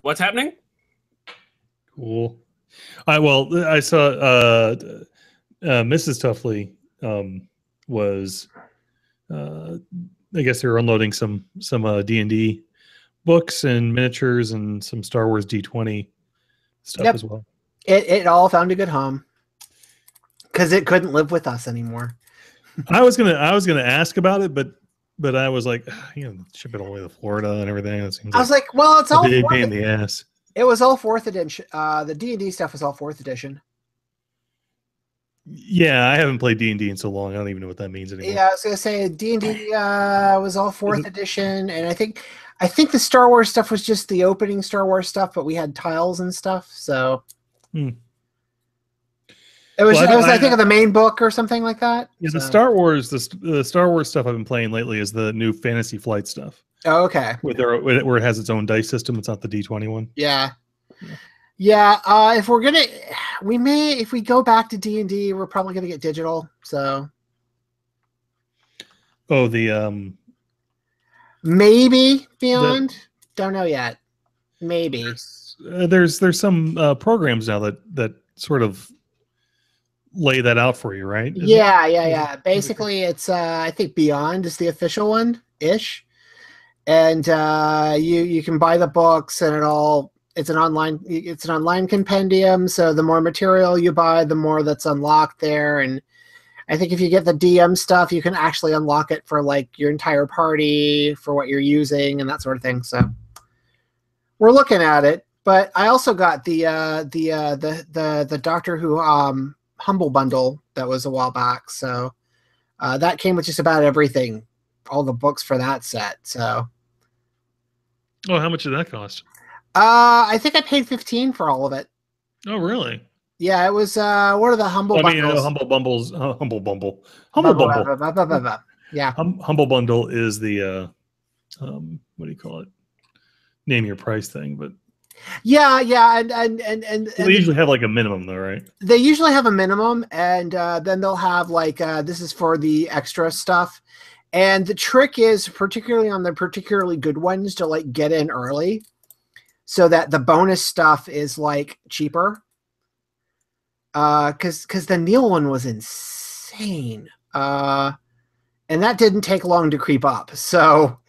What's happening? Cool. I saw Mrs. Tuffley was I guess they were unloading some D&D books and miniatures and some Star Wars D20 stuff Yep. as well. It all found a good home because it couldn't live with us anymore. I was gonna ask about it, but I was like, ship it all the way to Florida and everything. It seems I was like, well, it's all a big pain in the ass. It was all 4th edition. The D&D stuff was all 4th edition. Yeah, I haven't played D&D in so long. I don't even know what that means anymore. Yeah, I was gonna say D&D was all 4th edition, and I think the Star Wars stuff was just the opening Star Wars stuff, but we had tiles and stuff, so it was. I think of the main book or something like that. Yeah, so. the Star Wars stuff I've been playing lately is the new Fantasy Flight stuff. Oh, okay. Where it has its own dice system. It's not the D20 one. Yeah. If we're gonna, if we go back to D&D, we're probably gonna get digital. So. Oh, the maybe Beyond. Don't know yet. Maybe. There's some programs now that sort of lay that out for you, right? Yeah. Basically, it's I think Beyond is the official one ish, and you can buy the books and it's an online compendium. So the more material you buy, the more that's unlocked there. And I think if you get the DM stuff, you can actually unlock it for like your entire party for what you're using and that sort of thing. So we're looking at it. But I also got the Doctor Who Humble Bundle that was a while back. So that came with just about everything, all the books for that set. So. Oh, how much did that cost? I think I paid $15 for all of it. Oh, really? Yeah, it was. What are the Humble Bundles? Humble Bumbles. Humble Bumble. Yeah. Humble Bundle is the what do you call it? Name your price thing, but. Yeah, and they usually have like a minimum though, right? They usually have a minimum, and then they'll have like this is for the extra stuff. And the trick is, particularly on the particularly good ones, to like get in early, so that the bonus stuff is like cheaper. Because the Neil one was insane, and that didn't take long to creep up. So,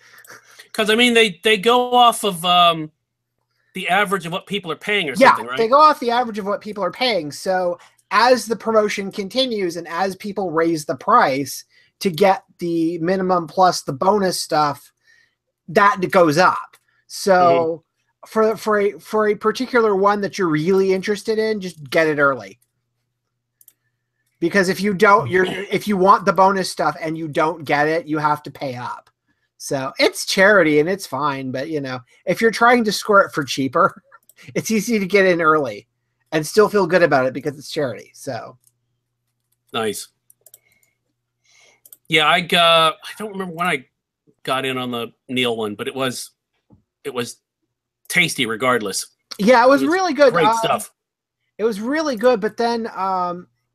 because I mean, they go off of the average of what people are paying, or something, right? They go off the average of what people are paying. So, as the promotion continues and as people raise the price to get the minimum plus the bonus stuff, that goes up. So. For a particular one that you're really interested in, just get it early. Because if you don't, if you want the bonus stuff and you don't get it, you have to pay up. So it's charity and it's fine, but if you're trying to score it for cheaper, it's easy to get in early and still feel good about it because it's charity. So nice. Yeah, I don't remember when I got in on the Neil one, but it was tasty regardless. Yeah, it was really good. Great stuff. It was really good, but then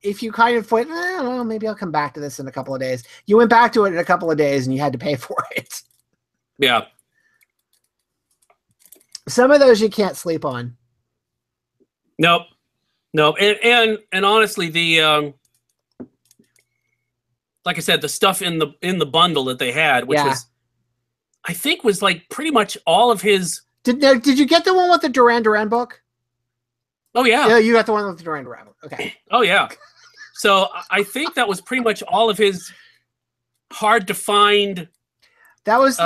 if you kind of went, well, maybe I'll come back to this in a couple of days. You went back to it in a couple of days and you had to pay for it. Yeah. Some of those you can't sleep on. Nope. And honestly, the like I said, the stuff in the bundle that they had, which I think was like pretty much all of his. Did you get the one with the Duran Duran book? Oh, yeah. Yeah, you got the one with the Duran Duran book. Okay. Oh, yeah. So I think that was pretty much all of his hard to find. That was the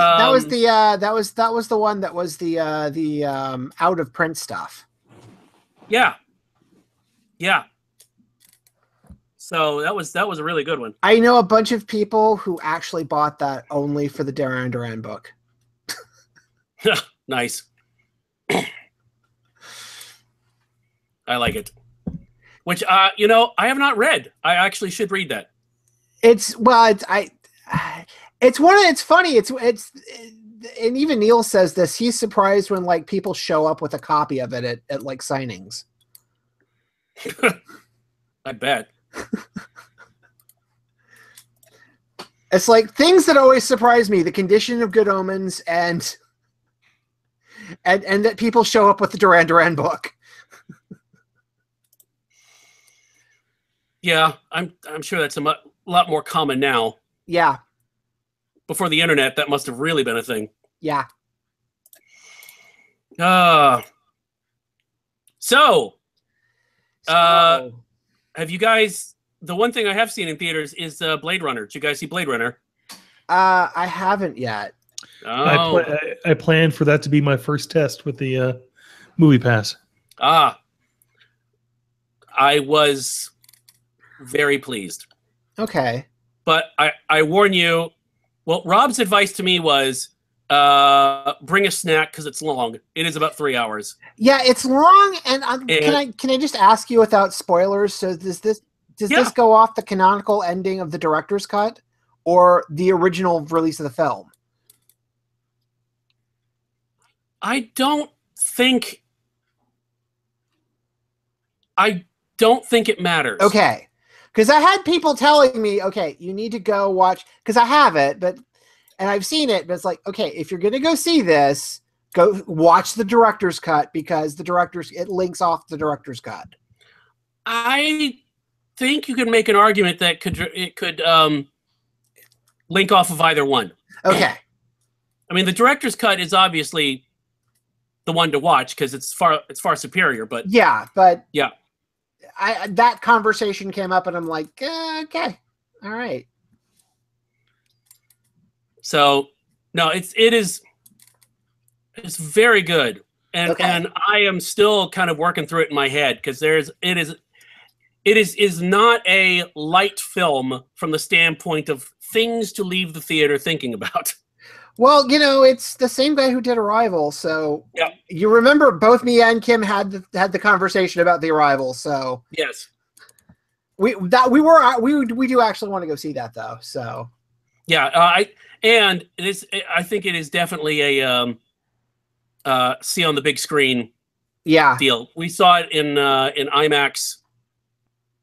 one that was the out of print stuff. Yeah. Yeah. So that was a really good one. I know a bunch of people who actually bought that only for the Duran Duran book. Nice. I like it. Which I have not read. I actually should read that. It's funny. And even Neil says this. He's surprised when like people show up with a copy of it at like signings. I bet. It's like things that always surprise me: the Condition of Good Omens and and that people show up with the Duran Duran book. Yeah, I'm sure that's a lot more common now. Yeah. Before the internet, that must have really been a thing. Yeah. So, have you guys? The one thing I have seen in theaters is Blade Runner. Did you guys see Blade Runner? I haven't yet. Oh. I plan for that to be my first test with the Movie Pass. I was very pleased. Okay. But I warn you, well, Rob's advice to me was bring a snack because it's long. It is about 3 hours. Yeah, it's long, and can I just ask you without spoilers? So does this go off the canonical ending of the director's cut or the original release of the film? I don't think it matters. Okay. Because I had people telling me, okay, you need to go watch, because I have it, and I've seen it, but it's like, okay, if you're going to go see this, go watch the director's cut because it links off the director's cut. I think you could make an argument that it could link off of either one. Okay. I mean, the director's cut is obviously the one to watch because it's far superior, but yeah. That conversation came up, and I'm like, okay, all right. So, no, it's very good, and I am still kind of working through it in my head because it is not a light film from the standpoint of things to leave the theater thinking about. Well, it's the same guy who did Arrival, so yeah. You remember both me and Kim had the conversation about the Arrival, so yes, we do actually want to go see that though. So yeah, I think it is definitely a see on the big screen deal. We saw it in IMAX,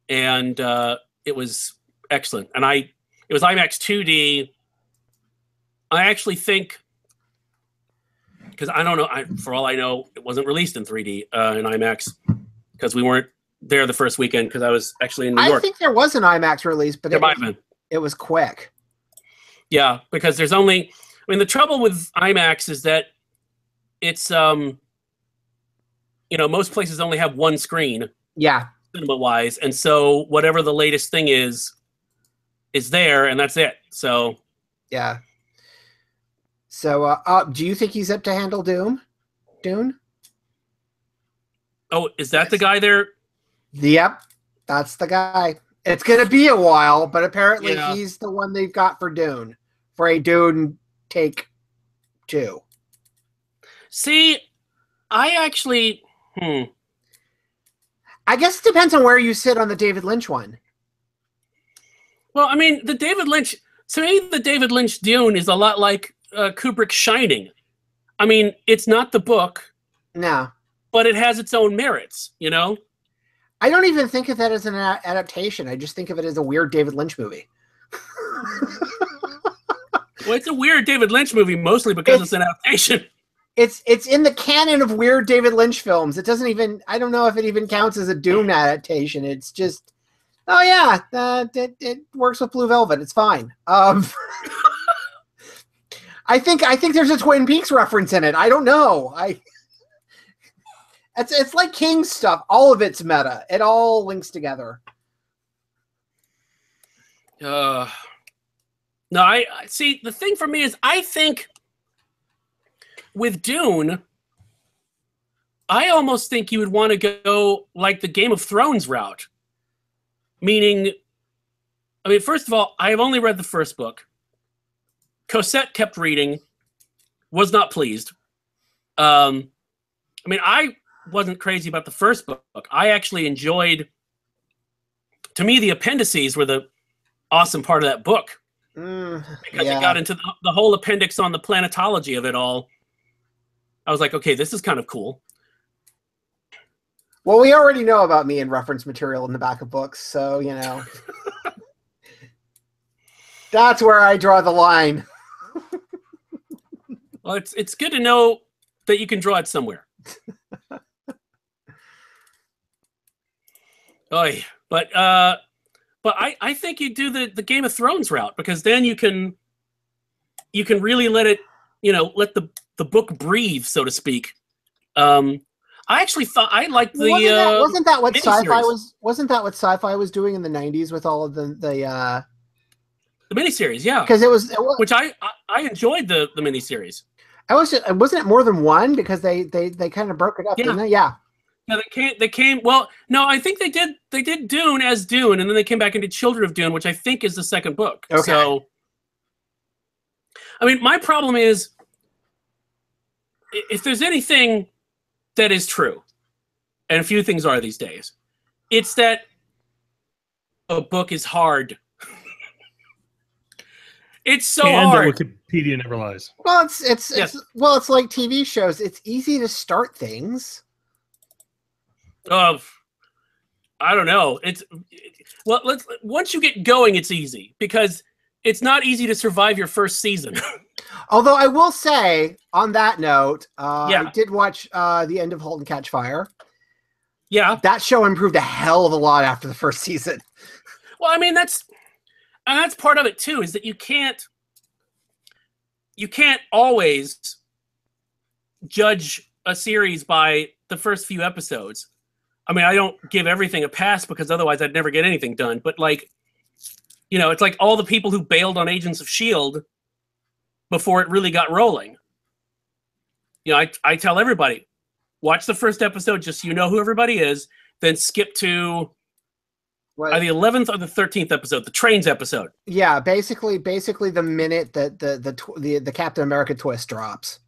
and it was excellent. And it was IMAX 2D. I actually think, because I don't know, for all I know, it wasn't released in 3D in IMAX because we weren't there the first weekend because I was actually in New York. I think there was an IMAX release, but it was quick. Yeah, because there's only, the trouble with IMAX is that it's, most places only have one screen. Yeah. Cinema-wise, and so whatever the latest thing is there, and that's it. So. Yeah. So, do you think he's up to handle Dune? Oh, is that the guy there? Yep, that's the guy. It's going to be a while, but apparently he's the one they've got for Dune, for a Dune Take 2. See, I actually, I guess it depends on where you sit on the David Lynch one. Well, the David Lynch Dune is a lot like Kubrick's Shining. It's not the book. No. But it has its own merits, I don't even think of that as an adaptation. I just think of it as a weird David Lynch movie. Well, it's a weird David Lynch movie mostly because it's an adaptation. It's in the canon of weird David Lynch films. It doesn't even, I don't know if it even counts as a Dune adaptation. It's just, oh yeah, it works with Blue Velvet. It's fine. I think there's a Twin Peaks reference in it. I don't know. It's like King stuff. All of it's meta. It all links together. No, I see. The thing for me is, I think with Dune, I almost think you would want to go like the Game of Thrones route. Meaning, first of all, I have only read the first book. Cosette kept reading, was not pleased. I wasn't crazy about the first book. I actually enjoyed, to me, the appendices were the awesome part of that book. Because it got into the whole appendix on the planetology of it all. I was like, okay, this is kind of cool. Well, we already know about me and reference material in the back of books, so, that's where I draw the line. Well, it's good to know that you can draw it somewhere. Oy. But I think you do the Game of Thrones route, because then you can really let it, let the book breathe, so to speak. I actually thought I liked the wasn't that what sci-fi miniseries. wasn't that what sci-fi was doing in the 90s with all of the miniseries, yeah. because it was Which I enjoyed the miniseries. Wasn't it more than one, because they kind of broke it up, didn't they? Yeah. Yeah, they came. Well, no, I think they did Dune as Dune, and then they came back and did Children of Dune, which I think is the second book. Okay. So, I mean, my problem is, if there's anything that is true, and a few things are these days, it's that a book is hard. It's so hard. That Wikipedia never lies. Well, it's like TV shows. It's easy to start things. I don't know. Once you get going, it's easy, because it's not easy to survive your first season. Although I will say, on that note, Yeah. I did watch the end of *Halt and Catch Fire*. Yeah, That show improved a hell of a lot after the first season. well, I mean, that's part of it too, is that you can't always judge a series by the first few episodes. I mean, I don't give everything a pass, because otherwise I'd never get anything done. But it's like all the people who bailed on Agents of S.H.I.E.L.D. before it really got rolling. I tell everybody, watch the first episode just so you know who everybody is, then skip to the 11th or the 13th episode, the trains episode. Yeah, basically the minute that the Captain America twist drops.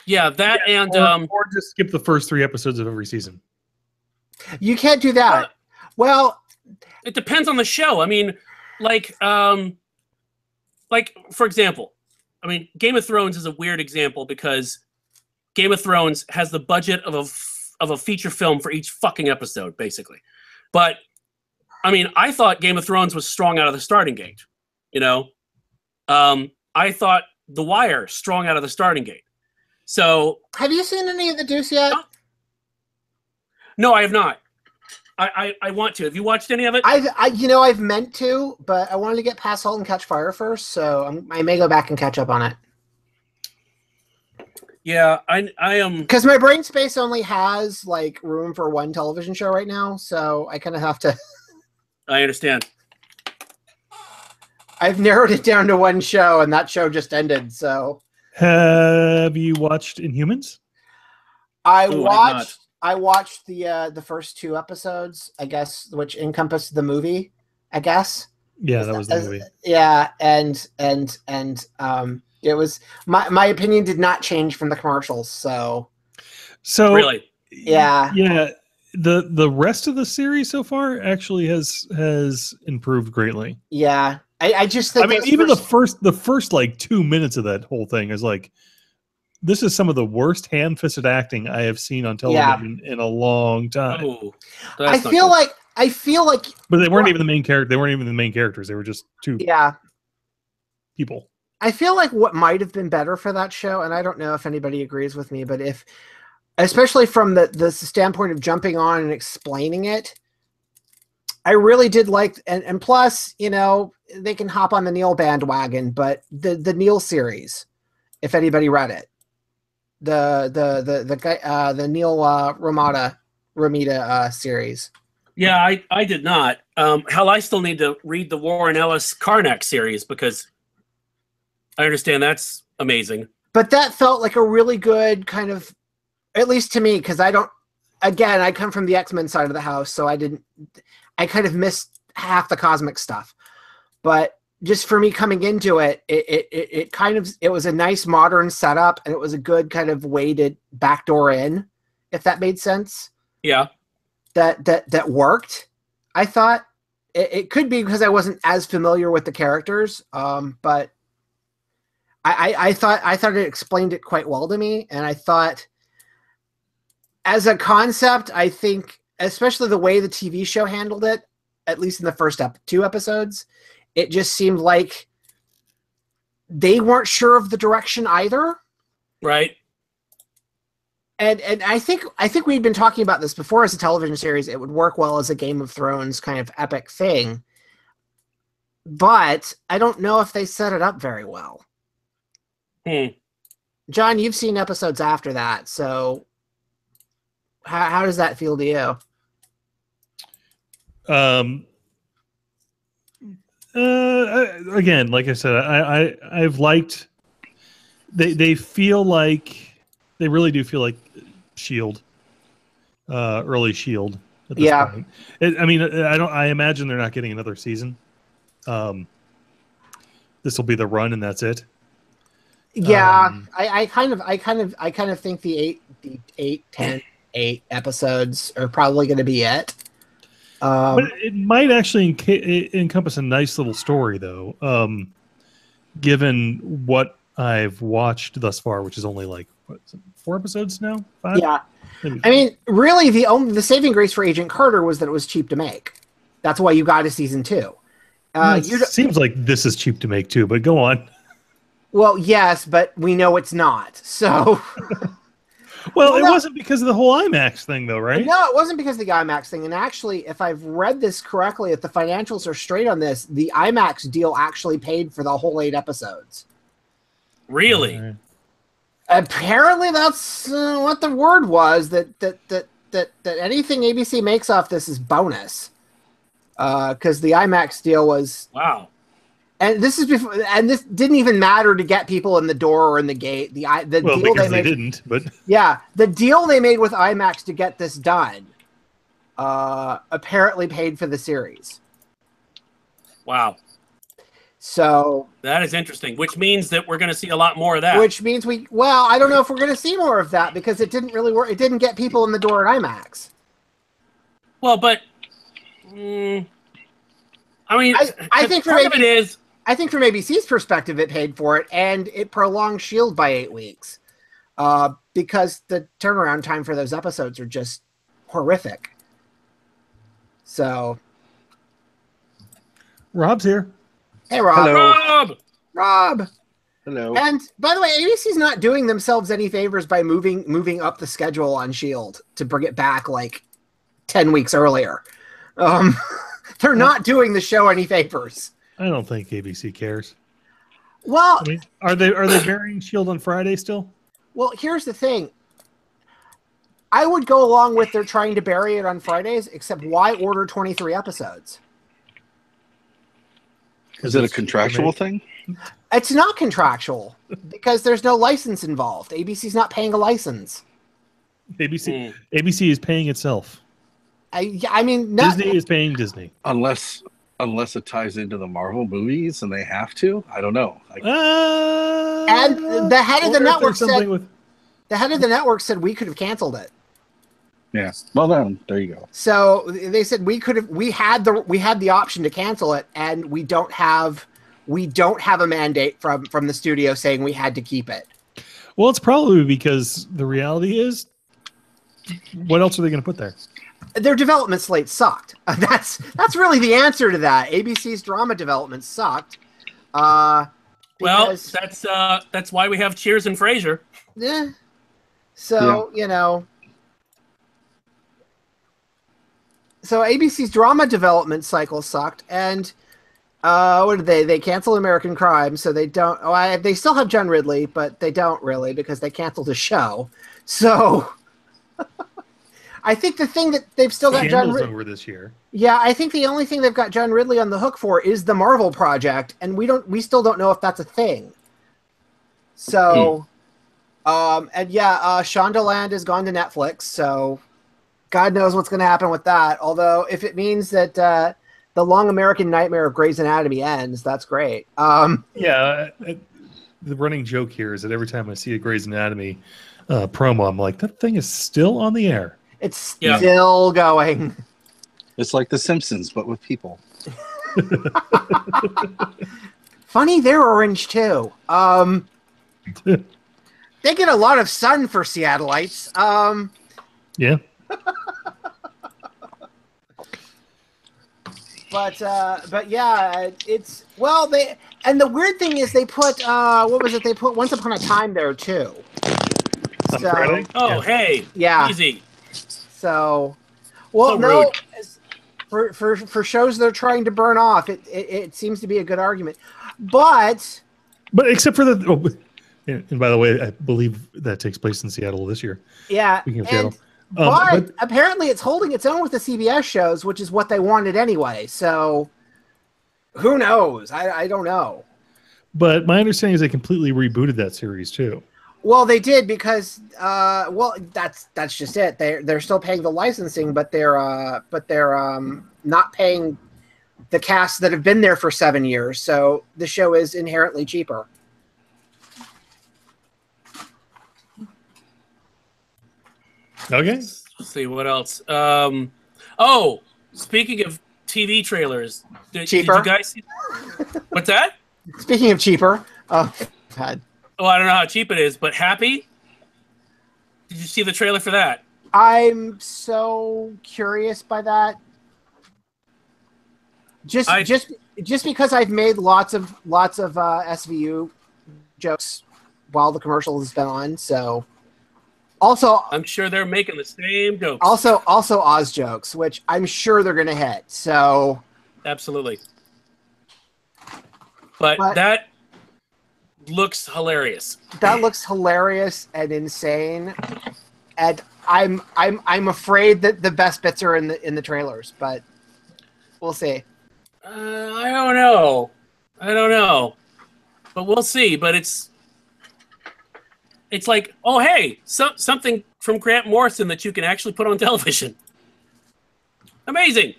Yeah, that and or just skip the first 3 episodes of every season. You can't do that. Well, it depends on the show. I mean, like for example, I mean, Game of Thrones is a weird example, because Game of Thrones has the budget of a feature film for each fucking episode, basically. But I mean, I thought Game of Thrones was strong out of the starting gate. I thought The Wire strong out of the starting gate. So, have you seen any of the Deuce yet? No, I have not. I want to. Have you watched any of it? I've meant to, but I wanted to get past *Halt and Catch Fire* first, so I may go back and catch up on it. Yeah, I am, because my brain space only has like room for one television show right now, so I kind of have to. I understand. I've narrowed it down to one show, and that show just ended. So, have you watched Inhumans? I watched the first 2 episodes, I guess, which encompassed the movie, I guess. Yeah, that was the movie. Yeah, and it was my opinion did not change from the commercials. So really, yeah. The rest of the series so far actually has improved greatly. Yeah, I just think. I mean, even the first like 2 minutes of that whole thing is like, this is some of the worst ham-fisted acting I have seen on television in a long time. Oh, I feel like, but they weren't even the main character. They weren't even the main characters. They were just 2 people. I feel like what might have been better for that show, and I don't know if anybody agrees with me, but especially from the standpoint of jumping on and explaining it, I really did like, and plus, they can hop on the Neil bandwagon, but the Neil series, if anybody read it, the guy, the Neil Romita series. Yeah, I did not. Hell, I still need to read the Warren Ellis Karnak series, because I understand that's amazing. But that felt like a really good kind of, at least to me, because I come from the X-Men side of the house, so I kind of missed half the cosmic stuff. But just for me coming into it, it was a nice modern setup, and it was a good kind of way to backdoor in, if that made sense. Yeah. That worked. I thought it could be because I wasn't as familiar with the characters, but I thought it explained it quite well to me, and I thought, as a concept, I think, especially the way the TV show handled it, at least in the first 2 episodes, it just seemed like they weren't sure of the direction either. Right. And I think we'd been talking about this before as a television series. It would work well as a Game of Thrones kind of epic thing. But I don't know if they set it up very well. John, you've seen episodes after that, so how does that feel to you? Again, like I said, I've liked. They feel like they really do feel like Shield, early Shield at this point. I imagine they're not getting another season. This will be the run, and that's it. Yeah, I kind of think the 8 episodes are probably going to be it. But it might actually encompass a nice little story, though. Given what I've watched thus far, which is only like 4 episodes now, 5. Yeah, Maybe. I mean, really, the saving grace for Agent Carter was that it was cheap to make. That's why you got a season 2. Seems like this is cheap to make too, but go on. Well, yes, but we know it's not. So, well, it wasn't because of the whole IMAX thing, though, right? No, it wasn't because of the IMAX thing. And actually, if I've read this correctly, if the financials are straight on this, the IMAX deal actually paid for the whole 8 episodes. Really? Apparently, that's what the word was. That anything ABC makes off this is bonus. Because the IMAX deal was wow, and this is before, and this didn't even matter to get people in the door or in the gate. The deal they didn't, but yeah, the deal they made with IMAX to get this done, apparently paid for the series. Wow. So that is interesting, which means that we're going to see a lot more of that. Which means I don't know if we're going to see more of that because it didn't really work. It didn't get people in the door at IMAX. Well, but. I mean, I think part of it is. I think from ABC's perspective, it paid for it, and it prolonged Shield by 8 weeks, because the turnaround time for those episodes are just horrific. So, Rob's here. Hey, Rob. Hello. Rob. Hello. And by the way, ABC's not doing themselves any favors by moving up the schedule on Shield to bring it back like 10 weeks earlier. They're not doing the show any favors. I don't think ABC cares. Well, I mean, are they burying Shield on Friday still? Well, here's the thing. I would go along with they're trying to bury it on Fridays, except why order 23 episodes? Is it a contractual thing? It's not contractual because there's no license involved. ABC's not paying a license. ABC is paying itself. I mean, Disney is paying Disney. Unless it ties into the Marvel movies and they have to. I don't know. And the head of the network said we could have canceled it. Yeah. Well, then there you go. So they said we had the option to cancel it, and we don't have a mandate from the studio saying we had to keep it. Well, it's probably because the reality is, what else are they going to put there? Their development slate sucked. That's really the answer to that. ABC's drama development sucked. Well, that's why we have Cheers and Frasier. Yeah. So So ABC's drama development cycle sucked, and what did they? They canceled American Crime, so they don't. They still have John Ridley, but they don't really because they canceled the show. So. I think the thing that they've still got John Ridley over this year. Yeah, I think the only thing they've got John Ridley on the hook for is the Marvel project, and we still don't know if that's a thing. So, Shonda Land has gone to Netflix, so God knows what's going to happen with that. Although, if it means that the long American nightmare of Grey's Anatomy ends, that's great. The running joke here is that every time I see a Grey's Anatomy promo, I'm like, that thing is still on the air. It's still going. It's like The Simpsons, but with people. Funny, they're orange too. They get a lot of sun for Seattleites. Yeah. But yeah, it's and the weird thing is they put what was it? They put Once Upon a Time there too. On Friday? Oh, Yeah. hey. Yeah. Easy. So, well, So no, rude. for shows they're trying to burn off, it seems to be a good argument. But except for the. Oh, and by the way, I believe that takes place in Seattle this year. yeah, Speaking of and Seattle. but apparently it's holding its own with the CBS shows, which is what they wanted anyway. So who knows? I don't know. But my understanding is they completely rebooted that series too. Well, they did because that's just it. They're still paying the licensing, but they're not paying the cast that have been there for 7 years. So the show is inherently cheaper. Okay. Let's see what else. Oh, speaking of TV trailers, did you Cheaper? guys see? What's that? Speaking of cheaper, oh God, Oh, I don't know how cheap it is, but Happy? Did you see the trailer for that? I'm so curious by that. Just because I've made lots of SVU jokes while the commercial has been on, so also I'm sure they're making the same jokes. also Oz jokes, which I'm sure they're gonna hit. So Absolutely. But that looks hilarious. that looks hilarious and insane, and I'm afraid that the best bits are in the trailers, but we'll see. I don't know. But we'll see. But it's like, oh, hey, something from Grant Morrison that you can actually put on television. Amazing.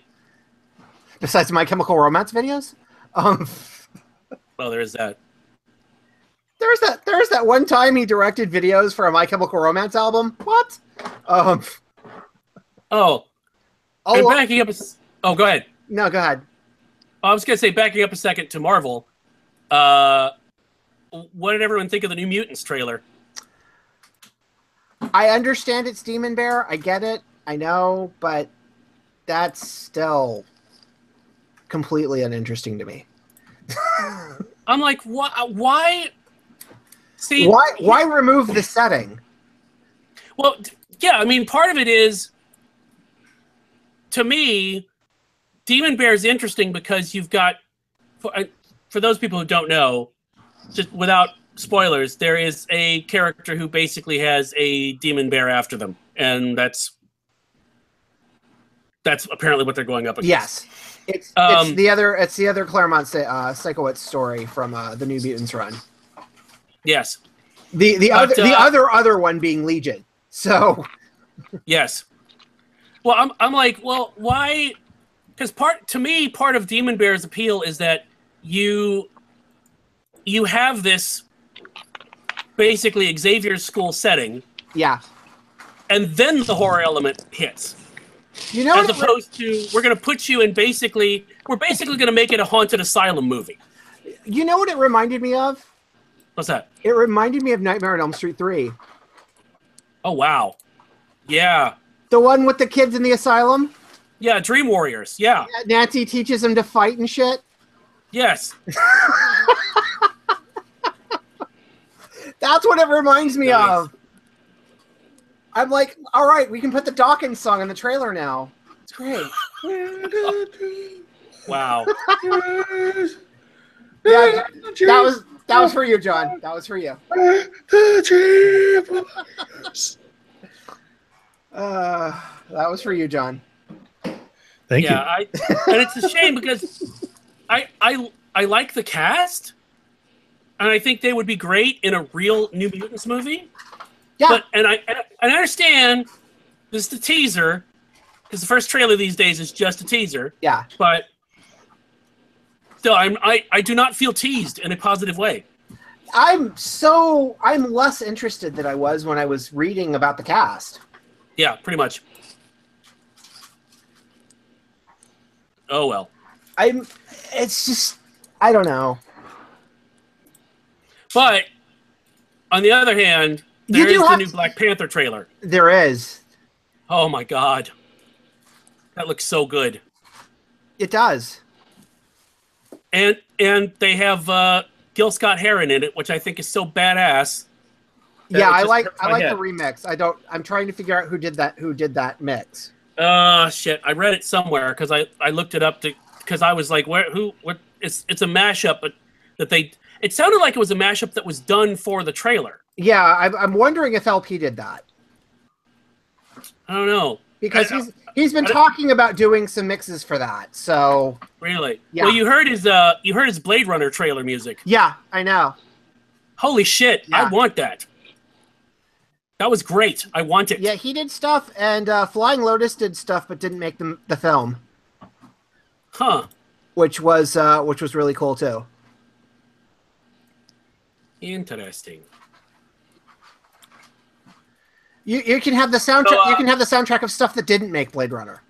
Besides My Chemical Romance videos, Well, there is that. there's that one time he directed videos for a My Chemical Romance album. What? Oh, and backing up. Oh, go ahead. No, go ahead. I was going to say, backing up a second to Marvel, what did everyone think of the New Mutants trailer? I understand it's Demon Bear. I get it. I know, but that's still completely uninteresting to me. I'm like, why? See, why remove the setting? Well, yeah, I mean, part of it is, to me, Demon Bear is interesting because you've got, for those people who don't know, just without spoilers, there is a character who basically has a demon bear after them, and that's apparently what they're going up against. Yes, it's the other Claremont Psychowitz story from the New Mutants run. Yes, the other one being Legion. So yes. Well, I'm like, well, why? Because part of Demon Bear's appeal is that you have this basically Xavier's school setting, yeah, and then the horror element hits. You know, as opposed to we're going to put you in we're basically going to make it a haunted asylum movie. You know what it reminded me of? What's that? It reminded me of Nightmare on Elm Street 3. Oh wow, yeah. The one with the kids in the asylum? Yeah, Dream Warriors, yeah. Nancy teaches them to fight and shit? Yes. That's what it reminds me of. I'm like, all right, we can put the Dawkins song in the trailer now. It's great. Wow. Yeah, that was for you, John. That was for you. That was for you, John. Thank you. And it's a shame because I like the cast, and I think they would be great in a real New Mutants movie. Yeah. But I understand this is the teaser, because the first trailer these days is just a teaser. Yeah. But still, I do not feel teased in a positive way. I'm less interested than I was when I was reading about the cast. Yeah, pretty much. Oh well. It's just, I don't know. But on the other hand, there is the new Black Panther trailer. There is. Oh my god. That looks so good. It does. And they have Gil Scott-Heron in it, which I think is so badass. Yeah, I like my the head. remix. I'm trying to figure out who did that mix. Shit. I read it somewhere because I looked it up because I was like, what? It's a mashup, but it sounded like it was a mashup that was done for the trailer. Yeah, I'm wondering if LP did that. I don't know. Because he's been talking about doing some mixes for that. So really, yeah. Well, you heard his Blade Runner trailer music. Yeah, I know. Holy shit! Yeah. I want that. That was great. I want it. Yeah, he did stuff, and Flying Lotus did stuff, but didn't make the film. Huh? Which was really cool too. Interesting. You can have the soundtrack. So, you can have the soundtrack of stuff that didn't make Blade Runner.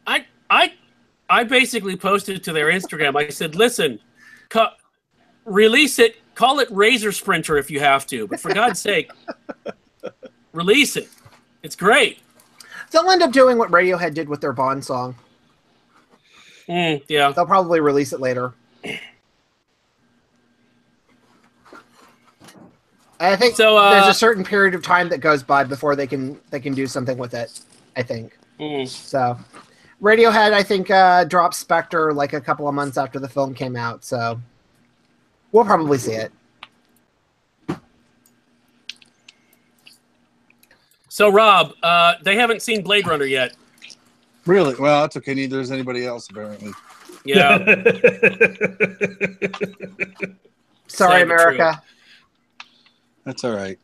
I basically posted to their Instagram. I said, "Listen, release it. Call it Razor Sprinter if you have to, but for God's sake, release it. It's great." They'll end up doing what Radiohead did with their Bond song. Yeah. They'll probably release it later. I think there's a certain period of time that goes by before they can do something with it. I think. So, Radiohead, I think, dropped Spectre like a couple of months after the film came out. So, we'll probably see it. So, Rob, they haven't seen Blade Runner yet. Really? Well, that's okay. Neither is anybody else, apparently. Yeah. Sorry, America. That's all right.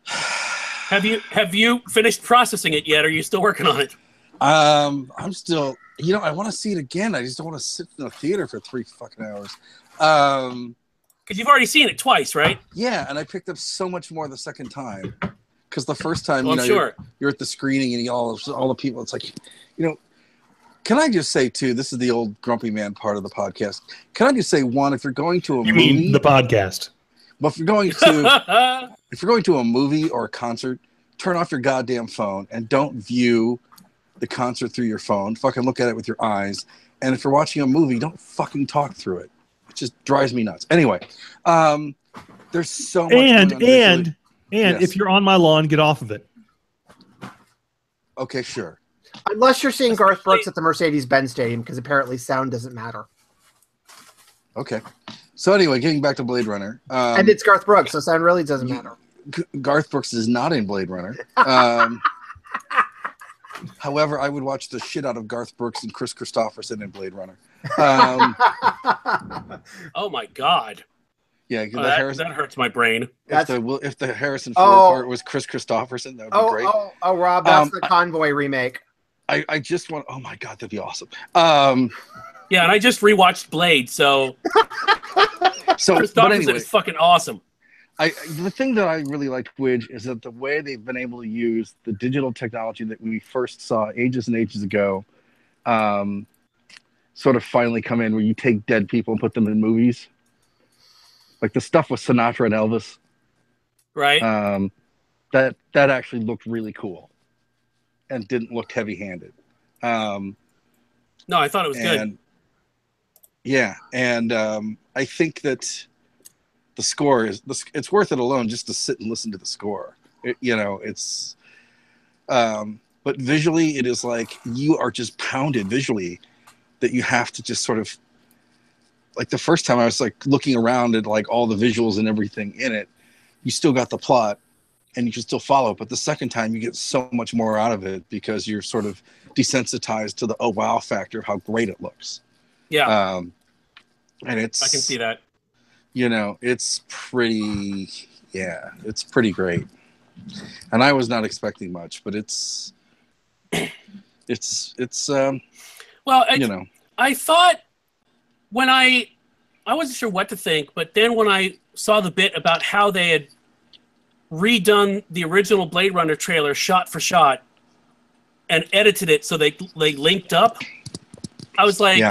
Have you finished processing it yet? Or are you still working on it? I'm still. I want to see it again. I just don't want to sit in a theater for 3 fucking hours. Because you've already seen it twice, right? Yeah, and I picked up so much more the second time. Because the first time, sure. you're at the screening and all the people. It's like, Can I just say too? This is the old grumpy man part of the podcast. Can I just say one? If you're going to a movie, mean the podcast? But if you're going to a movie or a concert, turn off your goddamn phone and don't view the concert through your phone. Fucking look at it with your eyes. And if you're watching a movie, don't fucking talk through it. It just drives me nuts. Anyway, there's so much. And Yes. if you're on my lawn, get off of it. Okay, sure. Unless you're seeing Garth Brooks at the Mercedes-Benz Stadium, because apparently sound doesn't matter. Okay. So anyway, getting back to Blade Runner. And it's Garth Brooks, so sound really doesn't matter. Garth Brooks is not in Blade Runner. However, I would watch the shit out of Garth Brooks and Chris Christopherson in Blade Runner. Oh my God. Yeah, that hurts my brain. If the Harrison Ford part was Chris Christopherson, that would be great. Oh, Rob, that's the Convoy remake. I just want. Oh my God, that'd be awesome. Yeah, and I just rewatched Blade, so but anyway, is fucking awesome. The thing that I really liked, Widge, is that the way they've been able to use the digital technology that we first saw ages and ages ago, sort of finally come in, where you take dead people and put them in movies, like the stuff with Sinatra and Elvis, right? That actually looked really cool, and didn't look heavy-handed. No, I thought it was good. Yeah, and I think that the score it's worth it alone just to sit and listen to the score. It's but visually it is like you are just pounded visually that you have to just sort of, like, the first time I was like looking around at like all the visuals and everything in it, you still got the plot and you can still follow it, but the second time you get so much more out of it because you're sort of desensitized to the oh wow factor of how great it looks. Yeah. And I can see that. It's pretty great. And I was not expecting much, but it's well, I thought when I wasn't sure what to think, but then when I saw the bit about how they had redone the original Blade Runner trailer shot for shot and edited it so they linked up, I was like,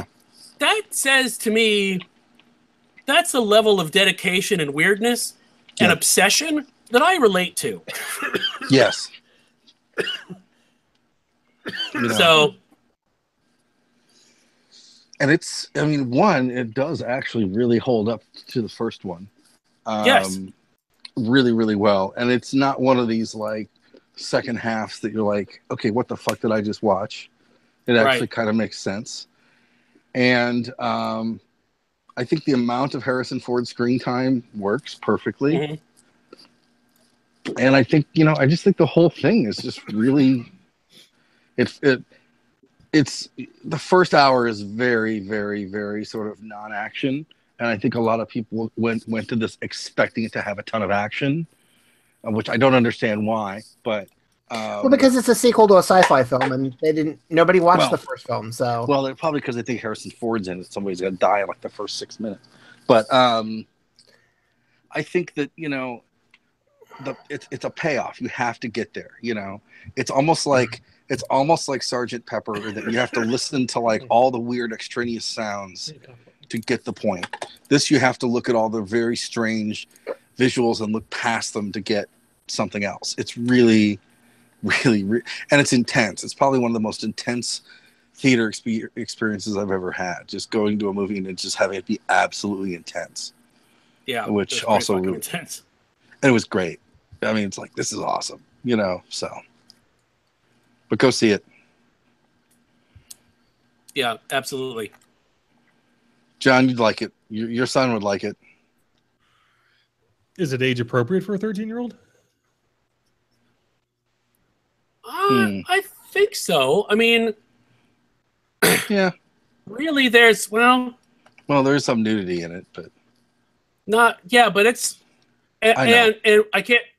that says to me that's a level of dedication and weirdness and obsession that I relate to. Yes. So And it's, I mean, one, it does actually really hold up to the first one. Yes. Really, really well. And it's not one of these like second halves that you're like, okay, what the fuck did I just watch? It actually kind of makes sense. And I think the amount of Harrison Ford screen time works perfectly. Mm-hmm. And I think, you know, I just think the whole thing is just really, it's the first hour is very, very, very sort of non-action. And I think a lot of people went to this expecting it to have a ton of action, which I don't understand why, but Well, because it's a sequel to a sci-fi film, and nobody watched the first film, so. Well, they're probably because they think Harrison Ford's in it. Somebody's gonna die in like the first 6 minutes. But I think that, you know, it's a payoff. You have to get there. You know, it's almost like Sergeant Pepper, that you have to listen to like all the weird extraneous sounds to get the point. This, you have to look at all the very strange visuals and look past them to get something else. It's really, really, and it's intense. It's probably one of the most intense theater experiences I've ever had. Just going to a movie and just having it be absolutely intense. Yeah, which also really intense. And it was great. I mean, it's like, this is awesome, you know. So, but go see it. Yeah, absolutely. John, you'd like it. Your son would like it. Is it age appropriate for a 13-year-old? I think so. I mean, yeah. Really, there's there's some nudity in it, but not. Yeah, but it's and I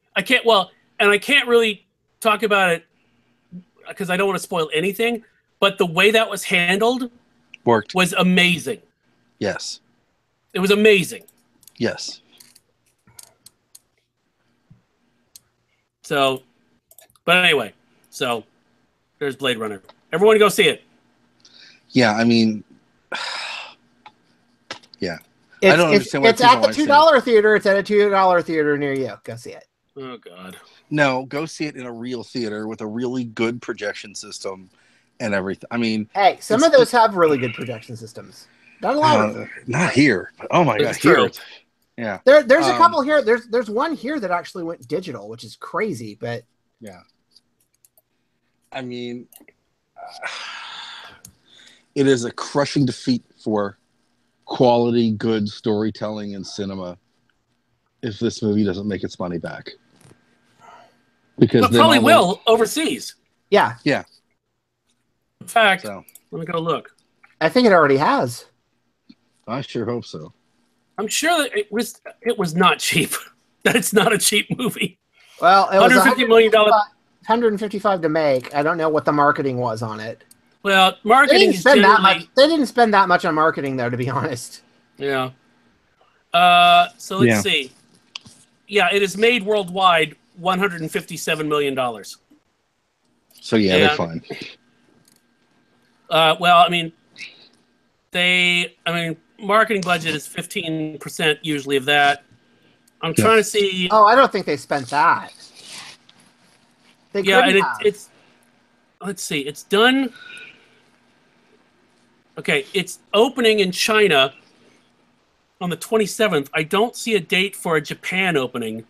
can't really talk about it because I don't want to spoil anything. But the way that was handled was amazing. Yes, it was amazing. Yes. So, but anyway, so there's Blade Runner. Everyone go see it. Yeah, I mean, yeah. I don't understand why it's at the $2 theater. It's at a $2 theater near you. Go see it. Oh, God. No, go see it in a real theater with a really good projection system and everything. I mean, hey, some of those have really good projection systems. Not a lot of them. Not here. But oh my God, here. Yeah. There's a couple here. There's one here that actually went digital, which is crazy, but yeah. I mean, it is a crushing defeat for quality, good storytelling in cinema if this movie doesn't make its money back. Because it probably will overseas. Yeah. Yeah. In fact, let me go look. I think it already has. I sure hope so. I'm sure that it was not cheap. That it's not a cheap movie. Well, it was $150 million. $155 to make. I don't know what the marketing was on it. Well, marketing is generally... They didn't spend that much on marketing, though, to be honest. Yeah. So let's see. Yeah, it is made worldwide $157 million. So yeah, they're fine. Well, I mean, marketing budget is 15% usually of that. I'm trying to see. Oh, I don't think they spent that. They it's. Let's see. It's done. Okay, it's opening in China on the 27th. I don't see a date for a Japan opening,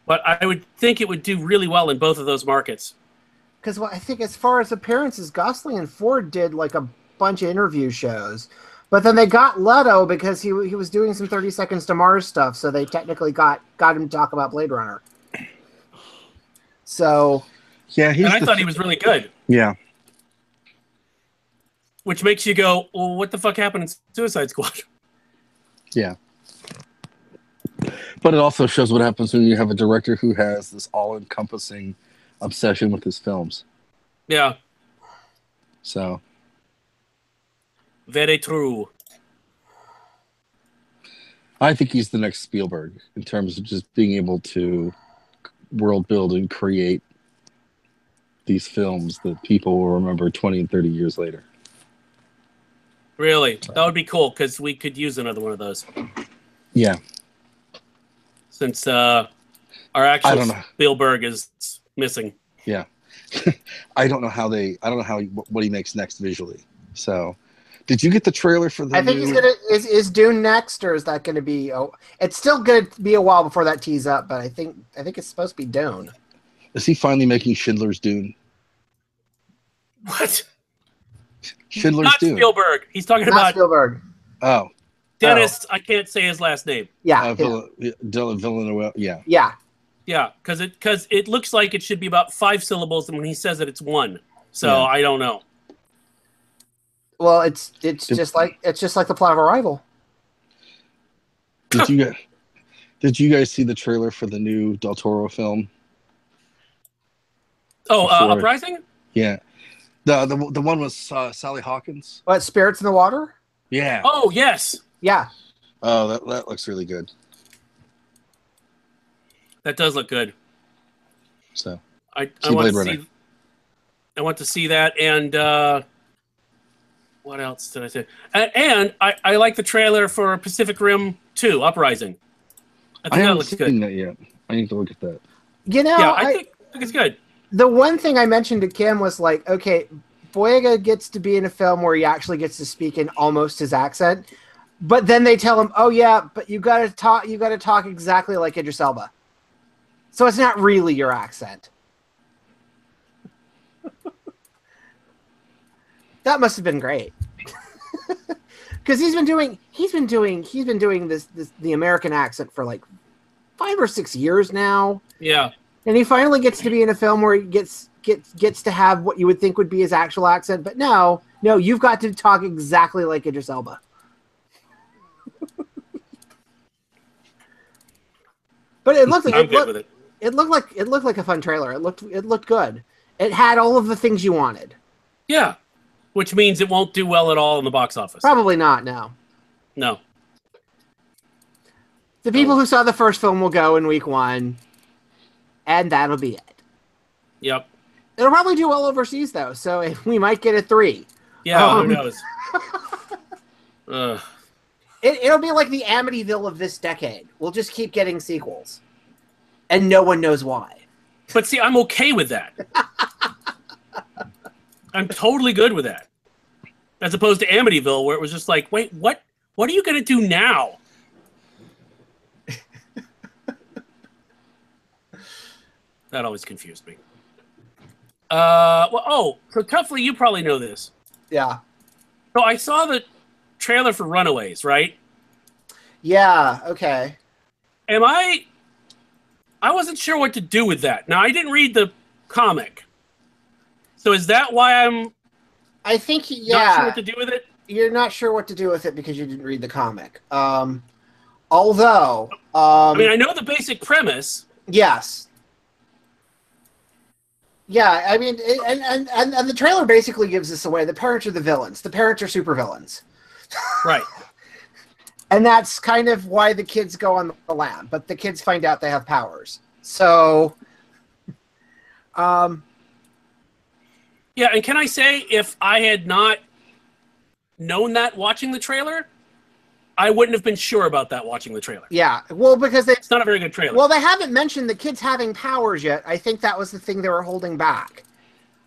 but I would think it would do really well in both of those markets. Because I think as far as appearances, Gosling and Ford did like a bunch of interview shows, but then they got Leto because he was doing some 30 Seconds to Mars stuff, so they technically got him to talk about Blade Runner. So yeah, I thought he was really good. Yeah. Which makes you go, well, what the fuck happened in Suicide Squad? Yeah. But it also shows what happens when you have a director who has this all-encompassing obsession with his films. Yeah. So. Very true. I think he's the next Spielberg in terms of just being able to world build and create these films that people will remember 20 and 30 years later. Really? That would be cool because we could use another one of those. Yeah. Since our actual Spielberg is missing. Yeah. I don't know what he makes next visually. So, did you get the trailer for the? I think he's gonna is Dune next, or is that gonna be? Oh, it's still gonna be a while before that tees up, but I think it's supposed to be Dune. Is he finally making Schindler's Dune? What? Schindler's Not Dune. Spielberg. He's talking Not about Spielberg. Oh, Dennis. I can't say his last name. Yeah, Villeneuve. Yeah. yeah. Yeah, because it looks like it should be about 5 syllables, and when he says it, it's 1. So Yeah. I don't know. Well, it's just like the plot of Arrival. Did you guys see the trailer for the new Del Toro film? Oh, Before- Uprising? Yeah. The one with Sally Hawkins. What, Spirits in the Water? Yeah. Oh, yes. Yeah. Oh, that looks really good. That does look good. So I See want Blade to Runner. see. I want to see that, and what else did I say? And I like the trailer for Pacific Rim 2: Uprising. I I think that haven't looks seen good. that yet. I need to look at that. You know, Yeah, I think it's good. the one thing I mentioned to Kim was like, okay, Boyega gets to be in a film where he actually gets to speak in almost his accent, but then they tell him, oh yeah, but you got to talk exactly like Idris Elba. So it's not really your accent. That must have been great. Because he's been doing this the American accent for like 5 or 6 years now. Yeah. And he finally gets to be in a film where he gets to have what you would think would be his actual accent, but no, you've got to talk exactly like Idris Elba. But it looked I'm good with it. it looked like a fun trailer. It looked good. It had all of the things you wanted. Yeah. Which means it won't do well at all in the box office. Probably not. No. No. The people who saw the first film will go in week 1, and that'll be it. Yep. It'll probably do well overseas though, so we might get a 3. Yeah, who knows? Ugh. It'll be like the Amityville of this decade. We'll just keep getting sequels, and no one knows why. But see, I'm okay with that. I'm totally good with that. As opposed to Amityville, where it was just like, wait, what are you going to do now? That always confused me. So Tuffley, you probably know this. Yeah. So I saw the trailer for Runaways, right? Yeah. Okay. I wasn't sure what to do with that. Now, I didn't read the comic. So is that why I think not sure what to do with it? You're not sure what to do with it because you didn't read the comic. Although, I mean, I know the basic premise. yes. Yeah, I mean, and the trailer basically gives us away. The parents are the villains. The parents are supervillains. Right. And that's kind of why the kids go on the lam. But the kids find out they have powers. So, yeah, and can I say, if I had not known that watching the trailer, I wouldn't have been sure about that watching the trailer. yeah. Well, because It's not a very good trailer. well, they haven't mentioned the kids having powers yet. I think that was the thing they were holding back.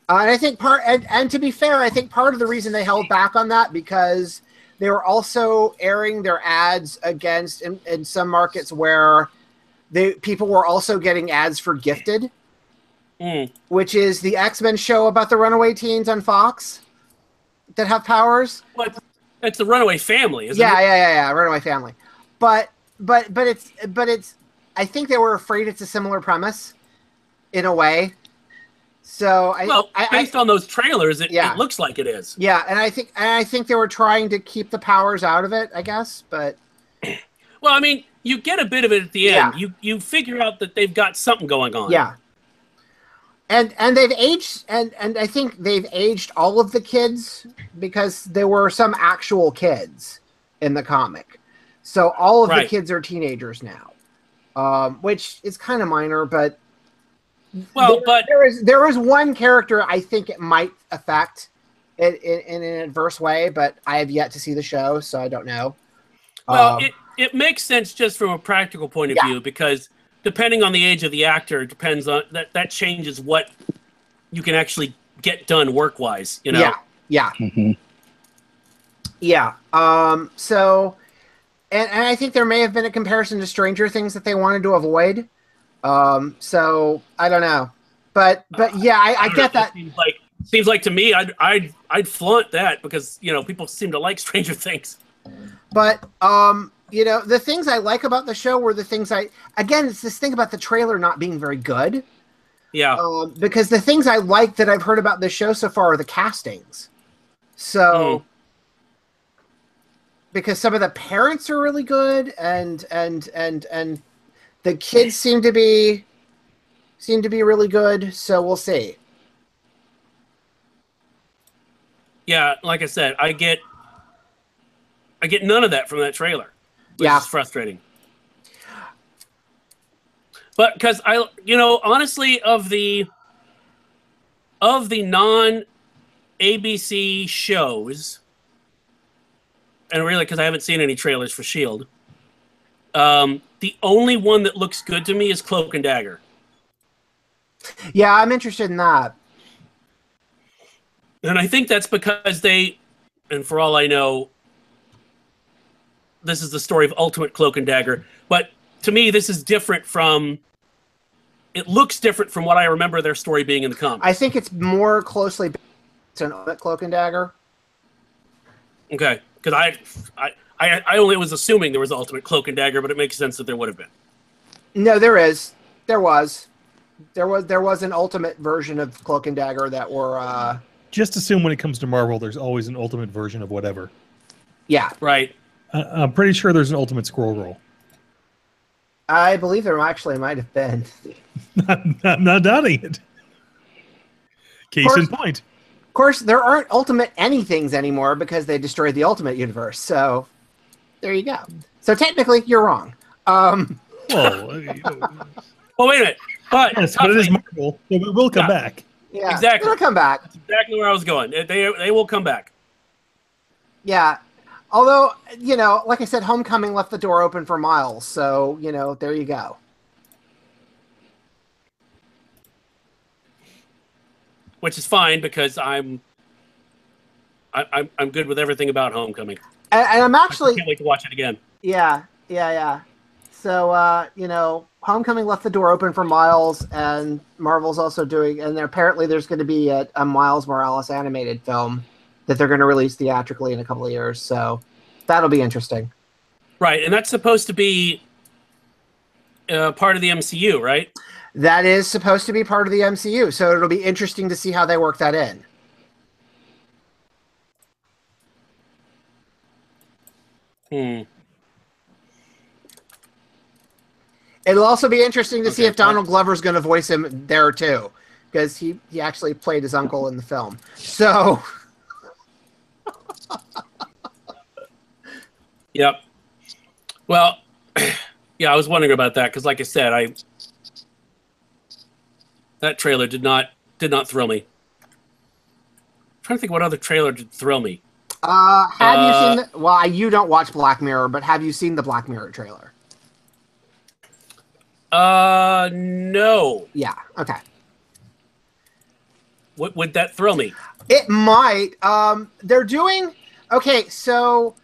And I think and to be fair, I think part of the reason they held back on that because they were also airing their ads against in some markets where people were also getting ads for Gifted, which is the X-Men show about the runaway teens on Fox that have powers. But it's the Runaway Family, isn't it? Yeah, Runaway Family. But it's I think they were afraid it's a similar premise in a way. So based on those trailers, it looks like it is. Yeah, and I think they were trying to keep the powers out of it, I guess, but well, I mean, you get a bit of it at the end. You figure out that they've got something going on. Yeah. And they've aged and I think they've aged all of the kids because there were some actual kids in the comic. So all of the kids are teenagers now. Which is kind of minor, but there is one character I think it might affect it in an adverse way, but I have yet to see the show, so I don't know. Well, it makes sense just from a practical point of view because depending on the age of the actor, depends on that changes what you can actually get done work-wise, you know? Yeah. Mm-hmm. Yeah. So, and I think there may have been a comparison to Stranger Things that they wanted to avoid. So I don't know, but yeah, I don't get know. that. Seems like to me, I'd flaunt that because people seem to like Stranger Things. But the things I like about the show were the things again, it's this thing about the trailer not being very good. Yeah. Because the things I like that I've heard about this show so far are the castings. So, because some of the parents are really good, and the kids seem to be really good. So we'll see. Yeah, like I said, I get none of that from that trailer, which is frustrating. But because honestly, of the non ABC shows, and really because I haven't seen any trailers for Shield, the only one that looks good to me is Cloak and Dagger. Yeah, I'm interested in that. And I think that's because and for all I know, this is the story of Ultimate Cloak and Dagger. But to me, this is different from. It looks different from what I remember their story being in the comics. I think it's more closely based on Ultimate Cloak and Dagger. Okay, because I only was assuming there was Ultimate Cloak and Dagger, but it makes sense that there would have been. No, there was an Ultimate version of Cloak and Dagger that were. Just assume when it comes to Marvel, there's always an Ultimate version of whatever. Yeah, right. I'm pretty sure there's an Ultimate Scroll Roll. I believe there actually might have been. I'm not doubting it. Case in point. Of course, there aren't Ultimate anythings anymore because they destroyed the Ultimate Universe. So, there you go. So technically, you're wrong. Well, wait a minute. But yes, but it is Marvel, so it will come back. Yeah, exactly. It'll come back. That's exactly where I was going. They will come back. Yeah. Although, like I said, Homecoming left the door open for Miles. So, there you go. Which is fine because I'm good with everything about Homecoming. And I'm actually... I can't wait to watch it again. Yeah. So, Homecoming left the door open for Miles, and Marvel's also doing... And apparently there's going to be a Miles Morales animated film that they're going to release theatrically in a couple of years. So that'll be interesting. Right, and that's supposed to be part of the MCU, right? That is supposed to be part of the MCU, so it'll be interesting to see how they work that in. It'll also be interesting to see if Donald Glover's going to voice him there too, because he actually played his uncle in the film. So... Yep. Well, yeah, I was wondering about that because, like I said, that trailer did not thrill me. I'm trying to think what other trailer did thrill me. Have you seen? Well, you don't watch Black Mirror, but have you seen the Black Mirror trailer? No. Yeah. Okay. What would that thrill me? It might. They're doing okay. So,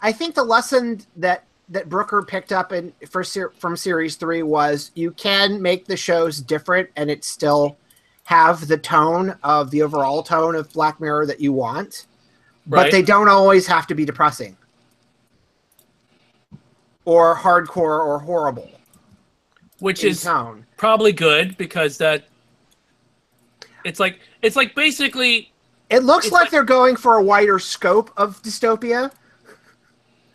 I think the lesson that Brooker picked up from series 3 was you can make the shows different and it still have the tone of the overall tone of Black Mirror that you want, but they don't always have to be depressing or hardcore or horrible. Which is probably good because that it's like basically it looks like they're going for a wider scope of dystopia.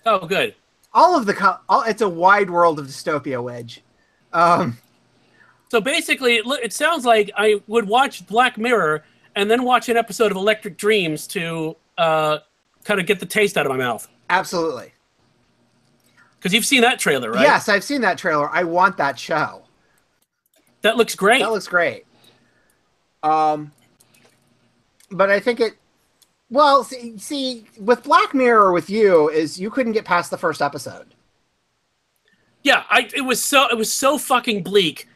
Oh, good. It's a wide world of dystopia, Wedge. So basically, it sounds like I would watch Black Mirror and then watch an episode of Electric Dreams to kind of get the taste out of my mouth. Absolutely. Because you've seen that trailer, right? Yes, I've seen that trailer. I want that show. That looks great. That looks great. But I think it... Well, see, with Black Mirror with you is you couldn't get past the first episode. Yeah, it was so fucking bleak,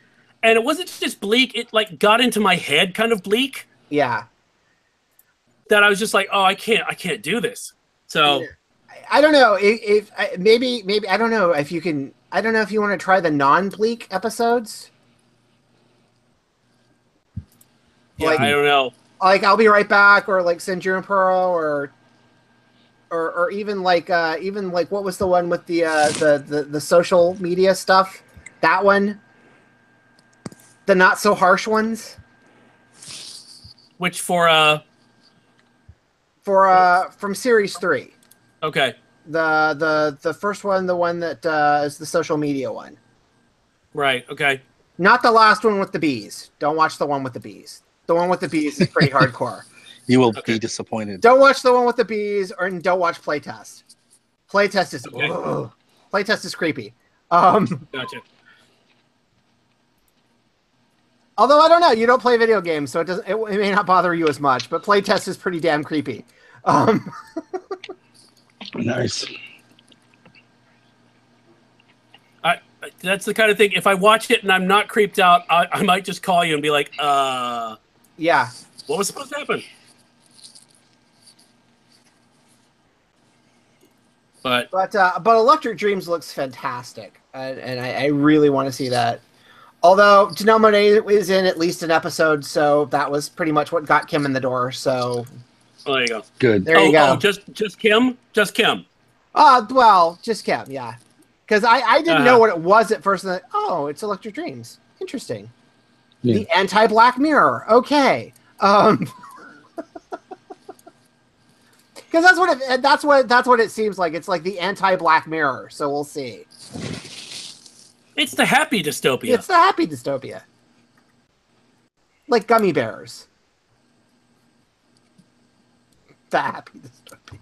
and it wasn't just bleak. It like got into my head, kind of bleak. Yeah. That I was just like, oh, I can't do this. So I don't know if maybe I don't know if you can. I don't know if you want to try the non-bleak episodes. yeah, Like- I don't know. Like I'll be right back, or like Centurion Pearl, or even like what was the one with the social media stuff? That one, the not so harsh ones Which for from series 3. okay, The first one, the one that is the social media one. right, okay. Not the last one with the bees. Don't watch the one with the bees. The one with the bees is pretty hardcore. You will Okay. be disappointed. Don't watch the one with the bees, or don't watch Playtest. Playtest is Okay. Playtest is creepy. Gotcha. Although I don't know, you don't play video games, so it may not bother you as much. But Playtest is pretty damn creepy. Nice. That's the kind of thing. If I watch it and I'm not creeped out, I might just call you and be like, Yeah. what was supposed to happen? But Electric Dreams looks fantastic, and I really want to see that. Although Janelle Monáe is in at least an episode, so that was pretty much what got Kim in the door. So there you go. Good. there you go. Oh, just Kim? Just Kim. Well, just Kim, yeah. Because I didn't know what it was at first. And it's Electric Dreams. Interesting. Yeah. The anti-Black Mirror. Okay. Because that's what it seems like. It's like the anti-Black Mirror. So we'll see. It's the happy dystopia. It's the happy dystopia. Like gummy bears. The happy dystopia.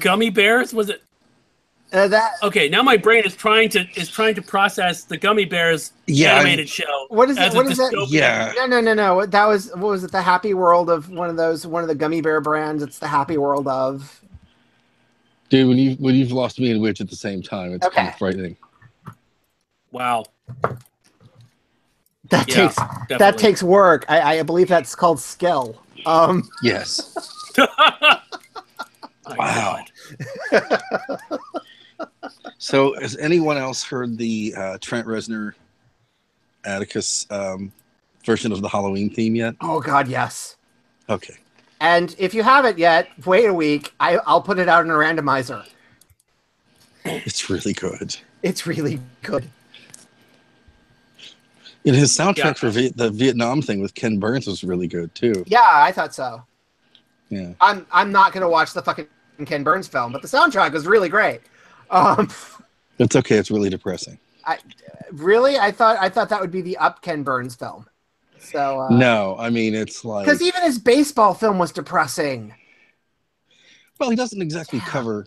Gummy bears? Was it? That Okay, now my brain is trying to process the Gummy Bears animated show. What is it? as a What is that? dystopia. Yeah. No. That was what was it? The Happy World of one of the gummy bear brands. It's the Happy World of. Dude, when you've lost me and Witch at the same time, it's kind Okay. of frightening. Wow. That Yeah, that takes work. I believe that's called skill. Yes. My Wow. God. So, has anyone else heard the Trent Reznor Atticus version of the Halloween theme yet? Oh God, yes. Okay. And if you haven't yet, wait a week. I'll put it out in a randomizer. It's really good. It's really good. And his soundtrack Yeah. for the Vietnam thing with Ken Burns was really good too. Yeah, I thought so. Yeah. I'm not gonna watch the fucking Ken Burns film, but the soundtrack was really great. It's okay. It's really depressing. Really, I thought that would be the up Ken Burns film. So No, I mean, it's like, because even his baseball film was depressing. well, he doesn't exactly cover,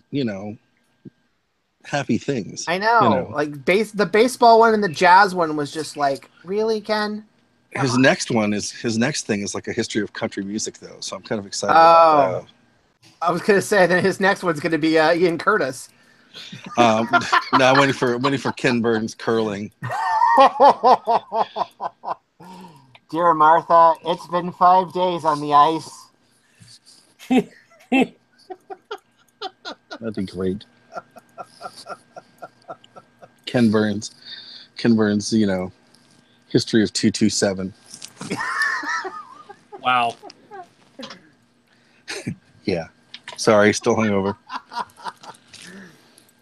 happy things. I know, You know. like the baseball one and the jazz one was just like, really, Ken? His next thing is like a history of country music, though. So I'm kind of excited about I was gonna say that his next one's gonna be Ian Curtis. that. No, I'm waiting for Ken Burns curling. Dear Martha, it's been 5 days on the ice. That'd be great. Ken Burns, history of 227. Wow. Yeah. Sorry, still hungover.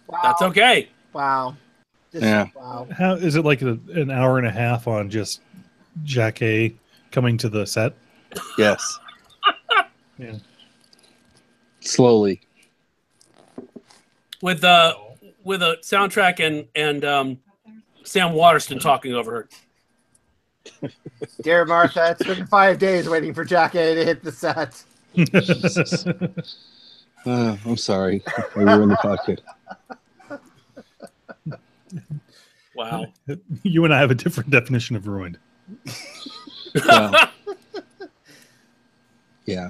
Wow. That's okay. Wow. Yeah. Wow. How is it like an hour and a half on just Jack A coming to the set? Yes. Yeah. Slowly. With a soundtrack and Sam Waterston talking over her. Dear Martha, it's been 5 days waiting for Jack A to hit the set. Jesus. I'm sorry. I ruined the podcast. Wow. You and I have a different definition of ruined. Well, yeah.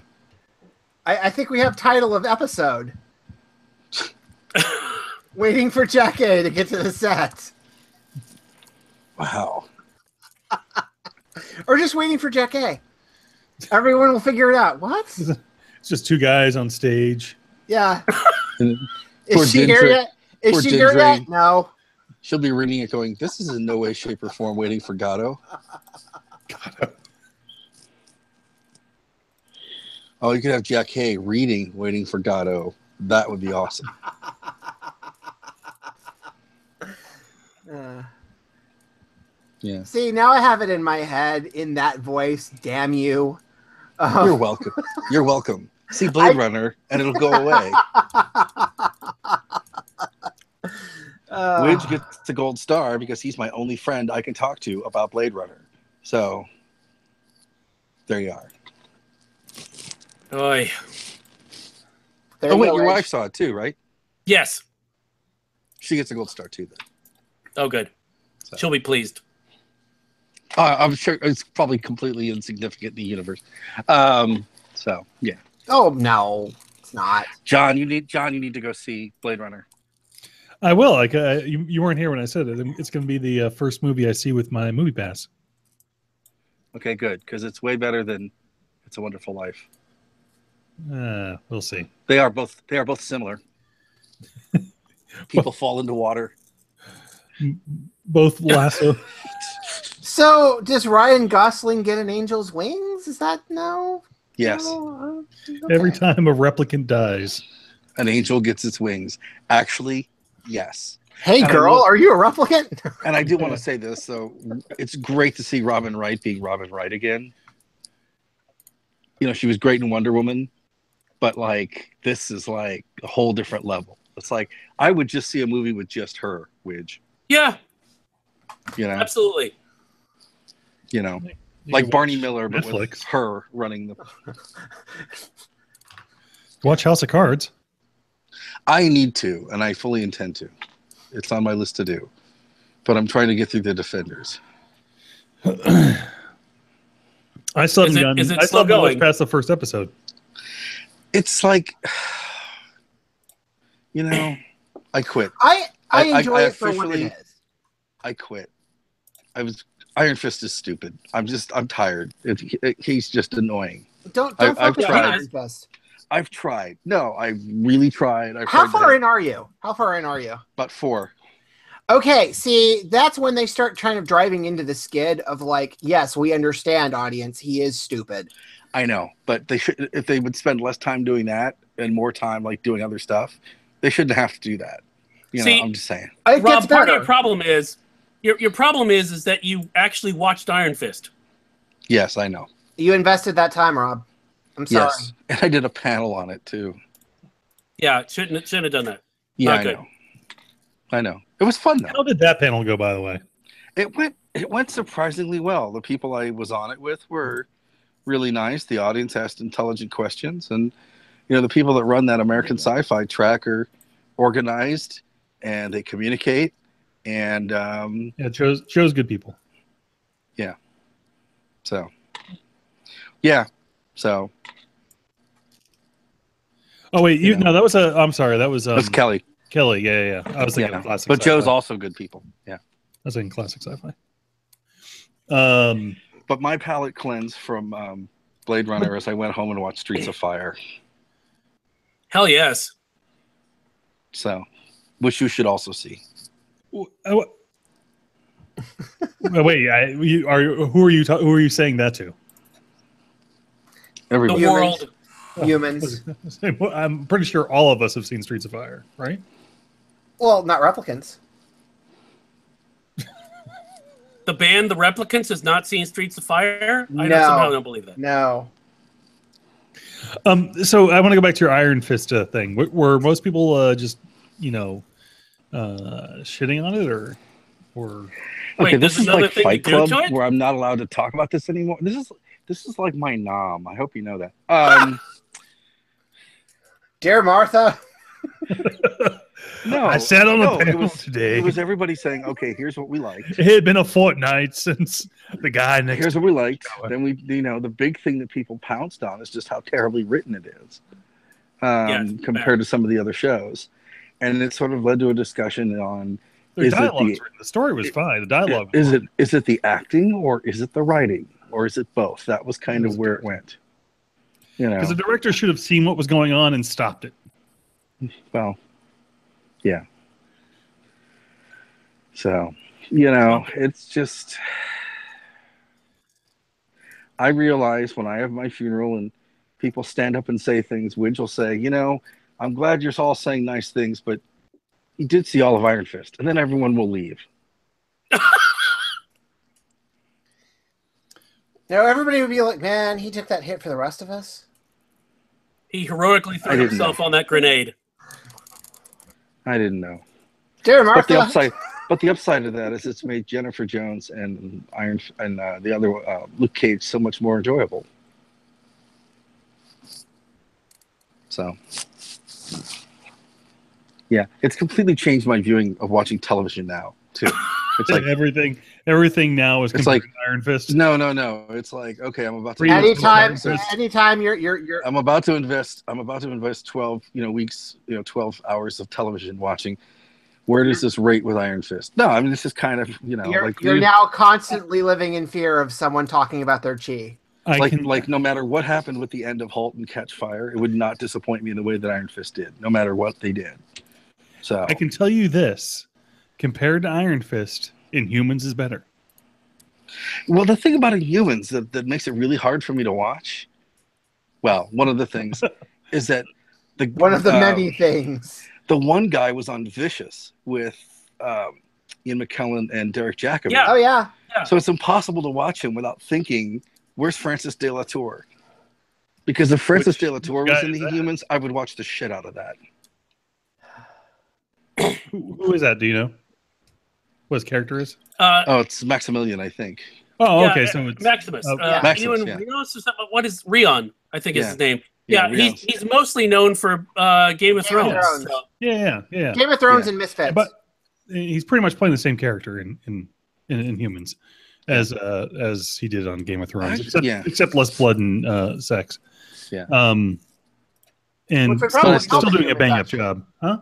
I think we have title of episode. Waiting for Jack A to get to the set. Wow. Or just waiting for Jack A. Everyone will figure it out. What? It's just two guys on stage Yeah. And Is she here yet? Is she here yet? No. She'll be reading it going, this is in no way, shape, or form waiting for Godot. Oh, you could have Jack Hay reading Waiting for Godot. That would be awesome. Yeah. See, now I have it in my head in that voice. Damn you. You're welcome. You're welcome. See Blade Runner, and it'll go away. Widge gets the gold star because he's my only friend I can talk to about Blade Runner. So, there you are. Oy. Oh, wait, your wife saw it too, right? Yes. She gets a gold star too, then. Oh, good. So. She'll be pleased. I'm sure it's probably completely insignificant in the universe. So, yeah. Oh, no, it's not. John, you need to go see Blade Runner. I will. Like you weren't here when I said it. It's going to be the first movie I see with my movie pass. Okay, good, because it's way better than It's a Wonderful Life. We'll see. They are both similar. People fall into water. Both lasso. So, does Ryan Gosling get an angel's wings? Is that no? Yes. No? Okay. Every time a replicant dies, an angel gets its wings. Actually, yes. Hey, and girl, are you a replicant? And I do want to say this, so it's great to see Robin Wright being Robin Wright again. You know, she was great in Wonder Woman, but like this is like a whole different level. It's like I would just see a movie with just her, Widge. Yeah. You know, absolutely. You know, like Barney Miller, but Netflix. with her running the. Watch House of Cards. I need to, and I fully intend to. It's on my list to do, but I'm trying to get through the Defenders. I still haven't done. Is it I still haven't going? watched past the first episode. It's like, you know, I quit. I enjoy it for what it is. I quit. Iron Fist is stupid. I'm tired. He's just annoying. Don't I've focus on tried. Iron Fist. I've tried. No, I've really tried. How far in are you? About 4. Okay, see, that's when they start kind of driving into the skid of like, yes, we understand, audience. He is stupid. I know, but they should. If they would spend less time doing that and more time like doing other stuff, they shouldn't have to do that. You know, I'm just saying. Rob, part of your problem is your problem is that you actually watched Iron Fist. Yes, I know. You invested that time, Rob. I'm sorry. Yes, and I did a panel on it too. Yeah, shouldn't have done that. Yeah, Not good. I know. It was fun though. How did that panel go, by the way? It went surprisingly well. The people I was on it with were really nice. The audience asked intelligent questions, and you know the people that run that American Sci-Fi track are organized and they communicate. And chose good people. Yeah. So. Yeah. So. Oh wait, no, that was I'm sorry, that was that's Kelly. Kelly, yeah. I was thinking classic. But sci-fi. Joe's also good people. Yeah. I was thinking classic sci-fi. But my palate cleansed from Blade Runner as I went home and watched Streets of Fire. Hell yes. So, which you should also see. Wait, who are you saying that to? Everybody. The world. Humans. I'm pretty sure all of us have seen Streets of Fire, right? Well, not replicants. The band The Replicants has not seen Streets of Fire? No. I somehow don't believe that. No. So I want to go back to your Iron Fist thing. Were most people just, shitting on it, or? Okay, Wait, this is like Fight to Club, where I'm not allowed to talk about this anymore. This is like my nom. I hope you know that. Dear Martha. No, I sat on a panel today. It was everybody saying, "Okay, here's what we liked." It had been a fortnight since the guy next. Here's what we liked. Then the big thing that people pounced on is just how terribly written it is, compared to some of the other shows, and it sort of led to a discussion on. The story was fine. The dialogue is it the acting, or is it the writing, or is it both? That was kind of where it went. You know, because the director should have seen what was going on and stopped it. Well, yeah. So, it's just, I realize when I have my funeral and people stand up and say things, Widge will say, I'm glad you're all saying nice things, but you did see all of Iron Fist. And then everyone will leave. Now everybody would be like, man, he took that hit for the rest of us. He heroically threw himself on that grenade. I didn't know. Dear But the Martha. upside of that is it's made Jennifer Jones and the other Luke Cage so much more enjoyable. So, yeah, it's completely changed my viewing of watching television now too. It's like everything now is like Iron Fist. No. It's like, okay, I'm about to anytime you're I'm about to invest 12 weeks, 12 hours of television watching. Where does this rate with Iron Fist? No, I mean, this is kind of, you're now constantly living in fear of someone talking about their chi. No matter what happened with the end of *Halt and Catch Fire*, it would not disappoint me in the way that Iron Fist did, no matter what they did. So I can tell you this: compared to Iron Fist, Inhumans is better. Well, the thing about Inhumans that makes it really hard for me to watch, one of the things is that one of the many things. The one guy was on Vicious with Ian McKellen and Derek Jacobi. Yeah. Oh yeah. So it's impossible to watch him without thinking, "Where's Francis De La Tour?" Because if Francis De La Tour was in the Inhumans, I would watch the shit out of that. Who is that? Do you know what his character is? It's Maximilian, I think. Oh, okay. So it's Maximus. Maximus, what is Rion? I think is his name. Yeah, he's mostly known for Game of Thrones. So. Yeah. Game of Thrones and Misfits. But he's pretty much playing the same character in Humans as he did on Game of Thrones, except less blood and sex. Yeah. And still doing a bang up job, huh?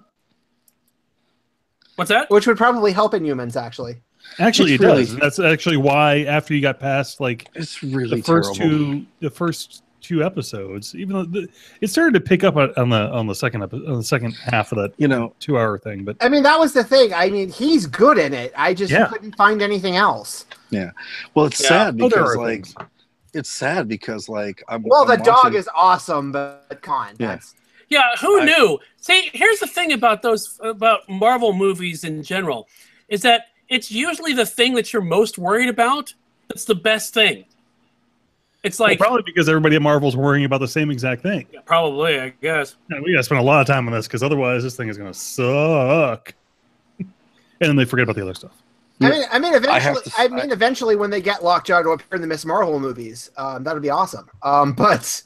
What's that? Which would probably help Inhumans, actually. Actually, it does. And that's actually why after you got past it's really the first two episodes, even though it started to pick up on the second half of that 2-hour thing. But I mean, that was the thing. I mean, he's good in it. I just couldn't find anything else. Yeah. Well, it's sad because the dog is awesome, but come on, that's. Yeah, who knew? See, here's the thing about Marvel movies in general, is that it's usually the thing that you're most worried about that's the best thing. It's like probably because everybody at Marvel's worrying about the same exact thing. Yeah, probably, I guess. Yeah, we gotta spend a lot of time on this because otherwise this thing is gonna suck. And then they forget about the other stuff. I mean, eventually, when they get Lockjaw to appear in the Miss Marvel movies, that would be awesome. But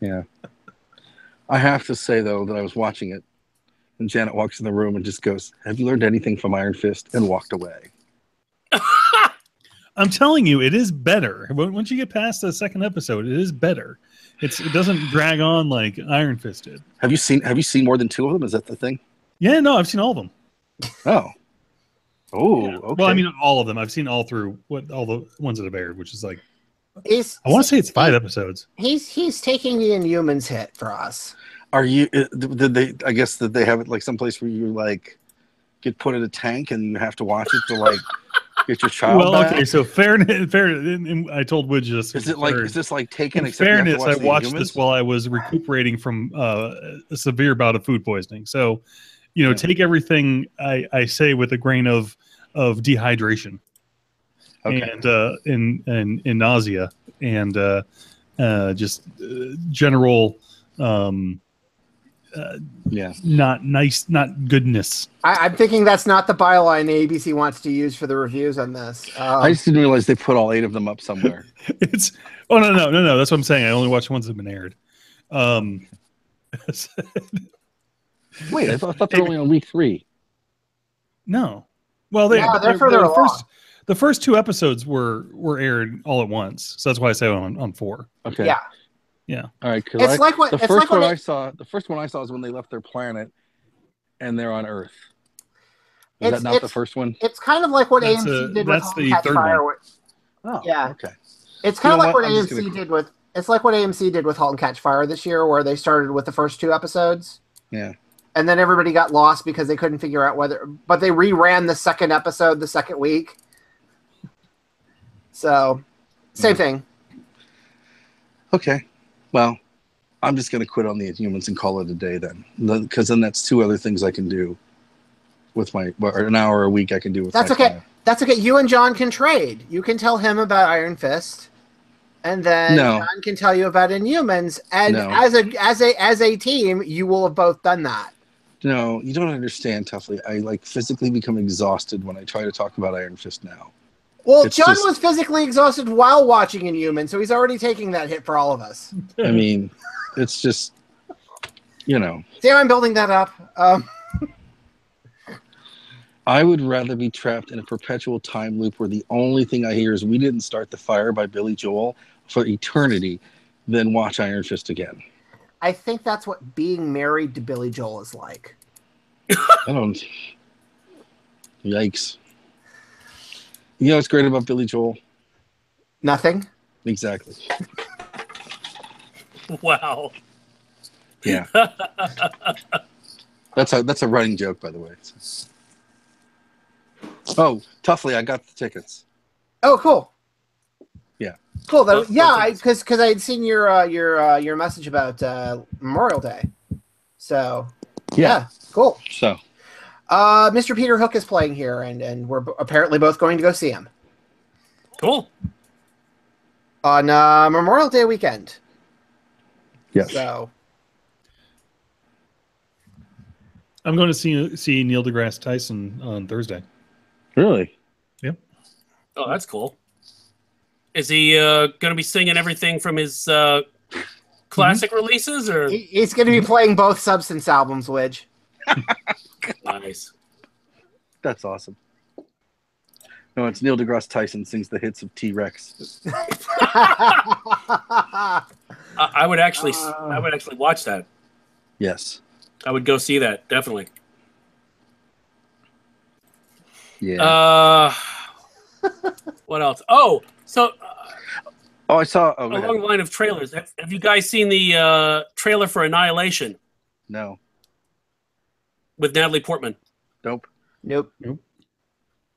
yeah. I have to say, though, that I was watching it, and Janet walks in the room and just goes, "Have you learned anything from Iron Fist?" and walked away. I'm telling you, it is better. Once you get past the second episode, it is better. It doesn't drag on like Iron Fist did. Have you seen more than 2 of them? Is that the thing? Yeah, no, I've seen all of them. Oh, yeah. Okay. Well, I mean, all of them. I've seen all through all the ones that have aired, which is like. I want to say it's 5 episodes. He's taking the Inhumans hit for us. Are you? Did they? I guess that they have it someplace where you get put in a tank and you have to watch it to get your child. Well, okay. So fairness. I told Wood just. Is this like taken? In fairness, I watched this while I was recuperating from a severe bout of food poisoning. So, take everything I say with a grain of dehydration. Okay. And nausea and just general not nice, not goodness. I'm thinking that's not the byline ABC wants to use for the reviews on this. I just didn't realize they put all 8 of them up somewhere. No. That's what I'm saying. I only watched ones that have been aired. Wait, I thought they were only on week 3. No. Well, they're further along. The first 2 episodes were aired all at once, so that's why I say on 4. Okay. Yeah. All right. The first one I saw is when they left their planet, and they're on Earth. Is that not the first one? It's kind of like what AMC did with That's the third one. Oh, yeah. Okay. It's kind of like what AMC did with. It's like what AMC did with *Halt and Catch Fire* this year, where they started with the first 2 episodes. Yeah. and then everybody got lost because they couldn't figure out whether. But they reran the second episode the second week. So, same thing. Okay, well, I'm just going to quit on the Inhumans and call it a day then, because then that's 2 other things I can do with my, or an hour a week I can do with. That's my okay. time. That's okay. You and John can trade. You can tell him about Iron Fist, and then No. John can tell you about Inhumans. And No. as a team, you will have both done that. No, you don't understand, Toughly. I like physically become exhausted when I try to talk about Iron Fist now. Well, It's John just- was physically exhausted while watching Inhuman, so he's already taking that hit for all of us. I mean, it's just, you know, See how I'm building that up? I would rather be trapped in a perpetual time loop where the only thing I hear is "We Didn't Start the Fire" by Billy Joel for eternity than watch Iron Fist again. I think that's what being married to Billy Joel is like. I don't. Yikes. You know what's great about Billy Joel? Nothing. Exactly. Wow. Yeah. That's a running joke, by the way. Oh, Toughly, I got the tickets. Oh, cool. Yeah. Cool. Well, Yeah, because I had seen your message about Memorial Day. So yeah, cool. So Mr. Peter Hook is playing here, and we're apparently both going to go see him Cool. on Memorial Day weekend. yes. So I'm going to see Neil deGrasse Tyson on Thursday. Really? Oh, that's cool. Is he going to be singing everything from his classic releases, or he's going to be playing both Substance albums, Widge. nice? That's awesome. No, it's Neil deGrasse Tyson sings the hits of T-Rex. I would actually watch that. Yes. I would go see that, definitely. Yeah. What else? Oh, so Oh, I saw. Oh, go along ahead. the line of trailers, have you guys seen the trailer for Annihilation No. with Natalie Portman? Nope. Nope.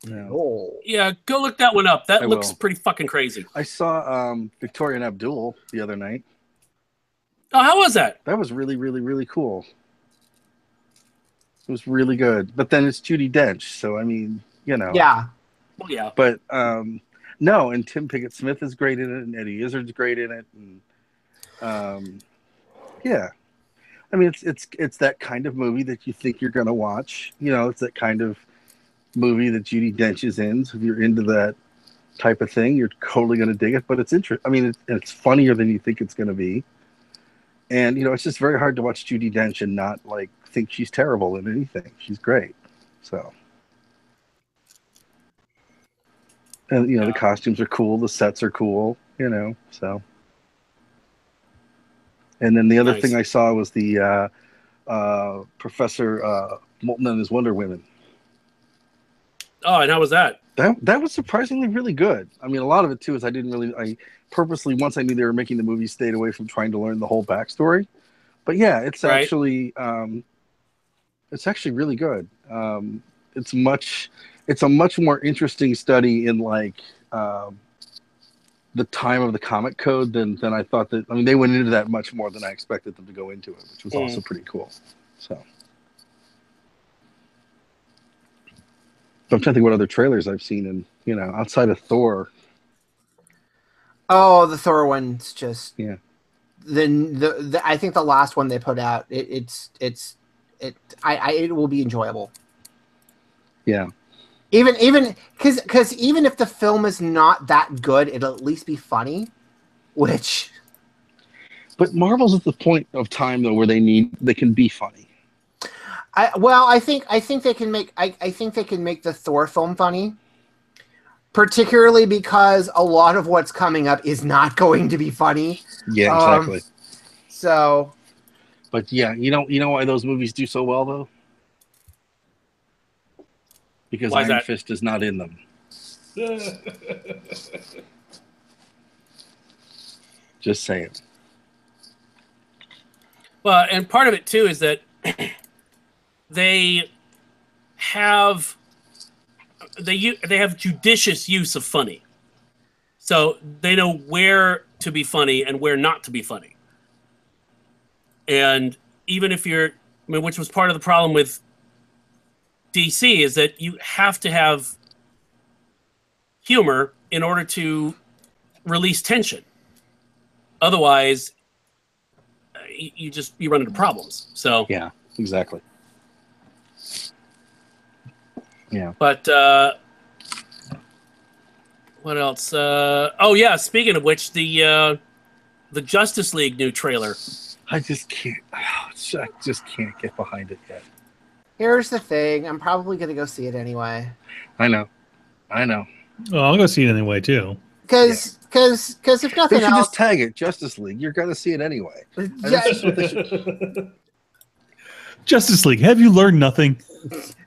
No. Oh. Yeah, go look that one up. That I looks will. pretty fucking crazy. I saw Victoria and Abdul the other night. Oh, how was that? That was really, really, really cool. It was really good. But then it's Judi Dench, so I mean, you know. Yeah. Well, yeah. But no, and Tim Pickett-Smith is great in it, and Eddie Izzard's great in it, and yeah. I mean, it's that kind of movie that you think you're gonna watch. You know, it's that kind of movie that Judi Dench is in. So if you're into that type of thing, you're totally gonna dig it. But it's interesting. I mean, it's funnier than you think it's gonna be. And you know, it's just very hard to watch Judi Dench and not like think she's terrible in anything. She's great. So, and you know, the costumes are cool, the sets are cool. You know, so. And then the other Nice. thing I saw was the Professor Moulton and his Wonder Women. Oh, and how was that? That was surprisingly really good. I mean, a lot of it too is I purposely, once I knew they were making the movie, stayed away from trying to learn the whole backstory. But yeah, it's Right. actually really good. It's a much more interesting study in like the time of the comic code than I thought that. I mean, they went into that much more than I expected them to go into it, which was also pretty cool. So. I'm trying to think what other trailers I've seen, and you know, outside of Thor. Oh, the Thor one's just Yeah. The I think the last one they put out it will be enjoyable. Yeah. Even because even if the film is not that good, it'll at least be funny. Which, But Marvel's at the point of time though where they can be funny. I think they can make the Thor film funny. Particularly because a lot of what's coming up is not going to be funny. Yeah, exactly. So, But yeah, you know why those movies do so well though? Because Why is Iron that? Fist is not in them. Just saying. Well, and part of it too is that they have they have judicious use of funny, so they know where to be funny and where not to be funny. And even if you're, I mean, which was part of the problem with DC, is that you have to have humor in order to release tension. Otherwise, you run into problems. So Yeah, exactly. Yeah. But what else? Oh yeah, speaking of which, the Justice League new trailer. I just can't. I just can't get behind it yet. Here's the thing. I'm probably going to go see it anyway. I know. Oh, I'll go see it anyway too. Because if nothing They should else, just tag it Justice League. You're going to see it anyway. yeah, Justice League, have you learned nothing?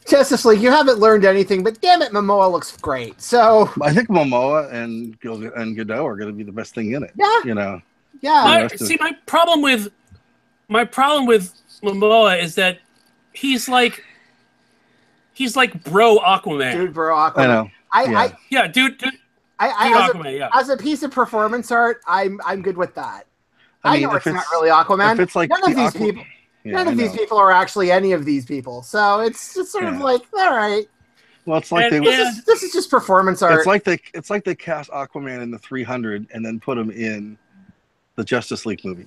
Justice League, you haven't learned anything, but damn it, Momoa looks great. So I think Momoa and Godot are going to be the best thing in it. Yeah. You know. yeah, My problem with Momoa is that he's like bro Aquaman. dude, bro, Aquaman. I know. Yeah, dude Aquaman. Yeah. As a piece of performance art, I'm good with that. I know it's not really If Aquaman. it's like None of the these people. Yeah, None of I these know. people are actually any of these people. So it's just sort of like, all right, Well, it's like And- they. and- this is just performance art. It's like they cast Aquaman in the 300 and then put him in the Justice League movie.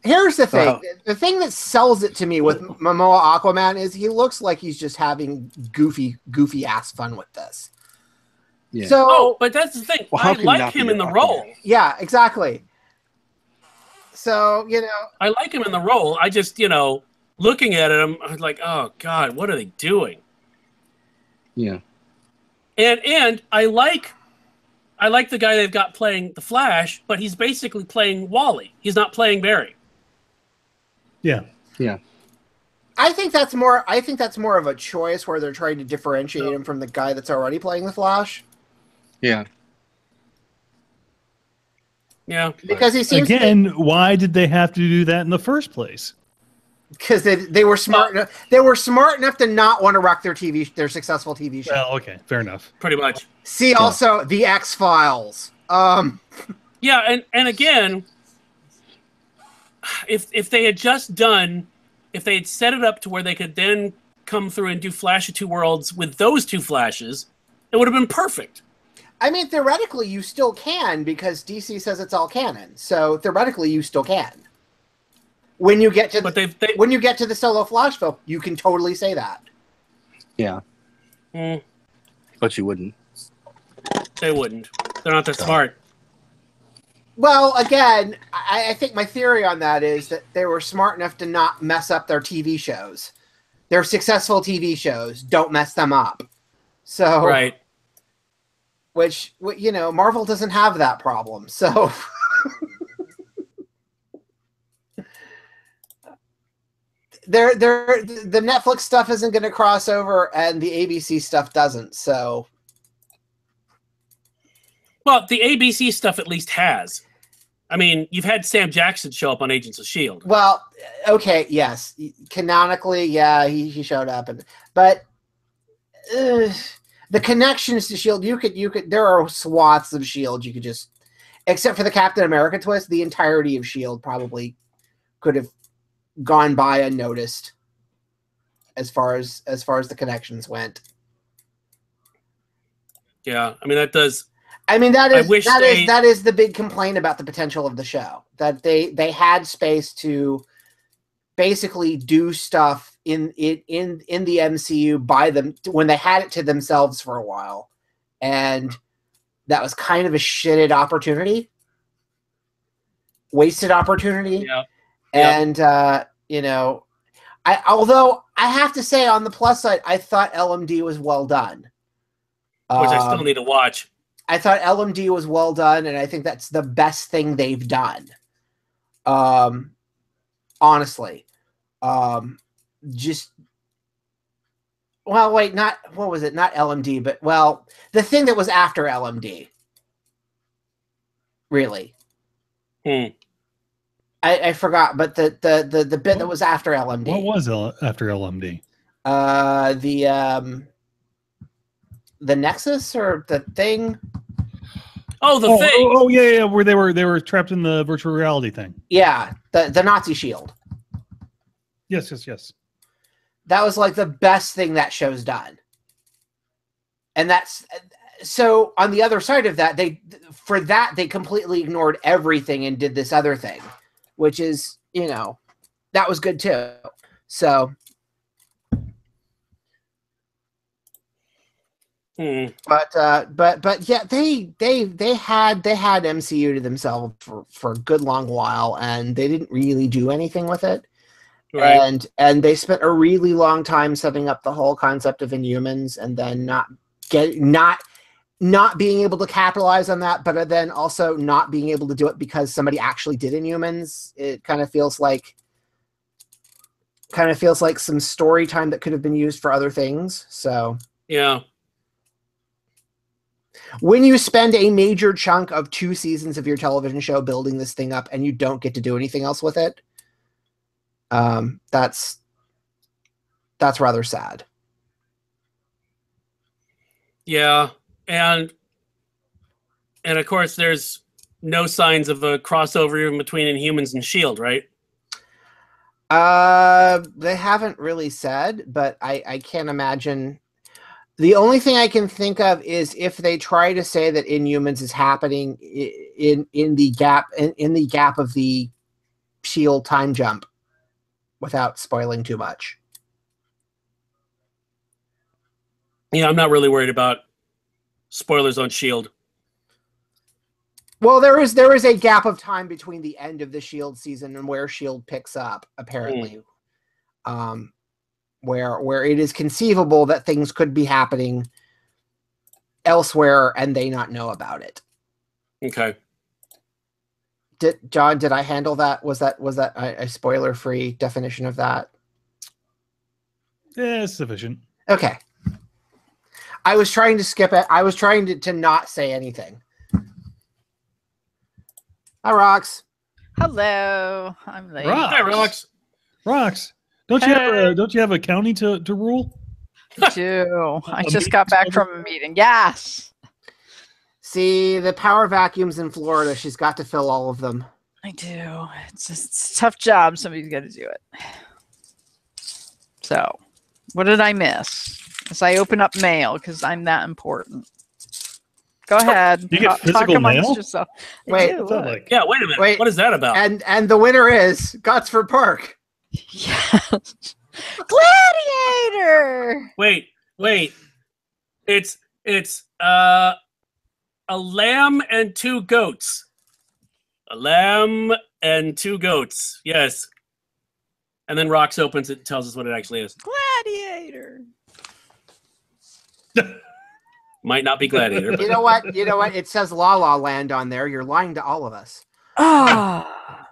Here's the thing. Uh-huh. The thing that sells it to me with Momoa Aquaman is he looks like he's just having goofy ass fun with this. Yeah. So Oh, but that's the thing. Well, how I can you like not him be in the Aquaman? role. yeah, exactly. So, I like him in the role. I just, looking at it, I'm like, oh God, what are they doing? Yeah. And I like the guy they've got playing the Flash, but he's basically playing Wally. He's not playing Barry. Yeah. Yeah. I think that's more of a choice where they're trying to differentiate him from the guy that's already playing the Flash. Yeah. Yeah. Because he seems Again, why did they have to do that in the first place? because they were smart enough. They were smart enough to not want to wreck their successful TV show. Well, okay, fair enough. Pretty much. See also the X-Files. Yeah, and again, if they had set it up to where they could then come through and do Flash of Two Worlds with those two Flashes, it would have been perfect. I mean, theoretically, you still can because DC says it's all canon. So theoretically, you still can. When you get to when you get to the solo Flash film, you can totally say that. Yeah. But you wouldn't. They wouldn't. They're not that smart. Well, again, I think my theory on that is that they were smart enough to not mess up their TV shows. Their successful TV shows, don't mess them up. So, Right. which, Marvel doesn't have that problem. So, the Netflix stuff isn't going to cross over, and the ABC stuff doesn't. So, Well, the ABC stuff at least has. I mean, you've had Sam Jackson show up on Agents of S.H.I.E.L.D. well, okay, yes, canonically, yeah, he showed up, but the connections to S.H.I.E.L.D., you could. There are swaths of S.H.I.E.L.D. you could just, except for the Captain America twist, the entirety of S.H.I.E.L.D. probably could have gone by unnoticed as far as the connections went. Yeah, I mean that does. I mean that is the big complaint about the potential of the show, that they had space to basically do stuff in the MCU by them when they had it to themselves for a while, and that was kind of a shitted opportunity, wasted opportunity. Yeah. And although I have to say on the plus side, I thought LMD was well done. Which I still need to watch. I thought LMD was well done, and I think that's the best thing they've done. Honestly, what was it? Not LMD, but the thing that was after LMD. Really. I forgot, but the bit that was after LMD. What was after LMD? The Nexus or the thing. Oh, the Oh, thing. oh, yeah, where they were trapped in the virtual reality thing. Yeah, the Nazi shield. Yes. That was like the best thing that show's done. And that's so on the other side of that, they completely ignored everything and did this other thing, which is, that was good too. So but yeah, they had MCU to themselves for a good long while, and they didn't really do anything with it. Right. And they spent a really long time setting up the whole concept of Inhumans, and then not being able to capitalize on that, but then also not being able to do it because somebody actually did Inhumans. It kind of feels like some story time that could have been used for other things. So yeah. When you spend a major chunk of 2 seasons of your television show building this thing up and you don't get to do anything else with it, that's rather sad. Yeah, and of course, there's no signs of a crossover even between Inhumans and S.H.I.E.L.D., right? They haven't really said, but I can't imagine. The only thing I can think of is if they try to say that Inhumans is happening in the gap of the S.H.I.E.L.D. time jump, without spoiling too much. Yeah, I'm not really worried about spoilers on S.H.I.E.L.D. Well, there is a gap of time between the end of the S.H.I.E.L.D. season and where S.H.I.E.L.D. picks up, apparently. Where it is conceivable that things could be happening elsewhere and they not know about it. Okay. John, did I handle that? Was that a spoiler-free definition of that? Yeah, it's sufficient. Okay. I was trying to skip it. I was trying to not say anything. Hi, Rox. Hello. I'm late. Rox. Hi, Rox. Rox. Don't you have a county to rule? I do. I just got back from a meeting. Yes. See, the power vacuums in Florida, she's got to fill all of them. I do. It's a tough job. Somebody's got to do it. So, what did I miss? As I open up mail, because I'm that important. Go ahead. You get physical mail? Yourself. Wait, do, like? Yeah, wait a minute. What is that about? And the winner is Gottsford Park. Yes. Gladiator. Wait. It's a lamb and 2 goats. A lamb and 2 goats. Yes. And then Rox opens it and tells us what it actually is. Gladiator. Might not be Gladiator. You know what? It says La La Land on there. You're lying to all of us. Ah.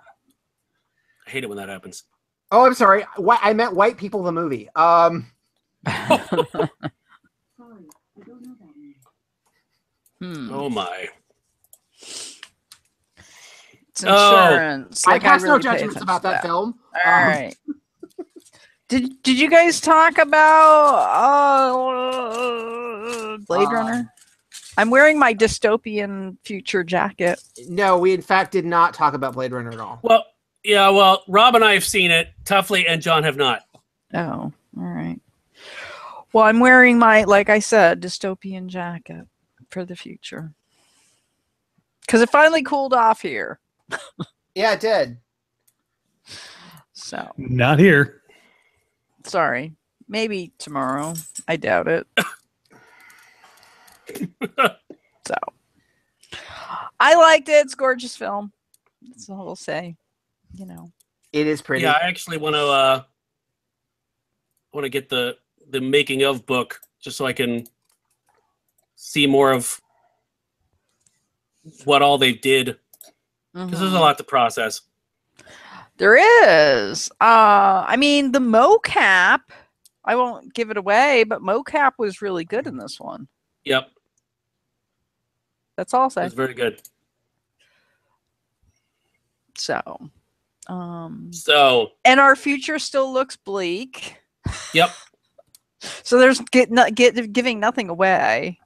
I hate it when that happens. Oh, I'm sorry. I meant White People the movie. Hmm. Oh my. It's insurance. I pass no judgments about that film. All right. Did you guys talk about Blade Runner? I'm wearing my dystopian future jacket. No, we in fact did not talk about Blade Runner at all. Well, yeah, Rob and I have seen it. Toughly and John have not. Oh, all right. Well, I'm wearing my, like I said, dystopian jacket for the future. Because it finally cooled off here. Yeah, it did. So. Not here. Sorry. Maybe tomorrow. I doubt it. So. I liked it. It's a gorgeous film. That's all I'll say. You know. It is pretty. Yeah, I actually want to get the making of book just so I can see more of what all they did. Because there's a lot to process. There is. I mean, the mocap, I won't give it away, but mocap was really good in this one. Yep. That's all I'll say. It was very good. So, So, and our future still looks bleak. yep. So there's giving nothing away.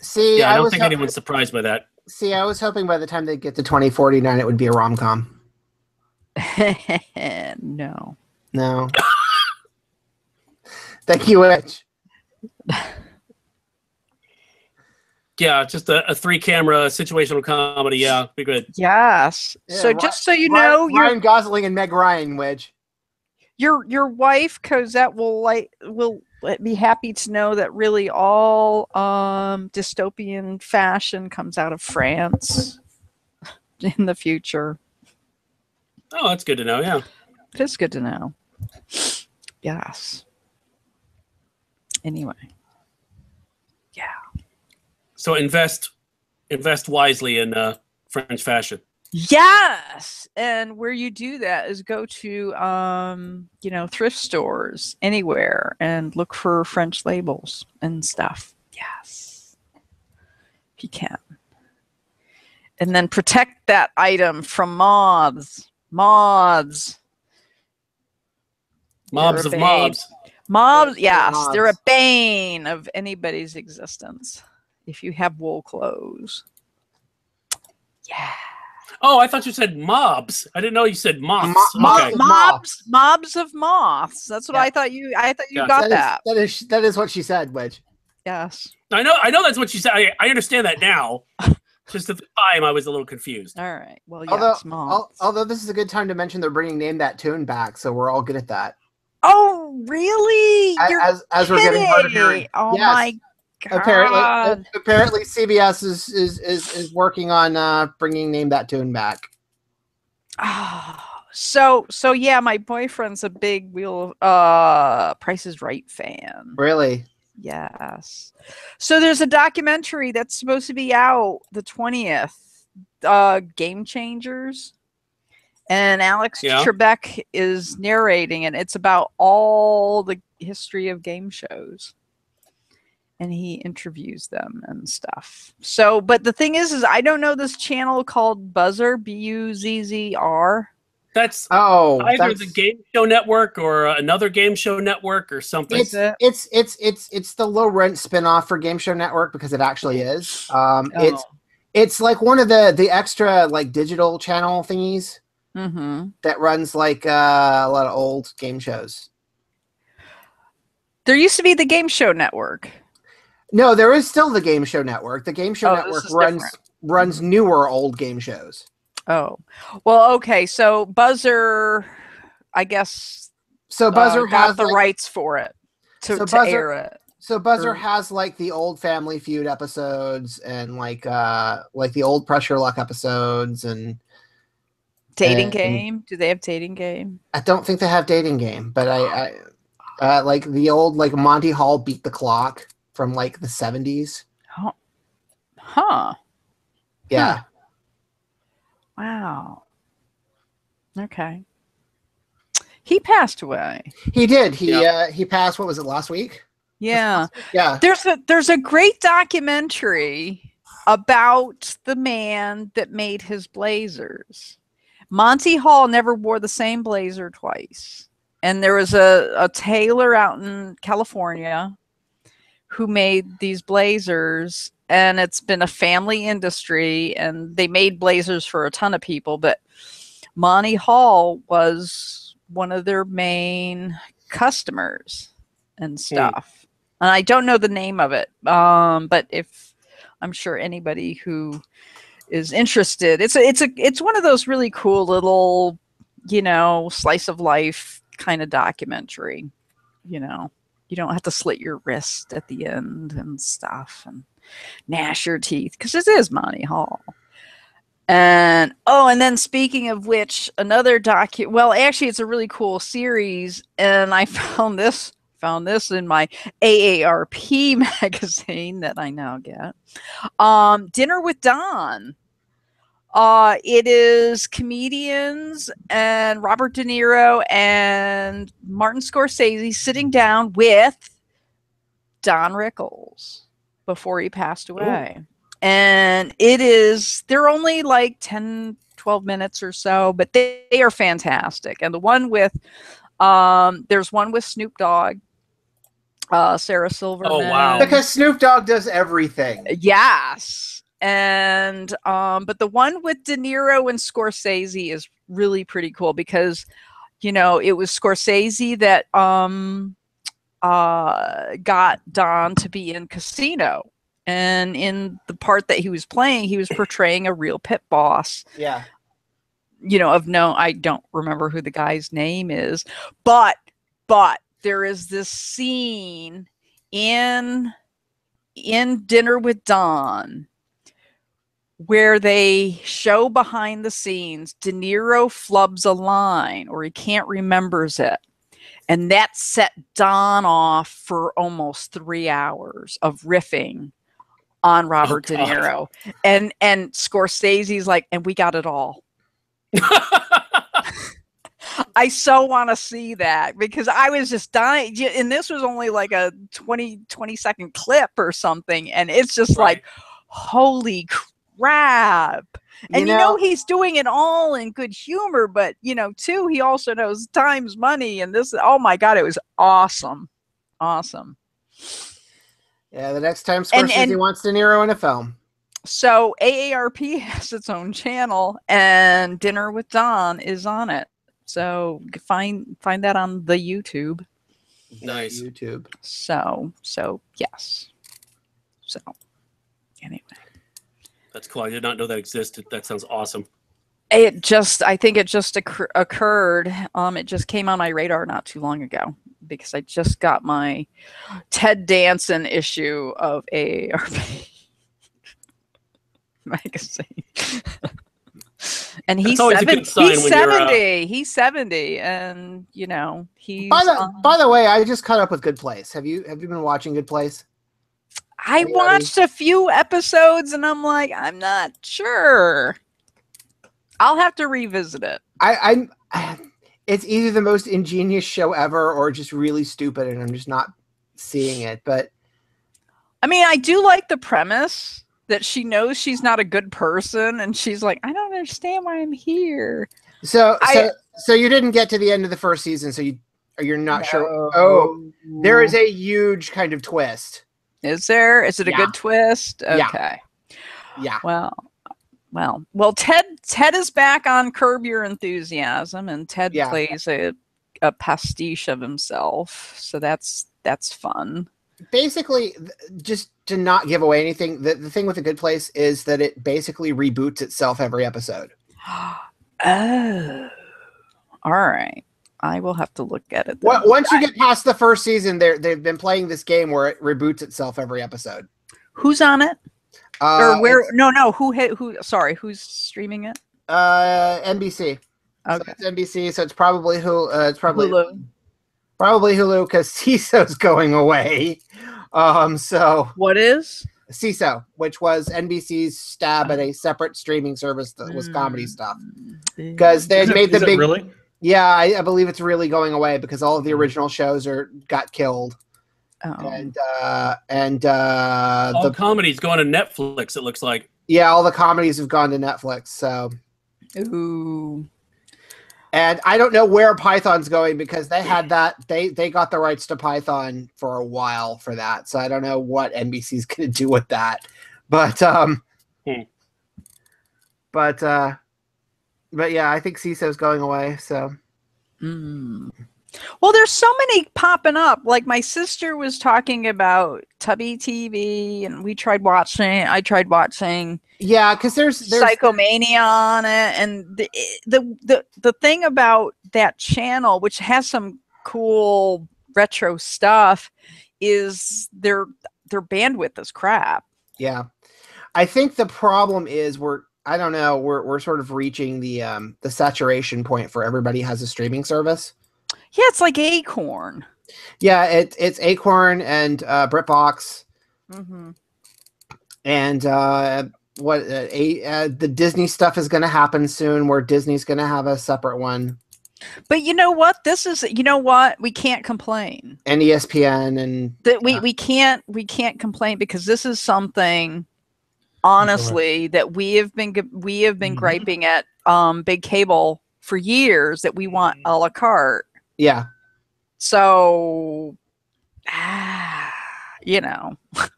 See, Yeah, I don't was think anyone's surprised by that. See, I was hoping by the time they get to 2049, it would be a rom-com. No. No. Thank you, Rich. Yeah, just a 3-camera situational comedy. Yeah, be good. Yes. Yeah, So just so you know, Ryan Gosling and Meg Ryan, Wedge. Your wife Cosette will be happy to know that really all dystopian fashion comes out of France in the future. Oh, that's good to know. Yeah. It is good to know. Yes. Anyway. Yeah. So invest wisely in French fashion. Yes, and where you do that is go to thrift stores anywhere and look for French labels and stuff. Yes, if you can, and then protect that item from moths. Mobs of mobs. Mobs, yes, mobs. they're a bane of anybody's existence. If you have wool clothes, yeah. Oh, I thought you said mobs. I didn't know you said moths. Okay. Mobs of moths. That's what I thought you. I thought you got that. That is what she said, Wedge. Yes. I know that's what she said. I understand that now. Just at the time, I was a little confused. All right. Well, yes, although this is a good time to mention they're bringing Name That Tune back, so we're all good at that. Oh, really? As we're getting hard of hearing. Oh yes. my God. Apparently, CBS is working on bringing Name That Tune back. Oh, so yeah, my boyfriend's a big Price is Right fan. Really? Yes. So there's a documentary that's supposed to be out the 20th, Game Changers. And Alex Trebek is narrating it. It's about all the history of game shows. And he interviews them and stuff. So, but the thing is I don't know this channel called Buzzer, Buzzr. That's either the Game Show Network or another Game Show Network or something. It's the low rent spinoff for Game Show Network because it actually is. It's like one of the extra like digital channel thingies that runs like a lot of old game shows. There used to be the Game Show Network. No, there is still the Game Show Network. The Game Show Network runs newer old game shows. Oh, well, okay. So Buzzer, I guess. So Buzzer has the rights for it to air it. So Buzzer has like the old Family Feud episodes and like the old Pressure Luck episodes and Dating Game. Do they have Dating Game? I don't think they have Dating Game, but I like the old like Monty Hall Beat the Clock from like the 70s. Huh. Yeah. Wow. Okay. He passed away. He did. He passed. What was it, last week? Yeah. Yeah. There's a great documentary about the man that made his blazers. Monty Hall never wore the same blazer twice. And there was a tailor out in California who made these blazers, and it's been a family industry, and they made blazers for a ton of people, but Monty Hall was one of their main customers and stuff. And I don't know the name of it, but if I'm sure anybody who is interested, it's one of those really cool little, slice of life kind of documentary. You don't have to slit your wrist at the end and stuff and gnash your teeth because it is Monty Hall. And then speaking of which, another well, actually it's a really cool series, and I found this in my AARP magazine that I now get. Dinner with Don. It is comedians and Robert De Niro and Martin Scorsese sitting down with Don Rickles before he passed away. Ooh. And they're only like 10, 12 minutes or so, but they are fantastic. And the one with, there's one with Snoop Dogg, Sarah Silverman. Oh, wow. Because Snoop Dogg does everything. Yes. And but the one with De Niro and Scorsese is really pretty cool because, you know, it was Scorsese that got Don to be in Casino. And in the part that he was playing, he was portraying a real pit boss. Yeah. You know, I don't remember who the guy's name is, but there is this scene in Dinner with Don where they show behind the scenes De Niro flubs a line or he can't remembers it. And that set Don off for almost 3 hours of riffing on Robert De Niro. And Scorsese's like, and we got it all. I so want to see that because I was just dying. And this was only like a 20 second clip or something. And it's just like, holy crap. And you know, he's doing it all in good humor, but you know, too, he also knows time's money. And this, oh my God, it was awesome. Awesome. Yeah, the next time Scorsese wants De Niro in a film. So AARP has its own channel and Dinner with Don is on it. So find that on the YouTube. Nice. YouTube. So yes. So anyway. That's cool. I did not know that existed. That sounds awesome. I think it just occurred. It just came on my radar not too long ago because I just got my Ted Danson issue of AARP magazine. And he's 70. He's 70, and you know he's. By the way, I just caught up with Good Place. Have you been watching Good Place? I watched a few episodes, and I'm like, I'm not sure. I'll have to revisit it. It's either the most ingenious show ever, or just really stupid, and I'm just not seeing it. But I mean, I do like the premise that she knows she's not a good person, and she's like, I don't understand why I'm here. So you didn't get to the end of the first season, so you're not sure. Oh, there is a huge kind of twist. Is there? Is it a good twist? Okay. Yeah. Well, Ted is back on Curb Your Enthusiasm, and Ted plays a pastiche of himself. So that's fun. Basically, just to not give away anything, the thing with The Good Place is that it basically reboots itself every episode. Oh, all right. I will have to look at it. Once you get past the first season, they've been playing this game where it reboots itself every episode. Who's on it? Or where? No. Who? Sorry, who's streaming it? NBC. Okay, so it's NBC. So it's probably Hulu. It's probably Hulu. Probably Hulu because CISO's going away. So what is CISO, which was NBC's stab at a separate streaming service that was comedy stuff, because they had made the big. Really? Yeah, I believe it's really going away because all of the original shows got killed. Oh. And all comedies going to Netflix. It looks like. Yeah, all the comedies have gone to Netflix. So. Ooh. And I don't know where Python's going because they had that. They got the rights to Python for a while for that. So I don't know what NBC's going to do with that. But But yeah, I think CISO's going away. So. Well, there's so many popping up. Like my sister was talking about Tubby TV, and I tried watching. Yeah, because there's Psychomania on it, and the thing about that channel, which has some cool retro stuff, is their bandwidth is crap. Yeah, I think the problem is we're sort of reaching the saturation point for everybody has a streaming service. Yeah, it's like Acorn. Yeah, it's Acorn and BritBox, and the Disney stuff is going to happen soon, where Disney's going to have a separate one. But you know what? We can't complain. And ESPN and we can't complain because this is something honestly, that we have been griping at big cable for years that we want a la carte. Yeah. So, you know. Well,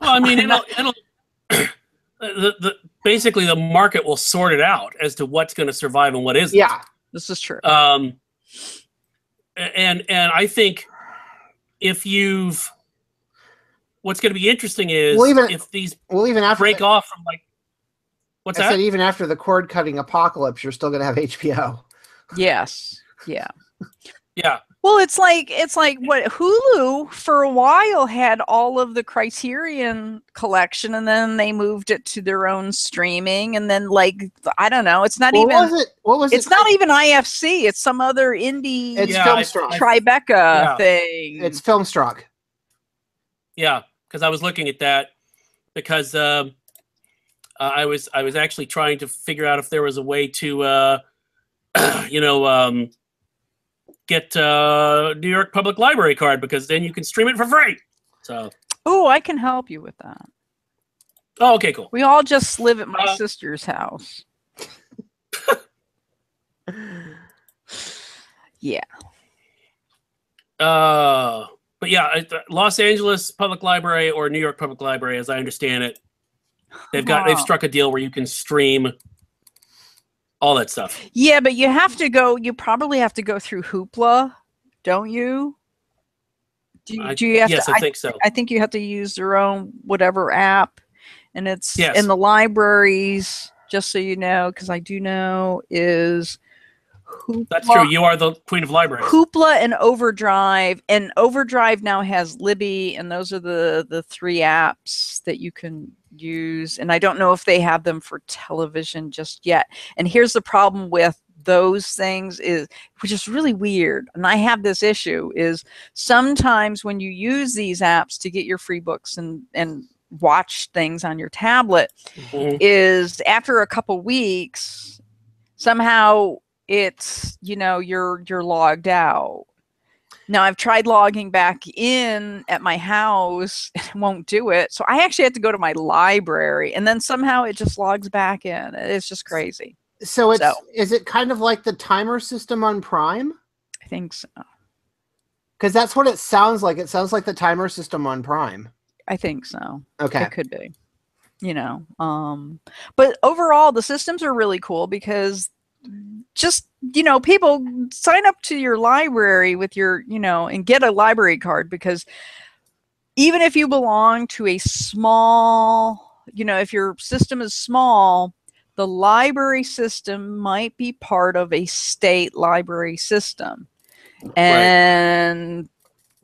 I mean, it'll basically the market will sort it out as to what's going to survive and what isn't. Yeah. This is true. And I think what's going to be interesting is if these even after break off from like, what's that? I said even after the cord cutting apocalypse, you're still going to have HBO. Yes. Yeah. Yeah. Well, it's like what Hulu for a while had all of the Criterion collection, and then they moved it to their own streaming, and then like I don't know, it's not even what was it's not even IFC, it's some other indie Filmstruck Tribeca thing. It's Filmstruck. Yeah, because I was looking at that because I was actually trying to figure out if there was a way to get New York Public Library card, because then you can stream it for free. So. Oh, I can help you with that. Oh, okay, cool. We all just live at my sister's house. Yeah. But yeah, Los Angeles Public Library or New York Public Library, as I understand it, they've struck a deal where you can stream all that stuff. Yeah, but you probably have to go through Hoopla, don't you? Do you have yes, to? I think so. I think you have to use their own whatever app, and it's Yes. in the libraries, just so you know, because I do know is Hoopla. That's true. You are the queen of libraries. Hoopla and Overdrive now has Libby, and those are the three apps that you can use. And I don't know if they have them for television just yet. And here's the problem with those things which is really weird, and I have this issue, is sometimes when you use these apps to get your free books and watch things on your tablet, is after a couple weeks, somehow it's, you're logged out. Now, I've tried logging back in at my house and it won't do it. So I actually have to go to my library, and then somehow it just logs back in. It's just crazy. So is it kind of like the timer system on Prime? I think so. Because that's what it sounds like. It sounds like the timer system on Prime. I think so. Okay. It could be. But overall, the systems are really cool because just, people sign up to your library with your, and get a library card, because even if you belong to a small, if your system is small, the library system might be part of a state library system. And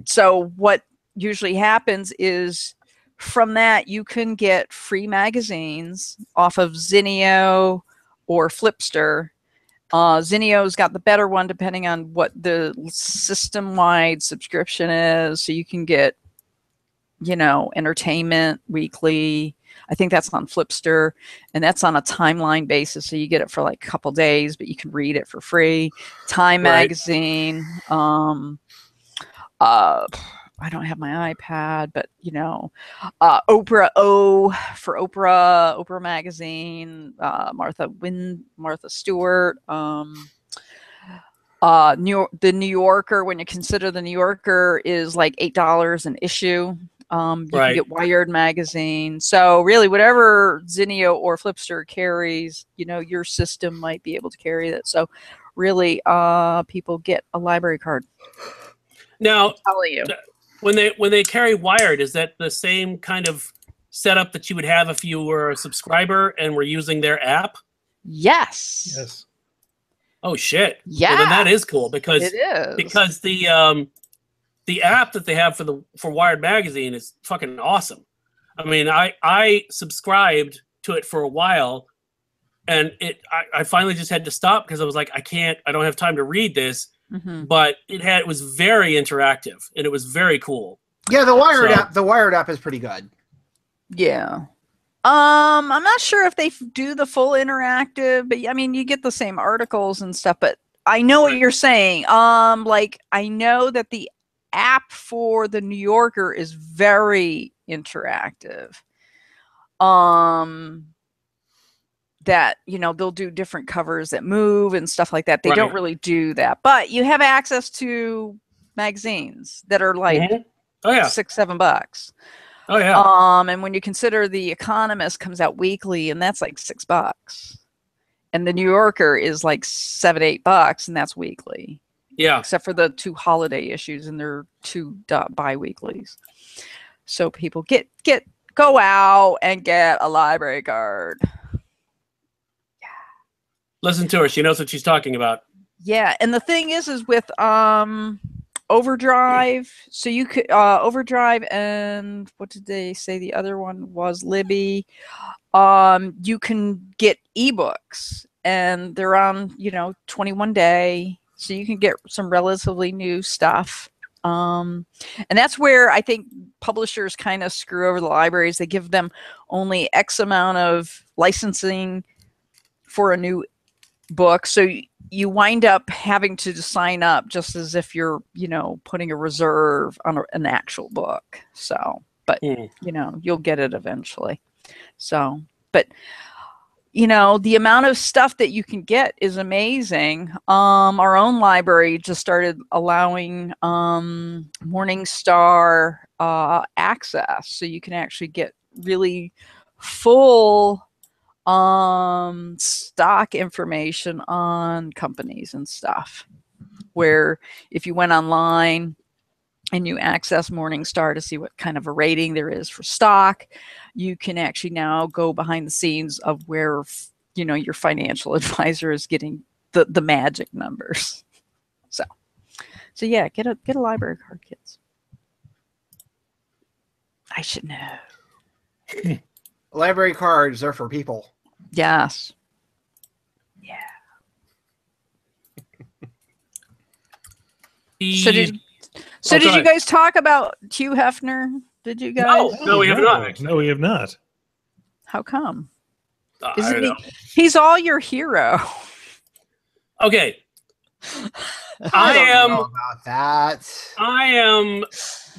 so what usually happens is from that, you can get free magazines off of Zinio or Flipster. Zinio's got the better one depending on what the system-wide subscription is. So you can get, entertainment weekly. I think that's on Flipster, and that's on a timeline basis. So you get it for like a couple days, but you can read it for free. Time magazine. I don't have my iPad, but Oprah for Oprah magazine, Martha Stewart, the New Yorker. When you consider the New Yorker is like $8 an issue. You can get Wired magazine. So really, whatever Zinio or Flipster carries, your system might be able to carry that. So really, people get a library card. Now, I'll tell you. When they carry Wired, is that the same kind of setup that you would have if you were a subscriber and were using their app? Yes. Oh shit. Yeah. Well, then that is cool, because it is. Because the app that they have for Wired magazine is fucking awesome. I mean, I subscribed to it for a while, and I finally just had to stop because I was like, I don't have time to read this. But it was very interactive, and it was very cool. Yeah, the Wired app is pretty good. Yeah. I'm not sure if they do the full interactive, but I mean, you get the same articles and stuff, but I know what you're saying. Like, I know that the app for the New Yorker is very interactive. that, you know, they'll do different covers that move and stuff like that. They don't Right. really do that, but you have access to magazines that are like Mhm. Oh yeah. $6-7. Oh yeah. And when you consider The Economist comes out weekly, and that's like $6, and The New Yorker is like $7-8, and that's weekly, Yeah. except for the 2 holiday issues, and they're 2 bi-weeklies. So people go out and get a library card. Listen to her. She knows what she's talking about. Yeah, and the thing is with Overdrive, so you could Overdrive, and what did they say the other one was? Libby. You can get ebooks, and they're on, you know, 21 day, so you can get some relatively new stuff. And that's where I think publishers kind of screw over the libraries. They give them only X amount of licensing for a new book, so you wind up having to sign up just as if you're, you know, putting a reserve on an actual book. So, but you know, you'll get it eventually. So, but you know, the amount of stuff that you can get is amazing. Our own library just started allowing Morningstar access, so you can actually get really full stock information on companies and stuff, where if you went online and you access Morningstar to see what kind of a rating there is for stock, you can actually now go behind the scenes of where, you know, your financial advisor is getting the magic numbers. So yeah, get a library card, kids. I should know. Library cards are for people. Yes. Yeah. So did you guys talk about Hugh Hefner? Did you guys? No, we have not. No, we have not. How come? I don't know. He's all your hero. Okay. I don't know about that. I am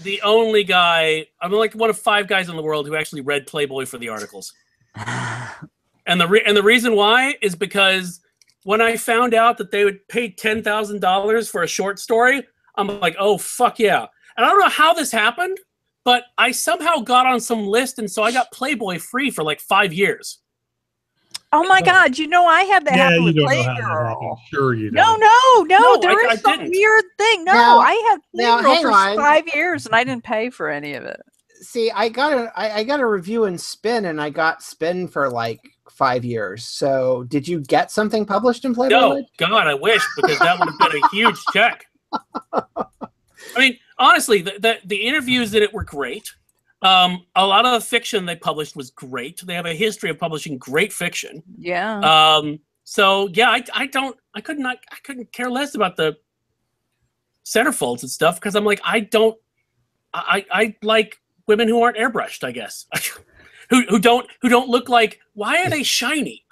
the only guy. I'm like one of 5 guys in the world who actually read Playboy for the articles. And the reason why is because when I found out that they would pay $10,000 for a short story, I'm like, oh fuck yeah! And I don't know how this happened, but I somehow got on some list, and so I got Playboy free for like 5 years. Oh my God! You know, I had that happen with Playgirl. Sure, you don't. No. There is some weird thing. No, now, I had Playgirl for on. 5 years, and I didn't pay for any of it. See, I got a review in Spin, and I got Spin for like 5 years. So, did you get something published in Playboy? No, God, I wish, because that would have been a huge check. I mean, honestly, the interviews in it were great. A lot of the fiction they published was great. They have a history of publishing great fiction. Yeah. So yeah, I couldn't care less about the centerfolds and stuff, because I'm like, I like women who aren't airbrushed, I guess. who don't look like, why are they shiny?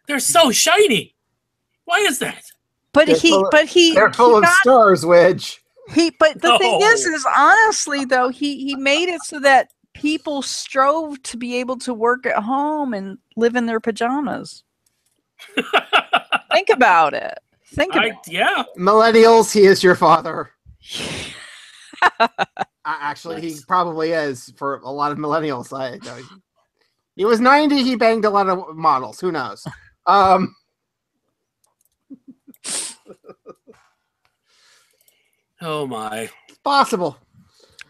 They're so shiny. Why is that? They're full of stars, Wedge. But the thing is honestly though, he made it so that people strove to be able to work at home and live in their pajamas. Think about it. Yeah. Millennials, he is your father. Actually, nice. He probably is for a lot of millennials. He was 90. He banged a lot of models. Who knows? Oh my! It's possible.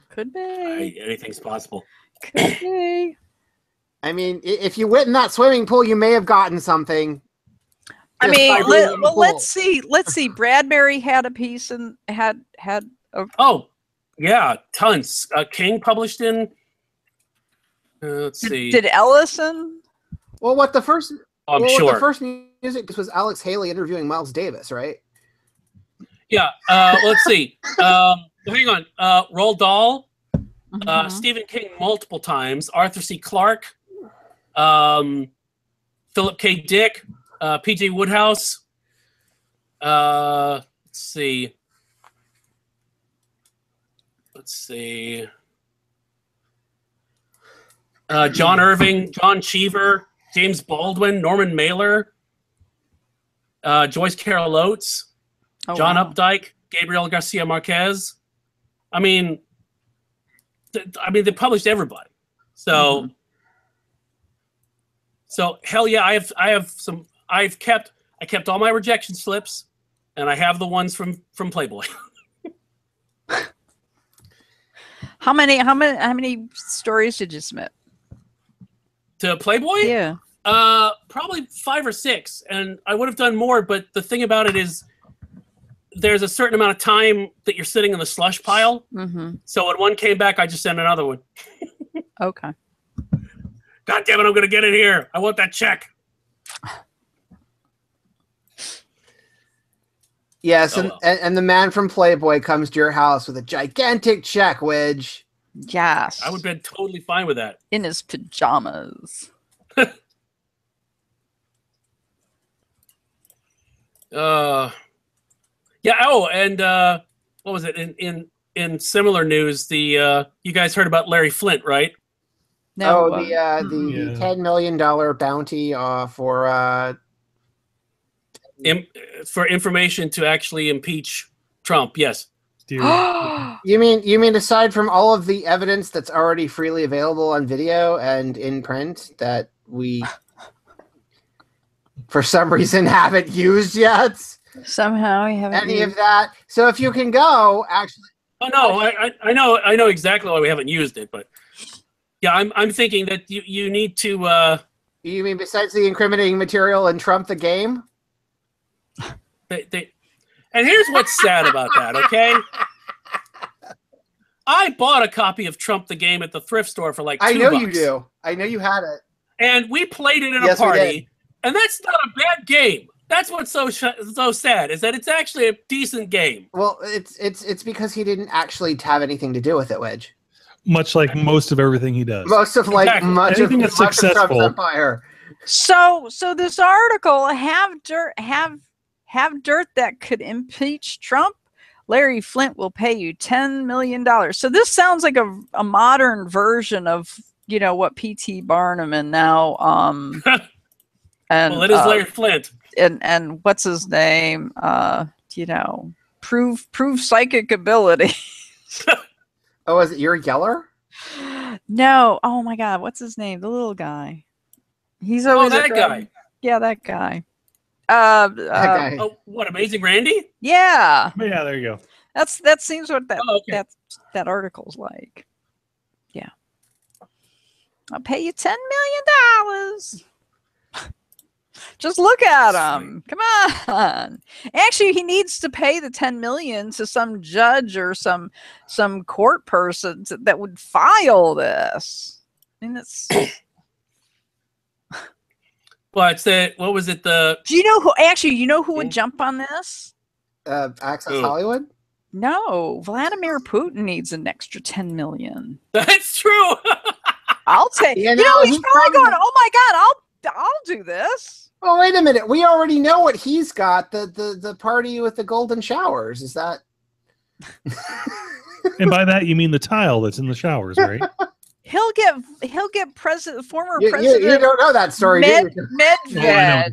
Could be. Anything's possible. Could be. I mean, if you went in that swimming pool, you may have gotten something. I mean, let's see. Let's see. Bradbury had a piece and had a. Oh, yeah, tons. King published in. Let's see. Did Ellison? Well, what the first? I'm sure. The first music was Alex Haley interviewing Miles Davis, right? Yeah. Let's see. Hang on. Roald Dahl, Stephen King multiple times, Arthur C. Clarke, Philip K. Dick, P.J. Woodhouse. Let's see. John Irving, John Cheever, James Baldwin, Norman Mailer, Joyce Carol Oates, John Updike, Gabriel Garcia Marquez. I mean, they published everybody. So, so hell yeah, I kept all my rejection slips, and I have the ones from Playboy. How many stories did you submit To Playboy? Yeah. Probably 5 or 6, and I would have done more. But the thing about it is, there's a certain amount of time that you're sitting in the slush pile. So when one came back, I just sent another one. Okay. God damn it! I'm gonna get it here. I want that check. Yes, and the man from Playboy comes to your house with a gigantic check, Widge. Yes. I would have been totally fine with that. In his pajamas. Yeah. Oh, and what was it? In similar news, the you guys heard about Larry Flint, right? No. The $10 million bounty for information to actually impeach Trump. Yes. You mean aside from all of the evidence that's already freely available on video and in print that we for some reason haven't used yet? Somehow we haven't any of that. So if you can go, actually. Oh no, I know exactly why we haven't used it, but yeah, I'm thinking that you need to. You mean besides the incriminating material in Trump the Game? And here's what's sad about that. Okay, I bought a copy of Trump the Game at the thrift store for like $2. I know you do. I know you had it. And we played it in a party, and that's not a bad game. That's what's so sad, is that it's actually a decent game. Well, it's because he didn't actually have anything to do with it, Wedge. Much like most of everything he does. Much of Trump's empire. So this article, have dirt that could impeach Trump. Larry Flint will pay you $10 million. So this sounds like a modern version of what P.T. Barnum and now and well, it is Larry Flint. And what's his name? Prove psychic ability. Oh, is it Uri Geller? No. Oh my God, what's his name? The little guy. He's always that guy. Yeah, that guy. That guy. Oh, what, Amazing Randy? Yeah. Yeah, there you go. That seems what that article's like. Yeah. I'll pay you $10 million. Just look at him. Come on. Actually, he needs to pay the $10 million to some judge or some court person that would file this. I mean, that's. Well, what was it? Do you know who? Actually, you know who would jump on this? Access Hollywood. No, Vladimir Putin needs an extra $10 million. That's true. I'll take. Yeah, he's probably going. Oh my God, I'll do this. Oh, wait a minute. We already know what he's got. The party with the golden showers. Is that? And by that you mean the tile that's in the showers, right? He'll get former president. You don't know that story, do you? Medved.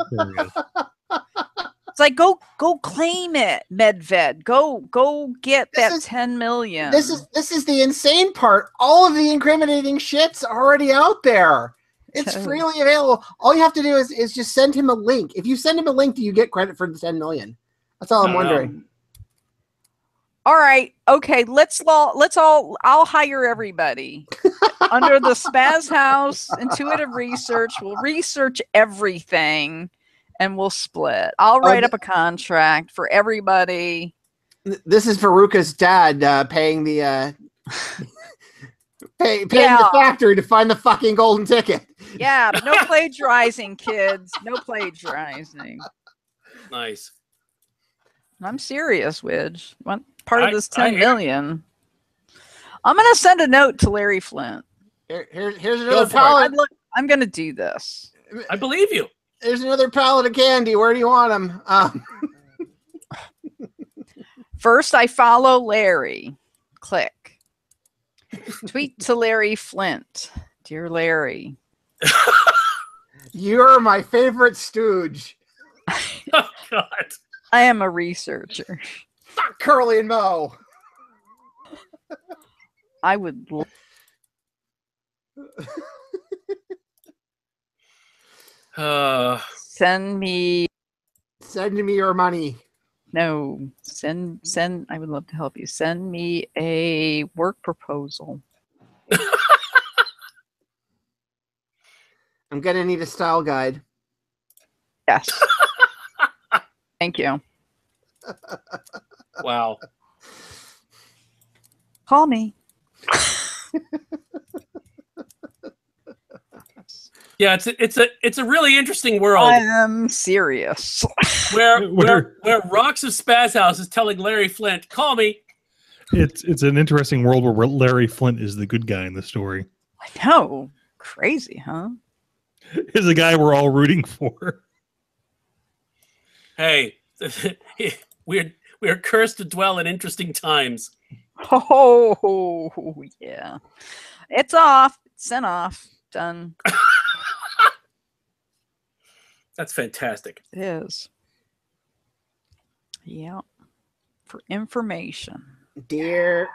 It's like go claim it, Medved. Go get that $10 million. This is the insane part. All of the incriminating shit's already out there. It's freely available. All you have to do is just send him a link. If you send him a link, do you get credit for the $10 million? That's all I'm wondering. All right. Okay. I'll hire everybody under the Spaz House Intuitive Research. We'll research everything and we'll split. I'll write up a contract for everybody. This is Veruca's dad paying the paying the factory to find the fucking golden ticket. Yeah, but no plagiarizing, kids. No plagiarizing. Nice. I'm serious, Widge. Want part of this $10 million? I'm gonna send a note to Larry Flint. Here's another pallet. I'm gonna do this. I believe you. There's another pallet of candy. Where do you want them? First, I follow Larry. Click. Tweet to Larry Flint. Dear Larry. You're my favorite stooge. Oh God. I am a researcher. Fuck Curly and Moe. I would send me your money. no send I would love to help you. Send me a work proposal. I'm gonna need a style guide. Yes. Thank you. Wow. Call me. Yeah, it's a really interesting world I am serious. where Rocks of Spaz House is telling Larry Flint, "Call me." It's an interesting world where Larry Flint is the good guy in the story. I know. Crazy, huh? Is the guy we're all rooting for. Hey, we're cursed to dwell in interesting times. Oh yeah. It's off. It's sent off. Done. That's fantastic. It is. Yeah. For information. Dear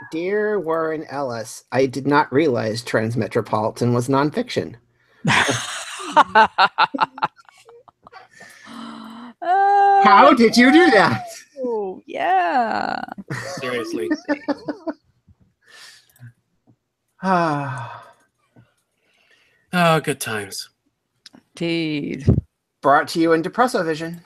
Warren Ellis, I did not realize Transmetropolitan was nonfiction. How did you do that? Oh, yeah. Seriously. Brought Oh, good times. Indeed. to you in Depresso Vision.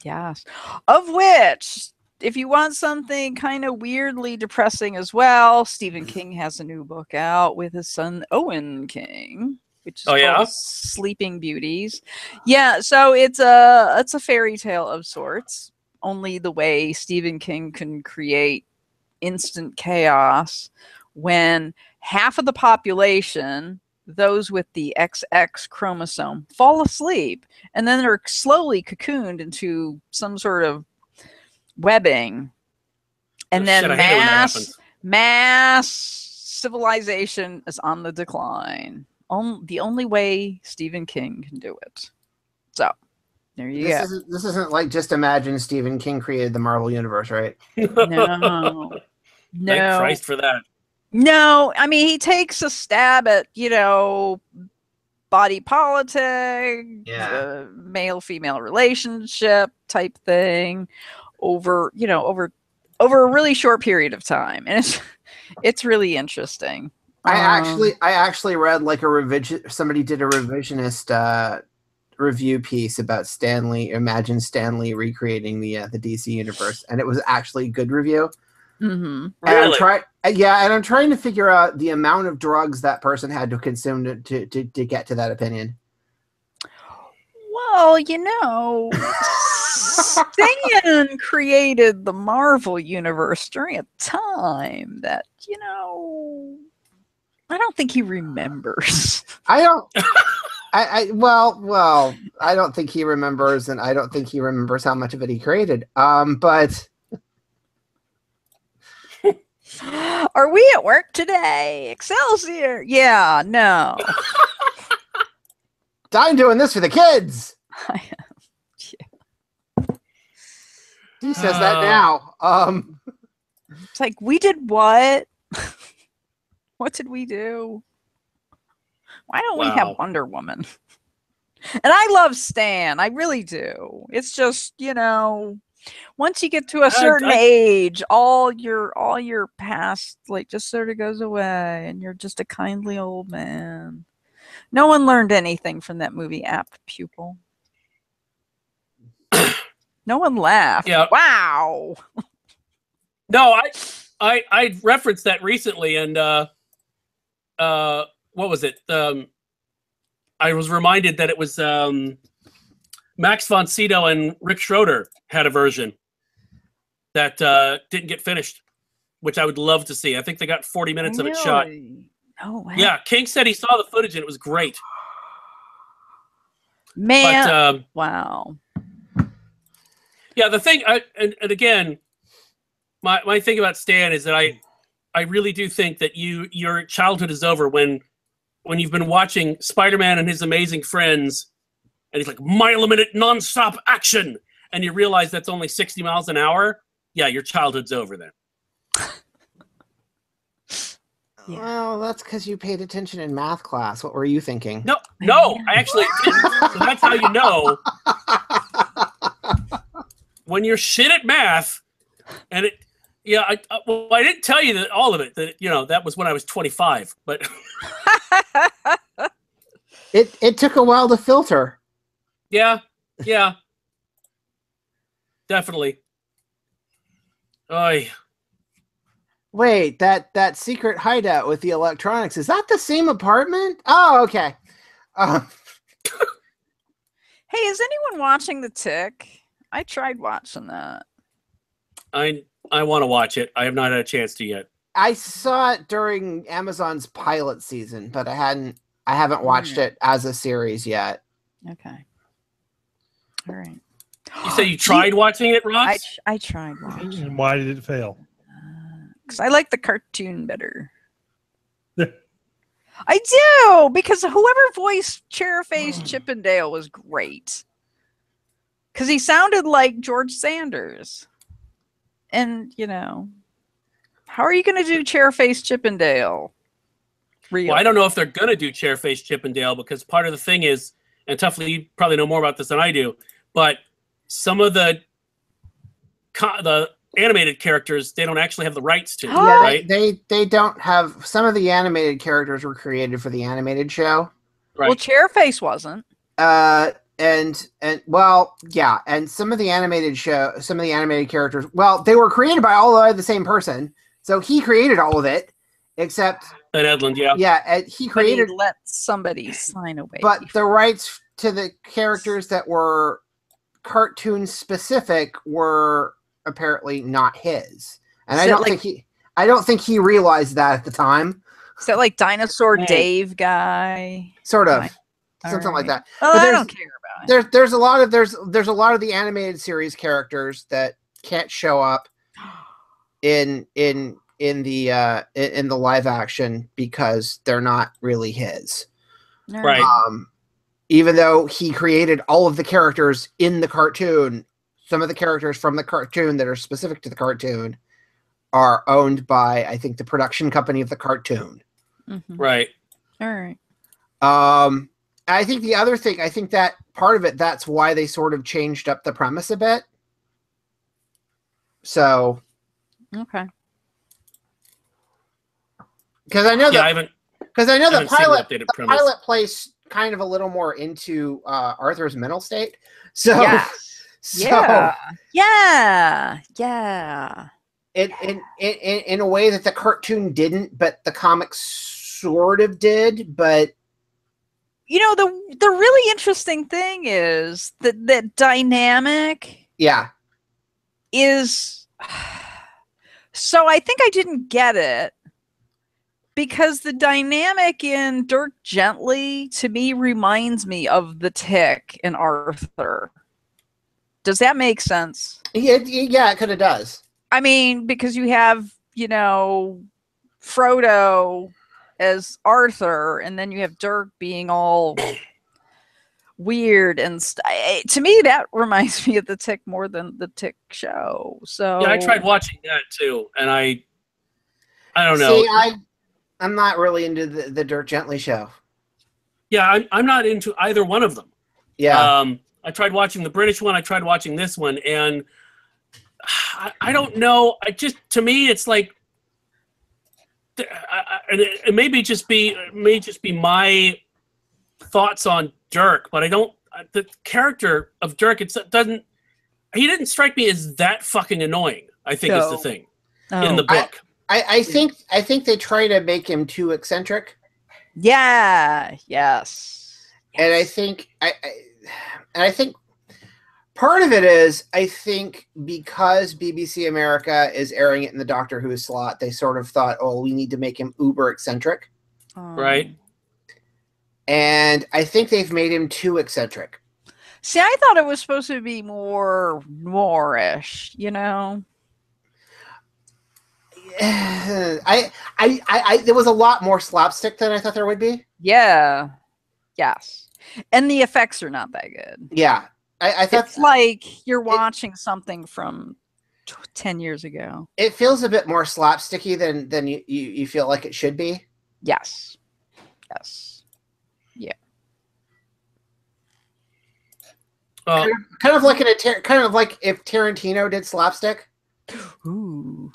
Yes. Of which, if you want something kind of weirdly depressing as well, Stephen King has a new book out with his son Owen King, which is called Sleeping Beauties. Yeah, so it's a fairy tale of sorts, only the way Stephen King can create instant chaos when half of the population, those with the XX chromosome, fall asleep and then they're slowly cocooned into some sort of webbing. And then mass civilization is on the decline. The only way Stephen King can do it. So there you go. This isn't like just imagine Stephen King created the Marvel Universe, right? No. Thank Christ for that. No, I mean, he takes a stab at, body politic, male-female relationship type thing over a really short period of time. And it's really interesting. I actually read like a revision. Somebody did a revisionist review piece about Imagine Stanley recreating the DC universe, and it was actually a good review. Mm-hmm. Really? And I'm trying to figure out the amount of drugs that person had to consume to get to that opinion. Well, Stan created the Marvel Universe during a time that, I don't think he remembers. I don't. Well, I don't think he remembers, and I don't think he remembers how much of it he created. But. Are we at work today? Excelsior. Yeah, no. I'm doing this for the kids. He says that now. It's like, we did what? What did we do? Why don't we have Wonder Woman? And I love Stan. I really do. It's just, once you get to a certain age, all your past just sort of goes away, and you're just a kindly old man. No one learned anything from that movie, Apt Pupil. No one laughed. Yeah. Wow. No, I referenced that recently, and what was it? I was reminded that it was Max von Sydow and Rick Schroeder had a version that didn't get finished, which I would love to see. I think they got 40 minutes of it shot. Oh, wow. Yeah, King said he saw the footage and it was great. Man, wow. Yeah, the thing, and again, my thing about Stan is that I really do think that your childhood is over when when you've been watching Spider-Man and His Amazing Friends, and he's like mile a minute nonstop action, and you realize that's only 60 miles an hour. Yeah, your childhood's over then. Yeah. Well, that's because you paid attention in math class. What were you thinking? No, I actually didn't. So that's how you know when you're shit at math. And it, yeah, I didn't tell you that all of it. That that was when I was 25. But It took a while to filter. yeah, definitely. Oy. Wait, that secret hideout with the electronics, is that the same apartment? Oh, okay. Hey, is anyone watching The Tick? I tried watching that. I want to watch it. I have not had a chance to yet. I saw it during Amazon's pilot season, but I haven't watched it as a series yet. Okay. All right. You say you tried watching it, Ross? I tried watching. And why did it fail? Because I like the cartoon better. I do, because whoever voiced Chairface Chippendale was great. Because he sounded like George Sanders. And, how are you going to do Chairface Chippendale? Real. Well, I don't know if they're going to do Chairface Chippendale, because part of the thing is, and Tuffley, you probably know more about this than I do, but some of the animated characters, they don't actually have the rights to, right? They don't have. Some of the animated characters were created for the animated show. Right. Well, Chairface wasn't. And some of the animated characters, well, they were created by all of the same person. So he created all of it, except Ed Edlund, yeah. Yeah, he created. But he let somebody sign away. But the rights to the characters that were cartoon specific were apparently not his, and I don't think he realized that at the time. Is that like Dinosaur Dave guy? Sort of, Right. something like that. Oh, But I don't care about it. There's a lot of the animated series characters that can't show up in the live action because they're not really his. Right. Even though he created all of the characters in the cartoon, some of the characters from the cartoon that are specific to the cartoon are owned by, I think, the production company of the cartoon. Mm-hmm. Right. All right. I think the other thing, I think that part of it, that's why they sort of changed up the premise a bit. So. Okay. Because I know the pilot plays kind of a little more into Arthur's mental state. So. Yeah. So, yeah. In a way that the cartoon didn't, but the comics sort of did. But the really interesting thing is that dynamic. Yeah. Is so I think I didn't get it because the dynamic in Dirk Gently to me reminds me of the Tick and Arthur. Does that make sense? Yeah, it kind of does. I mean, because you have, Frodo as Arthur, and then you have Dirk being all weird and to me that reminds me of the Tick more than the Tick show. So yeah, I tried watching that too, and I don't know. See, I'm not really into the Dirk Gently show. Yeah, I'm not into either one of them. Yeah. I tried watching the British one. I tried watching this one, and I don't know. To me, it's like, it may just be my thoughts on Dirk, but I don't. The character of Dirk, he didn't strike me as that fucking annoying. I think is the thing in the book. I think they try to make him too eccentric. Yeah. Yes. And I think I think part of it is, I think because BBC America is airing it in the Doctor Who slot, they sort of thought, oh, we need to make him uber eccentric. Right. And I think they've made him too eccentric. See, I thought it was supposed to be more Moorish, there was a lot more slapstick than I thought there would be. Yeah. Yes. And the effects are not that good. Yeah, I thought It's like you're watching something from 10 years ago. it feels a bit more slapsticky than you feel like it should be. Yes. Yes. Yeah. Kind of like kind of like if Tarantino did slapstick. Ooh.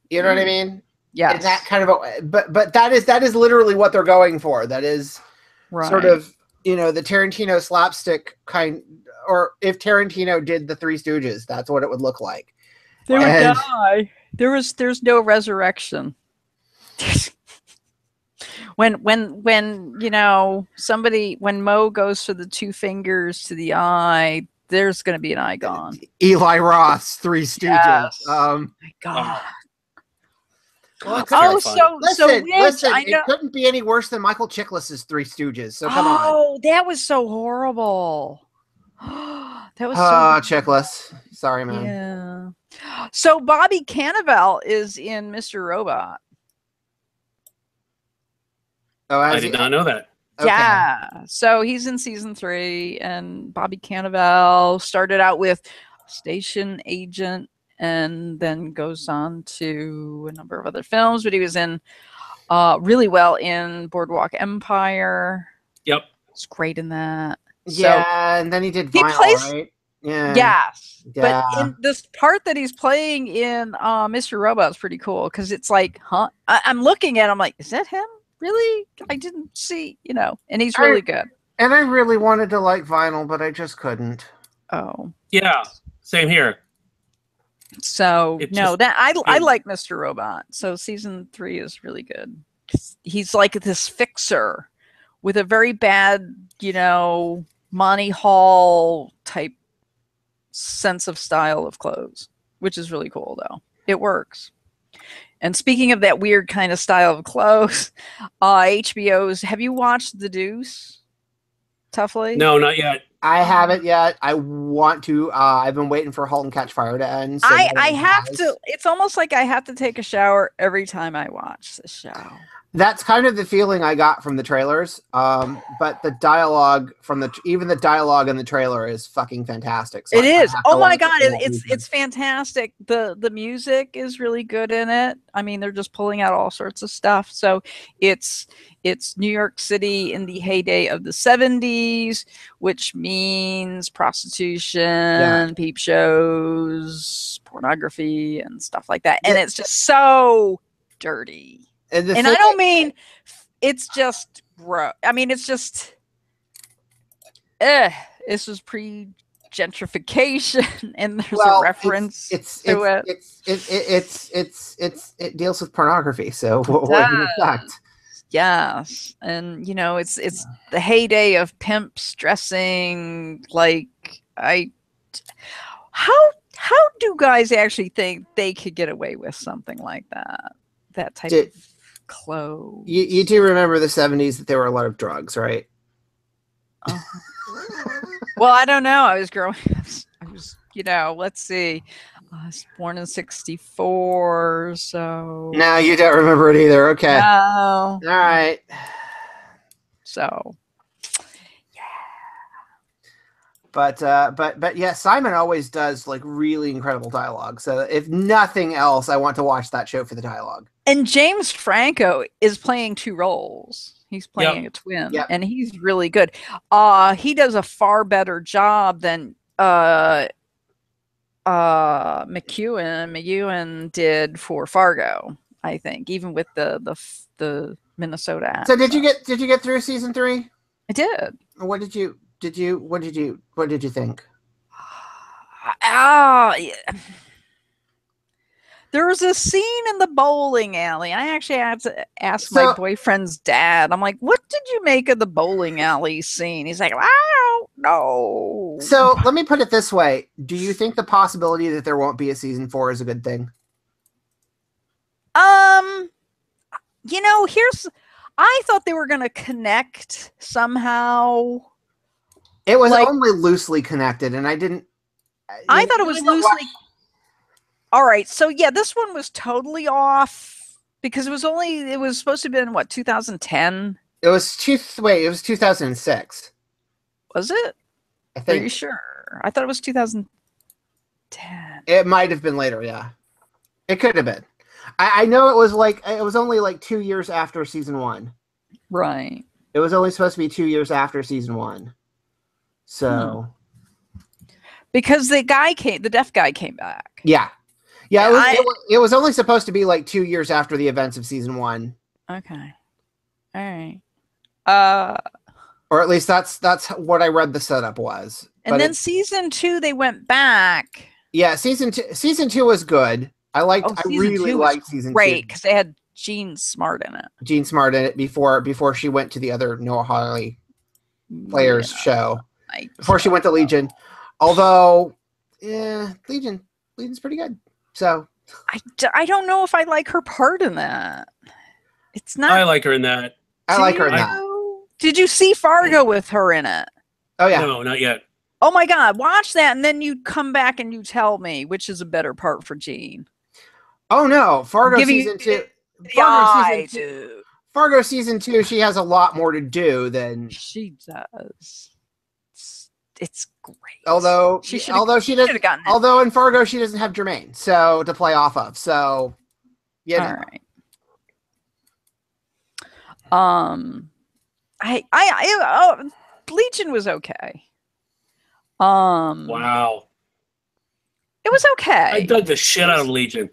You know what I mean? Yes. In that kind of a, but that is literally what they're going for. That is Right. sort of, you know, the Tarantino slapstick kind, or if Tarantino did the Three Stooges, that's what it would look like. They would And- die. There's no resurrection. when you know somebody, when Mo goes for the two fingers to the eye, there's going to be an eye gone. Eli Roth's Three Stooges. Yes. Um, My God. Well, that's Oh, terrifying. so listen, which I know. it couldn't be any worse than Michael Chiklis's Three Stooges. So come on. Oh, that was so horrible. That was Oh, so Chiklis. Sorry, man. yeah. So Bobby Cannavale is in Mr. Robot. Oh, I did not know that. Okay. Yeah. So he's in season 3, and Bobby Cannavale started out with Station Agent and then goes on to a number of other films, but he was in really well in Boardwalk Empire. Yep. He's great in that. Yeah, and then he did he Vinyl, plays- right? Yeah. Yes. Yeah. But in this part that he's playing in Mr. Robot is pretty cool because it's like, huh? I'm looking at him like, is that him? Really? I didn't see, you know, and he's really good. And I really wanted to like Vinyl, but I just couldn't. Oh. Yeah. Same here. So It no, just- that I it- like Mr. Robot. So season 3 is really good. He's like this fixer with a very bad, you know, Monty Hall type sense of style of clothes, which is really cool though. It works. And speaking of that weird kind of style of clothes, HBO's, have you watched The Deuce? Toughly? No, not yet. I haven't yet. I want to. I've been waiting for *Halt and Catch Fire* to end. So I have to. It's almost like I have to take a shower every time I watch the show. That's kind of the feeling I got from the trailers. But the dialogue from even the dialogue in the trailer is fucking fantastic. So It is. Oh my watch god, it for that it's reason. it's fantastic. The music is really good in it. I mean, they're just pulling out all sorts of stuff. So it's New York City in the heyday of the 70s, which means prostitution, peep shows, pornography, and stuff like that. And it's just so dirty. And I don't mean it's just gross. I mean, it's just this was pre-gentrification, and there's a reference it deals with pornography. So what do you expect? Yes, and you know, it's the heyday of pimps dressing like how do guys actually think they could get away with something like that? That type of clothes. You do remember the 70s that there were a lot of drugs, right? Well, I don't know. I was growing. I was, you know. Let's see. I was born in '64, so. No, you don't remember it either. Okay. No. All right. So. But yeah, Simon always does like really incredible dialogue. So if nothing else, I want to watch that show for the dialogue. And James Franco is playing 2 roles. He's playing a twin, and he's really good. He does a far better job than McEwen did for Fargo, I think, even with the Minnesota accent. So did you get through season 3? I did. What did you think? There was a scene in the bowling alley. I actually had to ask my boyfriend's dad. I'm like, what did you make of the bowling alley scene? He's like, I don't know. So let me put it this way. Do you think the possibility that there won't be a season 4 is a good thing? You know, I thought they were going to connect somehow. It was only loosely connected, and I didn't. I thought it was loosely. All right, so yeah, this one was totally off because it was supposed to have been 2010. It was 2006. Was it? I Are you think sure? I thought it was 2010. it might have been later. Yeah, it could have been. I know it was only like 2 years after season 1. Right. It was only supposed to be 2 years after season 1. So Because the deaf guy came back. yeah. It was only supposed to be like 2 years after the events of season 1. Okay. All right. Or at least that's what I read the setup was. And But then season 2, they went back. yeah, season 2 was good. I really liked season 2. Great, because they had Jean Smart in it. Jean Smart in it before she went to the other Noah Hawley Players show. Before she went to Legion. Although, Legion's pretty good. So I don't know if I like her part in that. It's not. I like her in that. I like her in that. Did you see Fargo with her in it? Oh yeah. No, not yet. Oh my God, watch that, and then you come back and you tell me which is a better part for Jean. Oh no, Fargo season 2. Fargo season 2, she has a lot more to do than she does. It's great. Although in Fargo she doesn't have Jermaine to play off of. So yeah. All right. Legion was okay. Wow. It was okay. I dug the shit out of Legion.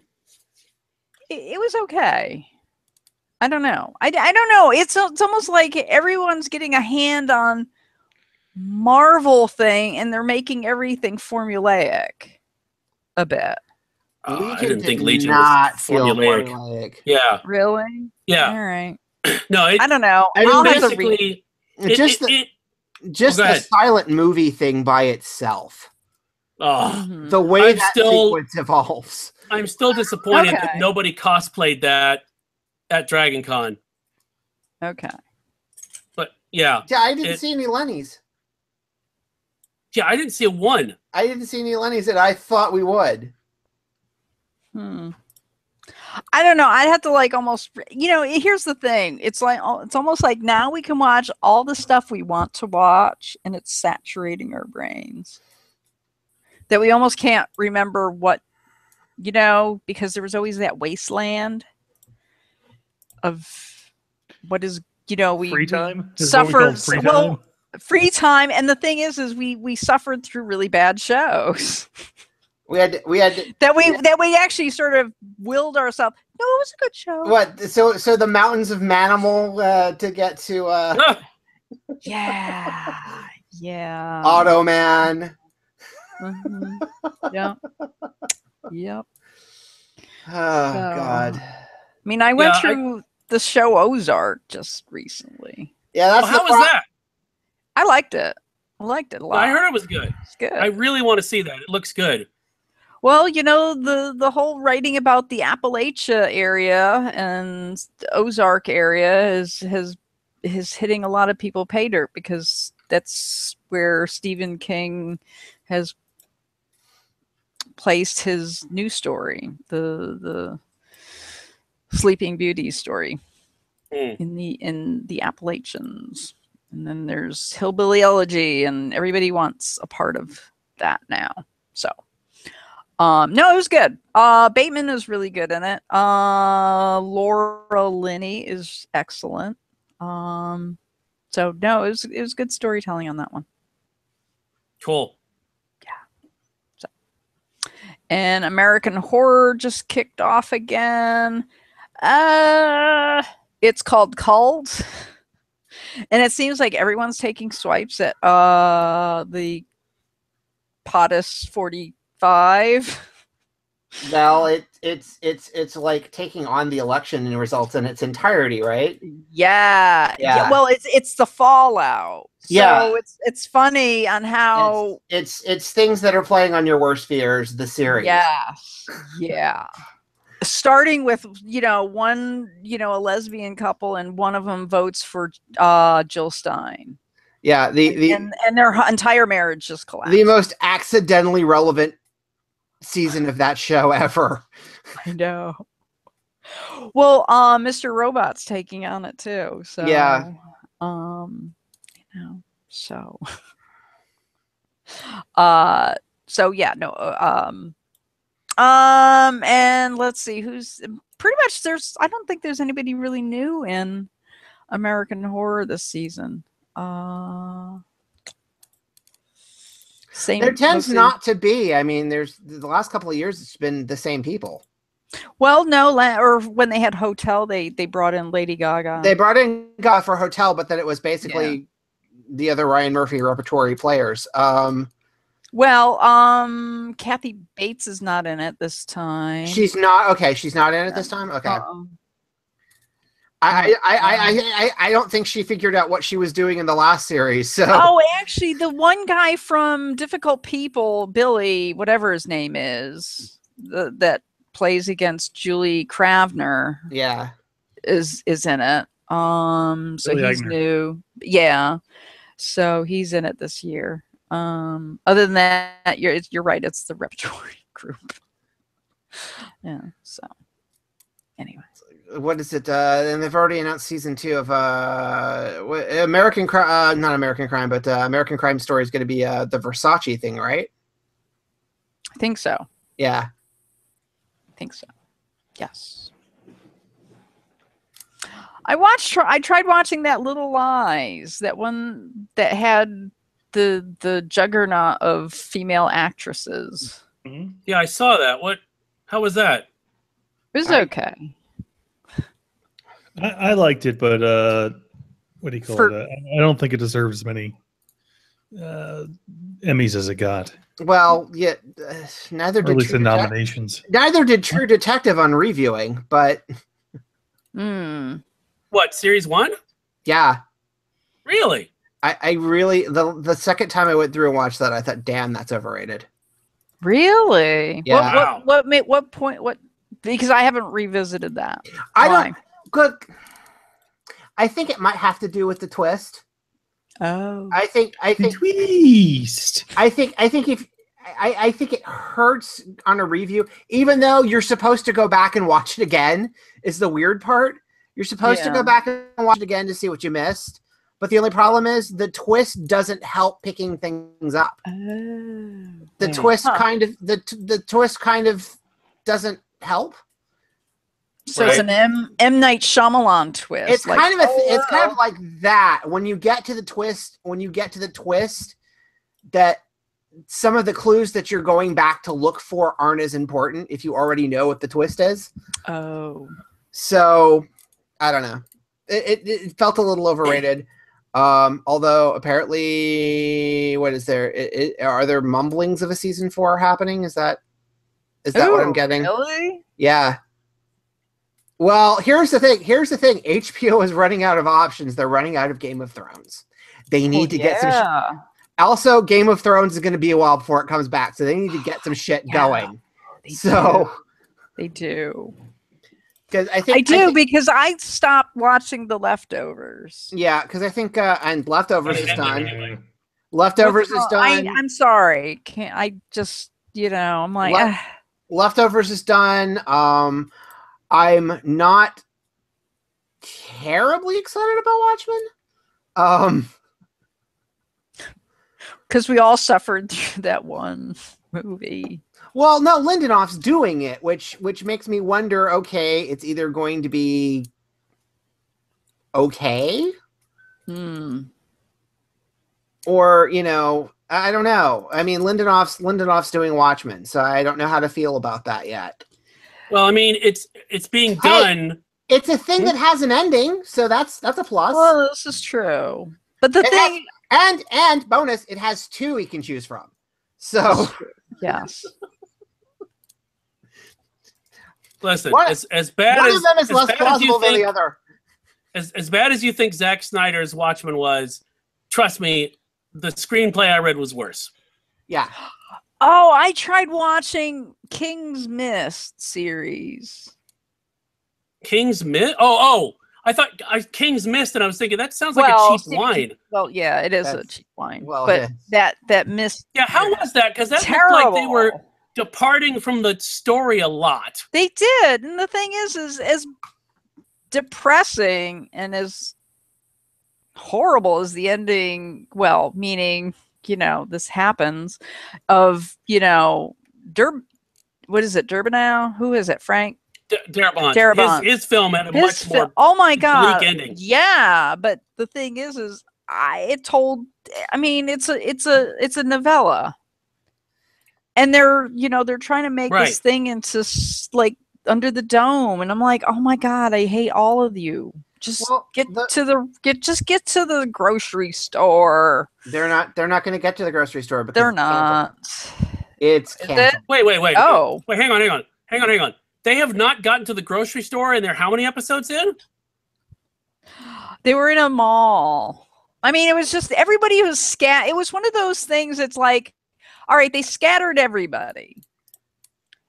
It was okay. I don't know. I don't know. It's almost like everyone's getting a hand on Marvel thing, and they're making everything formulaic a bit. I didn't think Legion not was formulaic. Yeah. Really? Yeah. All right. No, I don't know. I mean, basically, just the silent movie thing by itself. The way that sequence evolves. I'm still disappointed that nobody cosplayed that at Dragon Con. Okay. But yeah. Yeah, I didn't see any Lennies. Yeah, I didn't see one. I didn't see any Lennies that I thought we would. I don't know. I'd have to almost, here's the thing. It's almost like now we can watch all the stuff we want to watch, and it's saturating our brains. That we almost can't remember what, because there was always that wasteland of what is, we free time. Suffered free time, and the thing is we suffered through really bad shows. We had that we actually sort of willed ourselves. No, it was a good show. What? So the mountains of Manimal to get to. Yeah. Automan. Yep. Yep. Oh God. I mean, I went through the show Ozark just recently. Yeah, that's how was that? I liked it. I liked it a lot. I heard it was good. It's good. I really want to see that. It looks good. Well, the whole writing about the Appalachia area and the Ozark area is hitting a lot of people pay dirt, because that's where Stephen King has placed his new story, the Sleeping Beauty story, in the Appalachians. And then there's Hillbilly Elegy, and everybody wants a part of that now. So no, it was good. Bateman is really good in it. Laura Linney is excellent. So no, it was good storytelling on that one. Cool. Yeah. So, and American Horror just kicked off again. It's called Cult, and it seems like everyone's taking swipes at the POTUS 45. Well, it's like taking on the election results in its entirety, right? Yeah. Well, it's the fallout. So it's funny on how it's things that are playing on your worst fears. The series. Yeah. Starting with one a lesbian couple, and one of them votes for Jill Stein. Yeah. And their entire marriage just collapsed. The most accidentally relevant season of that show ever. I know. Well, Mr. Robot's taking on it too. So yeah. You know, so so yeah, no, and let's see who's pretty much I don't think there's anybody really new in American Horror this season. Same. There tends mostly, not to be. I mean, there's the last couple of years, it's been the same people. well, no, or when they had Hotel, they brought in Lady Gaga. They brought in Gaga for Hotel, but then it was basically the other Ryan Murphy repertory players. Well, Kathy Bates is not in it this time. She's not okay. She's not in it this time. Okay. I don't think she figured out what she was doing in the last series. So oh, actually, the one guy from Difficult People, Billy, whatever his name is, that plays against Julie Kravner, yeah, is in it. So Billy he's Eichner. new. Yeah, so he's in it this year. Other than that, you're right. It's the repertory group. Yeah. So anyway. what is it? And they've already announced season 2 of American Crime, not American Crime, but American Crime Story is going to be the Versace thing, right? I think so. Yeah. I think so. Yes. I tried watching that Little Lies, that one that had the juggernaut of female actresses. Yeah, I saw that. How was that? It was okay. I liked it, but what do you call it? I don't think it deserves as many Emmys as it got. Well, yeah, neither Or did at least the True nominations. Neither did True Detective on reviewing, but What, series 1? yeah, Really? I really the second time I went through and watched that, I thought, damn, that's overrated. Really? Yeah. Wow. What point? What? Because I haven't revisited that. I Why? don't. Good. I think it might have to do with the twist. Oh. I think Twist. I think if I think it hurts on a review, even though you're supposed to go back and watch it again, is the weird part. You're supposed to go back and watch it again to see what you missed. But the only problem is the twist doesn't help picking things up. Oh. The twist kind of the twist kind of doesn't help. So it's an M. Night Shyamalan twist. It's like, kind of it's kind of like that. When you get to the twist, that some of the clues that you're going back to look for aren't as important if you already know what the twist is. Oh. So I don't know. It felt a little overrated. Although apparently, what is there? Are there mumblings of a season 4 happening? Is that what I'm getting? Really? Yeah. Well, here's the thing. HBO is running out of options. They're running out of Game of Thrones. They need to get some. Also, Game of Thrones is going to be a while before it comes back, so they need to get some shit going. They do. Because because I stopped watching The Leftovers. Yeah, because I think and Leftovers is done. Leftovers is done. I'm sorry. Can't I just I'm like Leftovers is done. I'm not terribly excited about Watchmen. Because we all suffered through that one movie. Well, no, Lindelof's doing it, which makes me wonder, okay, it's either going to be okay. Or, I don't know. I mean, Lindelof's doing Watchmen, so I don't know how to feel about that yet. Well, I mean, it's being done. It's a thing that has an ending, so that's a plus. Well, this is true. But the thing and bonus, it has 2 he can choose from. So yes. Listen, as bad one as of them is less plausible than the other. As bad as you think Zack Snyder's Watchmen was, trust me, the screenplay I read was worse. Yeah. Oh, I tried watching King's Mist series. King's Mist? Oh, I thought King's Mist, and I was thinking that sounds like a cheap wine. Well, yeah, it is a cheap wine. Well, but that mist. Yeah, how was that? Because that looked like they were departing from the story a lot. They did, and the thing is as depressing and as horrible is the ending. Well, meaning, this happens of, what is it? Durbanow? Who is it? Frank Darabont. Darabont. His film had a much more oh my god, bleak ending. Yeah, but the thing is it's a novella, and they're trying to make this thing into like Under the Dome, and I'm like, oh my god, I hate all of you. Just get to the grocery store. They're not going to get to the grocery store because they're not. It's canceled. Wait. Oh. Wait, hang on. They have not gotten to the grocery store, and they're how many episodes in? They were in a mall. I mean, it was just everybody was It was one of those things. It's like, all right, they scattered everybody.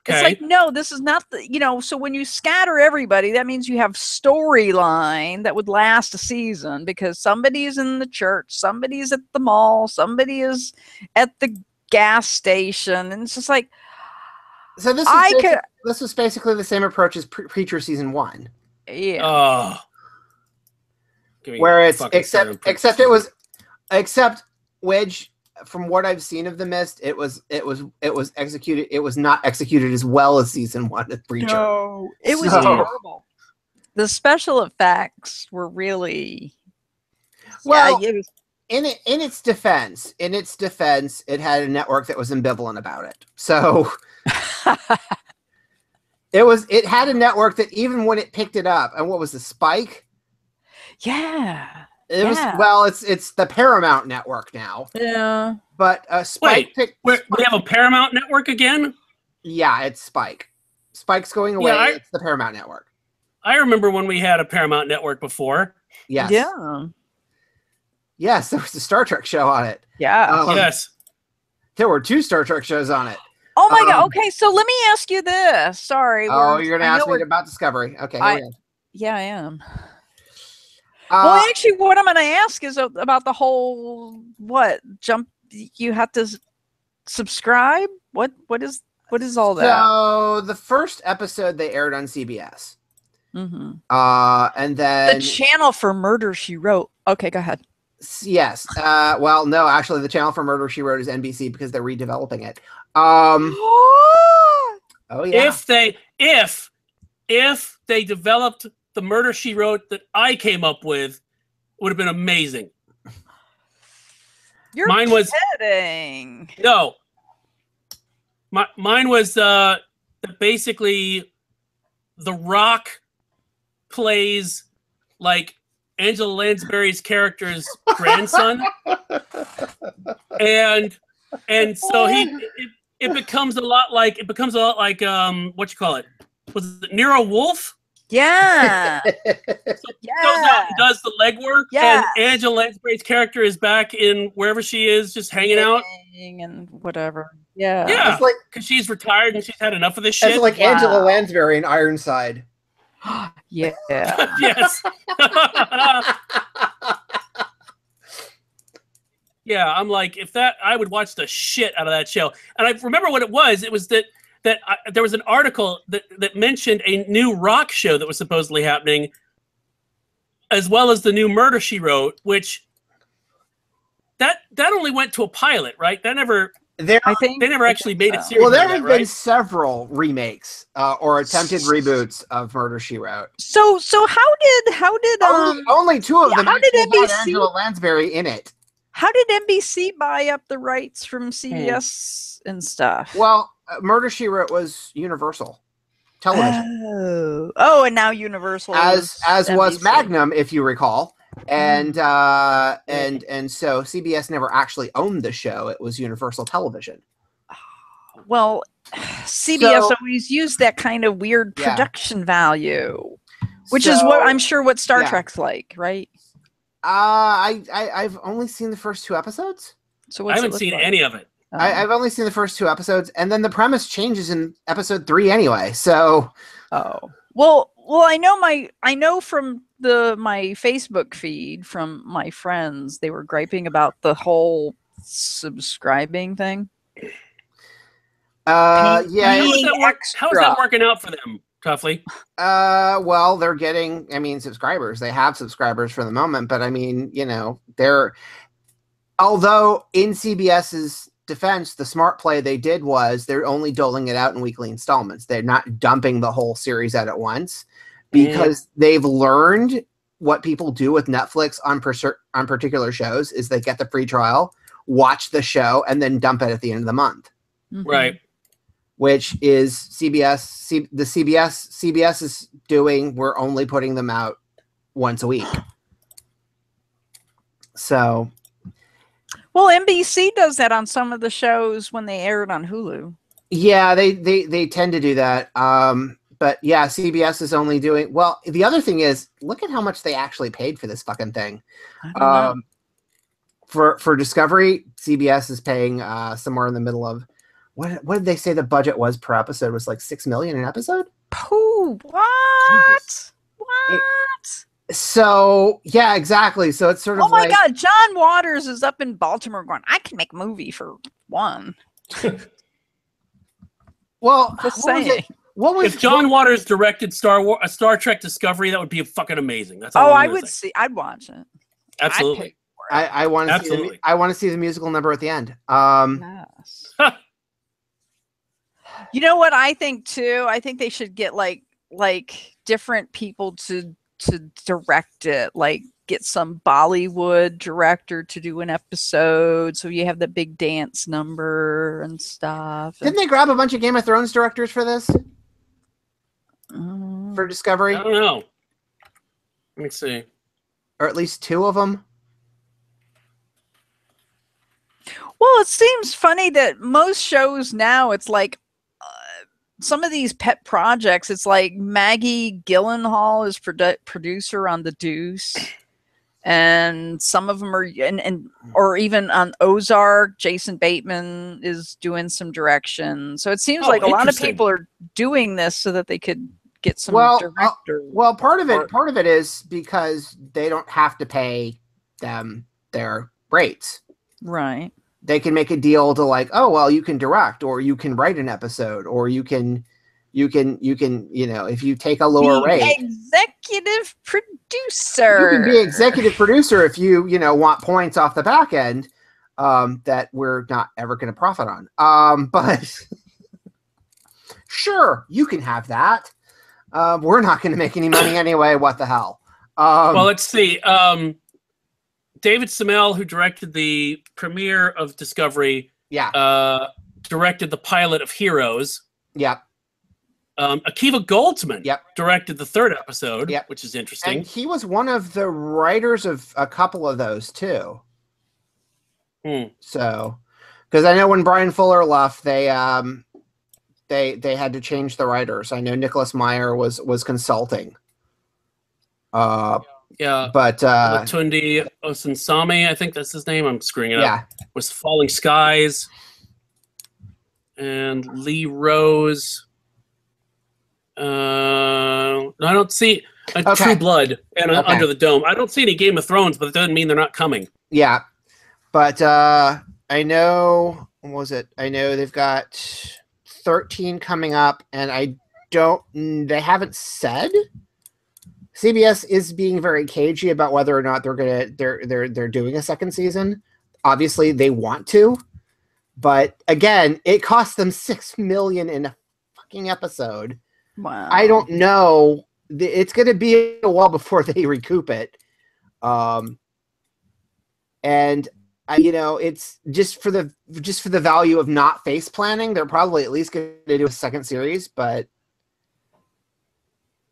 Okay. It's like, no, this is not the, so when you scatter everybody, that means you have storyline that would last a season because somebody's in the church, somebody's at the mall, somebody is at the gas station. And it's just like, so this was basically the same approach as Preacher season 1. Yeah. Where it's except Wedge, from what I've seen of The Mist, it was executed. It was not executed as well as season 1 of Preacher. No, it was terrible. The special effects were really well. Yeah, in its defense, it had a network that was ambivalent about it. So it had a network that even when it picked it up, and what was the Spike? Yeah. It was well. It's the Paramount network now. Yeah, but Spike. We have a Paramount network again. Yeah, it's Spike. Spike's going away. Yeah, it's the Paramount network. I remember when we had a Paramount network before. Yes. Yeah. Yes, there was a Star Trek show on it. Yeah. Yes. There were 2 Star Trek shows on it. Oh my god. Okay, so let me ask you this. Sorry. Oh, you're gonna ask me about Discovery. Okay. Yeah, I am. Well, actually, what I'm going to ask is about the whole jump. You have to subscribe. What is all that? So the first episode they aired on CBS. Mm-hmm. And then the channel for Murder, She Wrote. Okay, go ahead. Yes. Well, no, actually, the channel for Murder, She Wrote is NBC because they're redeveloping it. Oh yeah. If they developed the Murder, She Wrote that I came up with, would have been amazing. Mine was kidding. No. Mine was basically The Rock plays like Angela Lansbury's character's grandson, and so it becomes a lot like what you call it? Was it Nero Wolfe? Yeah. So he goes out and does the legwork, and Angela Lansbury's character is back in wherever she is, just hanging out and whatever. Yeah. Yeah. It's like because she's retired and she's had enough of this shit. It's like Angela Lansbury in Ironside. Yeah. Yes. Yeah, I'm like, I would watch the shit out of that show. And I remember what it was. It was that there was an article that mentioned a new rock show that was supposedly happening, as well as the new Murder, She Wrote, which that only went to a pilot, right? That never. They never actually made it serious. Well, there have been several remakes or attempted reboots of Murder, She Wrote. So how did only 2 of them? How did NBC had Angela Lansbury in it? How did NBC buy up the rights from CBS and stuff? Well, Murder, She Wrote was Universal Television. Oh, and now Universal as was Magnum, if you recall. And so CBS never actually owned the show. It was Universal Television. Well, CBS always used that kind of weird production value, which is what I'm sure what Star Trek's like, right? I've only seen the first 2 episodes. So I haven't seen any of it. I've only seen the first 2 episodes, and then the premise changes in episode 3 anyway. So, well, I know from my Facebook feed from my friends, they were griping about the whole subscribing thing. Yeah. How is that working out for them? roughly? Well, they're getting, subscribers. They have subscribers for the moment, but although in CBS's defense, the smart play they did was they're only doling it out in weekly installments. They're not dumping the whole series out at once because they've learned what people do with Netflix on particular shows is they get the free trial, watch the show, and then dump it at the end of the month. Mhm. Right. Which is CBS is doing. We're only putting them out once a week. So, Well, NBC does that on some of the shows when they air it on Hulu. yeah, they tend to do that. But yeah, CBS is only doing well. The other thing is, look at how much they actually paid for this fucking thing. I don't know. For Discovery, CBS is paying somewhere in the middle of what did they say the budget was per episode? It was like $6 million an episode. Pooh, what? What? So yeah, exactly. So it's sort of Oh my like, God, John Waters is up in Baltimore going, I can make a movie for one. well, Just what was saying. it? What was If John Waters directed Star Trek Discovery, that would be fucking amazing. That's all Oh, I'm I gonna would say. see. I'd watch it. Absolutely. I want to see Absolutely. I want to see the musical number at the end. Yes. You know what I think too? I think they should get like different people to direct it. Like get some Bollywood director to do an episode, so you have the big dance number and stuff. Didn't they grab a bunch of Game of Thrones directors for this? For Discovery? I don't know. Let me see. Or at least two of them? Well, it seems funny that most shows now, it's like some of these pet projects, it's like Maggie Gyllenhaal is producer on The Deuce. And some of them are, or even on Ozark, Jason Bateman is doing some direction. So it seems like a lot of people are doing this so that they could get some director. Well, part of it is because they don't have to pay them their rates. Right. They can make a deal to like, oh well, you can direct, or you can write an episode, or you can, if you take a lower rate. Executive producer. You can be executive producer if you want points off the back end that we're not ever going to profit on. But sure, you can have that. We're not going to make any money anyway. What the hell? Well, let's see. David Semel, who directed the premiere of Discovery, directed the pilot of Heroes. Yep. Akiva Goldsman directed the third episode, which is interesting. And he was one of the writers of a couple of those too. So, because I know when Brian Fuller left, they had to change the writers. I know Nicholas Meyer was consulting. But Latundi Osunsami, I think that's his name. I'm screwing it up. Was Falling Skies, and Lee Rose. I don't see True Blood and Under the Dome. I don't see any Game of Thrones, but it doesn't mean they're not coming. Yeah, but I know, what was it? I know they've got 13 coming up, and they haven't said. CBS is being very cagey about whether or not they're doing a second season. Obviously, they want to, but again, it costs them $6 million in a fucking episode. Wow. I don't know. It's going to be a while before they recoup it. And it's just for the value of not face planning. They're probably at least going to do a second series, but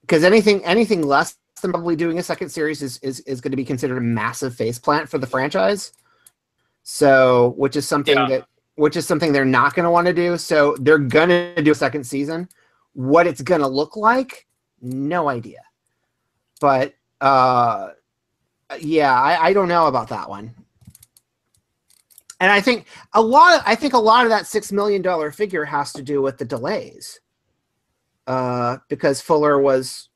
because anything less than probably doing a second series is going to be considered a massive face plant for the franchise. So, which is something they're not going to want to do. So they're going to do a second season. What it's going to look like, no idea. But I don't know about that one. And I think a lot of that $6 million figure has to do with the delays. Because Fuller was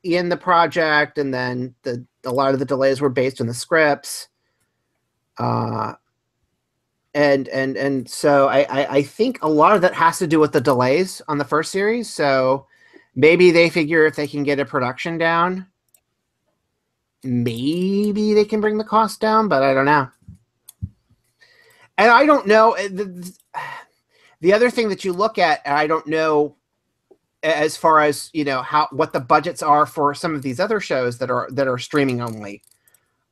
in the project, and then a lot of the delays were based on the scripts. And so I think a lot of that has to do with the delays on the first series. So Maybe they figure if they can get a production down, maybe they can bring the cost down, but I don't know. And I don't know. The other thing that you look at, and I don't know as far as, you know, what the budgets are for some of these other shows that are streaming only.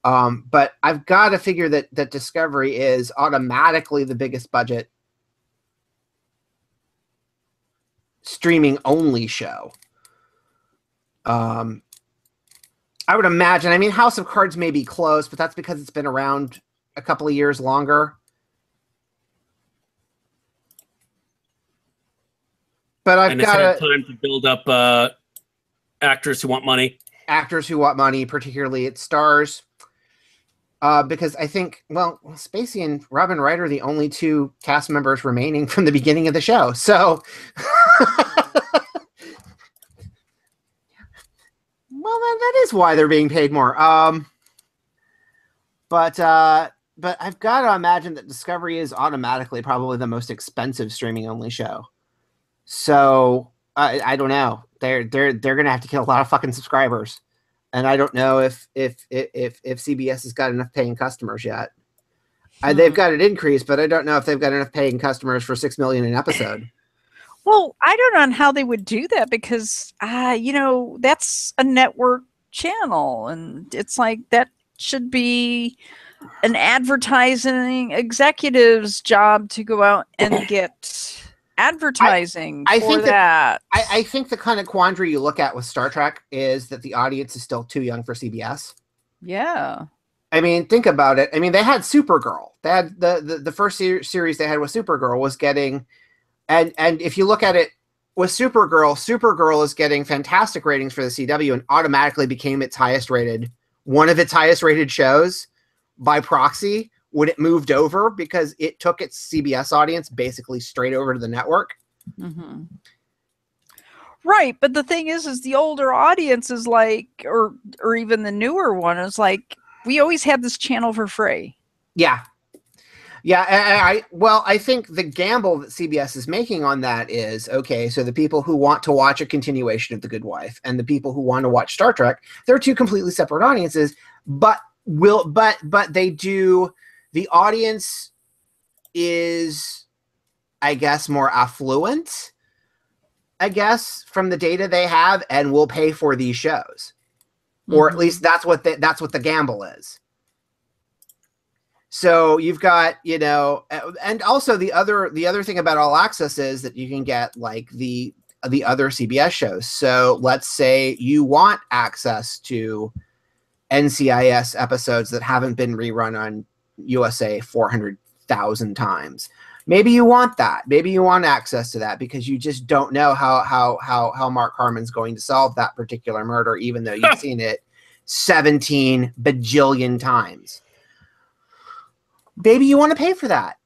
But I've got to figure that Discovery is automatically the biggest budget streaming only show. I would imagine. I mean, House of Cards may be close, but that's because it's been around a couple of years longer. But I've got time to build up actors who want money. Actors who want money, particularly at Stars. Because I think, well, Spacey and Robin Wright are the only two cast members remaining from the beginning of the show. So, well, that is why they're being paid more. But I've got to imagine that Discovery is automatically probably the most expensive streaming only show. So I don't know. They're gonna have to kill a lot of fucking subscribers, and I don't know if CBS has got enough paying customers yet. They've got an increase, but I don't know if they've got enough paying customers for $6 million an episode. Well, I don't know how they would do that because, you know, that's a network channel, and it's like that should be an advertising executive's job to go out and get advertising for that. I think the kind of quandary you look at with Star Trek is that the audience is still too young for CBS. Yeah. I mean, think about it. I mean, they had Supergirl. They had the first series they had with Supergirl was getting, and if you look at it with Supergirl is getting fantastic ratings for the CW and automatically became one of its highest rated shows by proxy when it moved over because it took its CBS audience basically straight over to the network. Mm-hmm. Right, but the thing is the older audience is like, or even the newer one is like, we always had this channel for free. Yeah. Yeah, I think the gamble that CBS is making on that is, okay, so the people who want to watch a continuation of The Good Wife and the people who want to watch Star Trek, they're two completely separate audiences, but they do. The audience is, I guess, more affluent, I guess, from the data they have, and will pay for these shows, or at least that's what the gamble is. So you've got, you know, and also the other thing about All Access is that you can get like the other CBS shows. So let's say you want access to NCIS episodes that haven't been rerun on USA 400,000 times. Maybe you want that. Maybe you want access to that because you just don't know how Mark Harmon's going to solve that particular murder, even though you've seen it 17 bajillion times. Maybe you want to pay for that.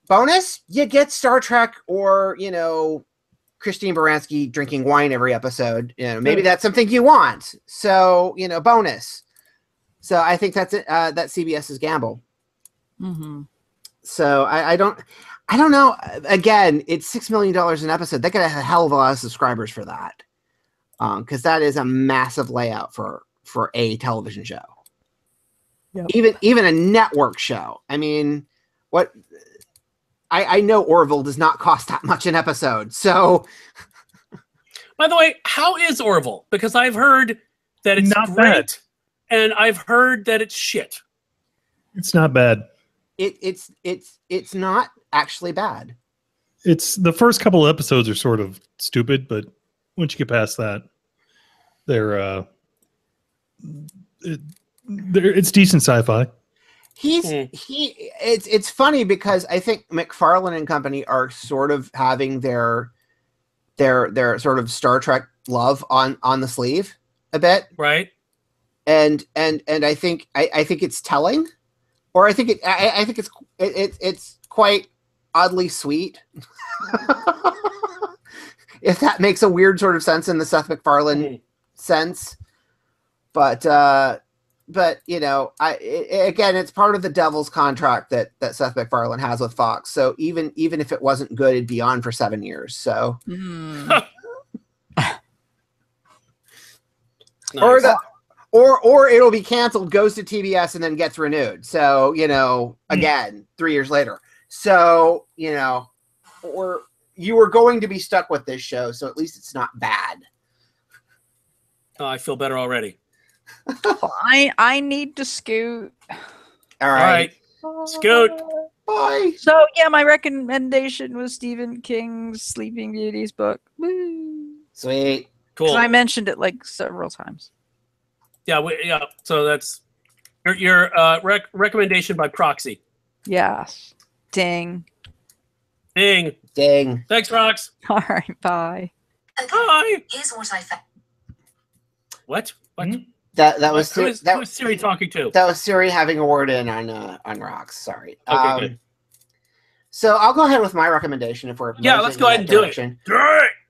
Bonus, you get Star Trek or, you know, Christine Baranski drinking wine every episode. You know, maybe that's something you want. So, you know, bonus. So I think that's it. That's CBS's gamble. Mm-hmm. So I don't know. Again, it's $6 million an episode. They got a hell of a lot of subscribers for that, because that is a massive layout for a television show. Yep. Even a network show. I mean, what? I know Orville does not cost that much an episode. So, by the way, how is Orville? Because I've heard that it's not great, bad. and I've heard that it's shit. It's not bad. It's not actually bad. It's the first couple of episodes are sort of stupid, but once you get past that, it's decent sci-fi. It's funny because I think McFarlane and company are sort of having their sort of Star Trek love on the sleeve a bit, right? And I think it's telling, or I think it's quite oddly sweet. If that makes a weird sort of sense in the Seth MacFarlane sense, but you know, again, it's part of the devil's contract that Seth MacFarlane has with Fox. So even if it wasn't good, it'd be on for 7 years. So Nice. Or it'll be canceled, goes to TBS, and then gets renewed. So, again, 3 years later. So, or you were going to be stuck with this show, so at least it's not bad. Oh, I feel better already. Well, I need to scoot. All right. Scoot. Bye. So yeah, my recommendation was Stephen King's Sleeping Beauty's book. Woo. Sweet. Cool. 'Cause I mentioned it like several times. Yeah. So that's your recommendation by proxy. Yes. Ding. Ding. Ding. Thanks, Rox. All right. Bye. Okay, Bye. here's what I found. What? That was who is Siri talking to? That was Siri having a word in on Rocks. Sorry. Okay, good. So I'll go ahead with my recommendation if we're Let's go ahead and do it.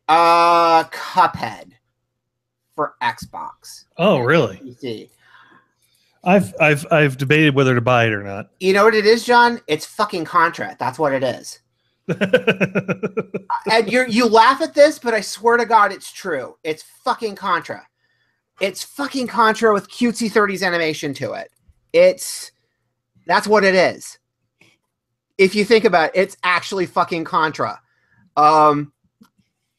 Cuphead for Xbox. Oh, really? PC. I've debated whether to buy it or not. You know what it is, John? It's fucking Contra. That's what it is. And you laugh at this, but I swear to God, it's true. It's fucking Contra. It's fucking Contra with cutesy 30s animation to it. That's what it is. If you think about it, it's actually fucking Contra.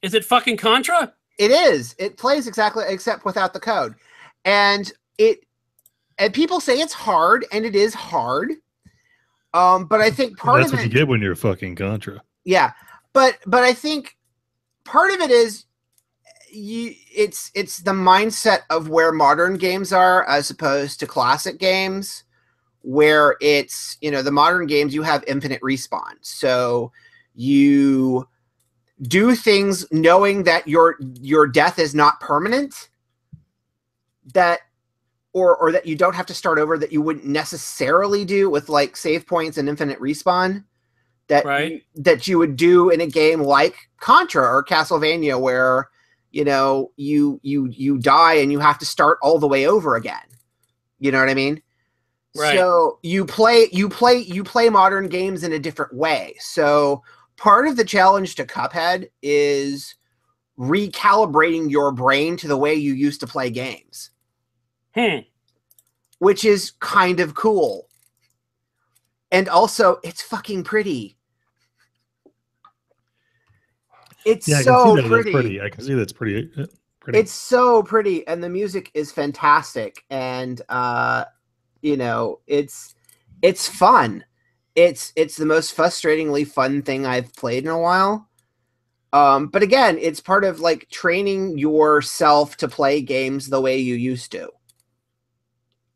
Is it fucking Contra? It is. It plays exactly except without the code. And people say it's hard, and it is hard. But I think that's what you get when you're fucking Contra. Yeah. But I think part of it is it's the mindset of where modern games are as opposed to classic games, where it's, the modern games, you have infinite respawn. So you do things knowing that your death is not permanent, that or that you don't have to start over, that you wouldn't necessarily do with like save points and infinite respawn, that you would do in a game like Contra or Castlevania, where you die and you have to start all the way over again. You know what I mean? Right. So you play modern games in a different way. So part of the challenge to Cuphead is recalibrating your brain to the way you used to play games. Which is kind of cool. And also, it's fucking pretty. It's so pretty. I can see that's pretty. It's so pretty, and the music is fantastic, and it's fun. It's the most frustratingly fun thing I've played in a while. But again, it's part of like training yourself to play games the way you used to.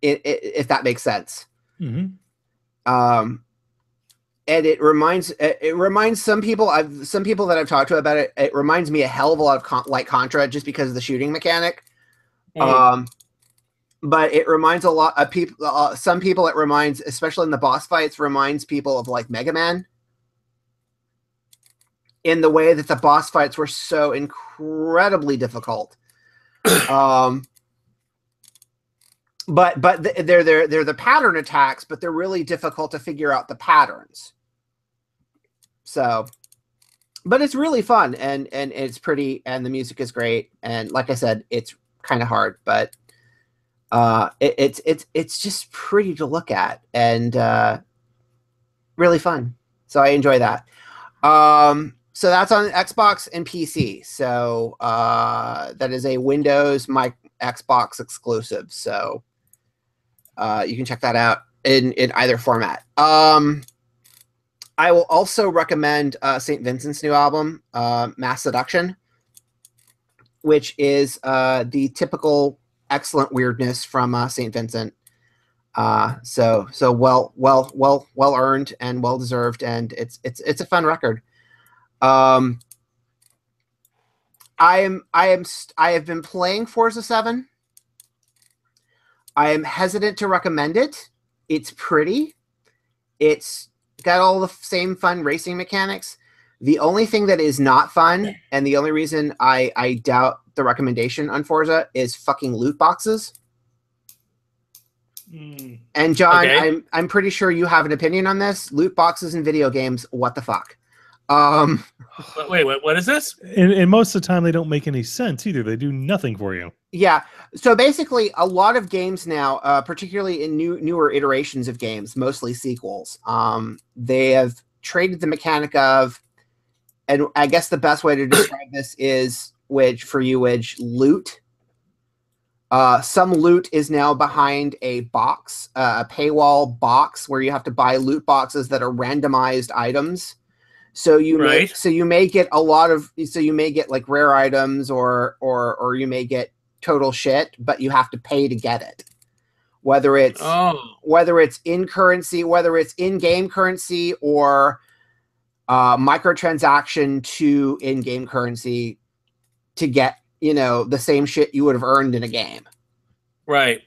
If that makes sense. Mm-hmm. And it reminds some people that I've talked to about it. It reminds me a hell of a lot of like Contra, just because of the shooting mechanic. But it reminds a lot of people. Some people, it reminds, especially in the boss fights, reminds people of like Mega Man. In the way that the boss fights were so incredibly difficult. But they're the pattern attacks, but they're really difficult to figure out the patterns. So, but it's really fun, and it's pretty, and the music is great, and like I said, it's kind of hard, but it's just pretty to look at, and really fun. So I enjoy that. So that's on Xbox and PC. So that is a Windows, my Xbox exclusive. So you can check that out in either format. I will also recommend St. Vincent's new album, Mass Seduction, which is the typical excellent weirdness from St. Vincent. So well earned and well deserved, and it's a fun record. I have been playing Forza 7. I am hesitant to recommend it. It's pretty. It's got all the same fun racing mechanics. The only thing that is not fun, and the only reason I doubt the recommendation on Forza, is fucking loot boxes. And John, Okay. I'm pretty sure you have an opinion on this. Loot boxes in video games, what the fuck? Wait, what is this? And most of the time, they don't make any sense either. They do nothing for you. Yeah. So basically, a lot of games now, particularly in newer iterations of games, mostly sequels, they have traded the mechanic of, and I guess the best way to describe this is, Widge, loot. Some loot is now behind a box, a paywall box, where you have to buy loot boxes that are randomized items. So you may get like rare items, or you may get total shit, but you have to pay to get it. Whether it's in currency, whether it's in-game currency, or microtransaction to in-game currency to get, the same shit you would have earned in a game. Right.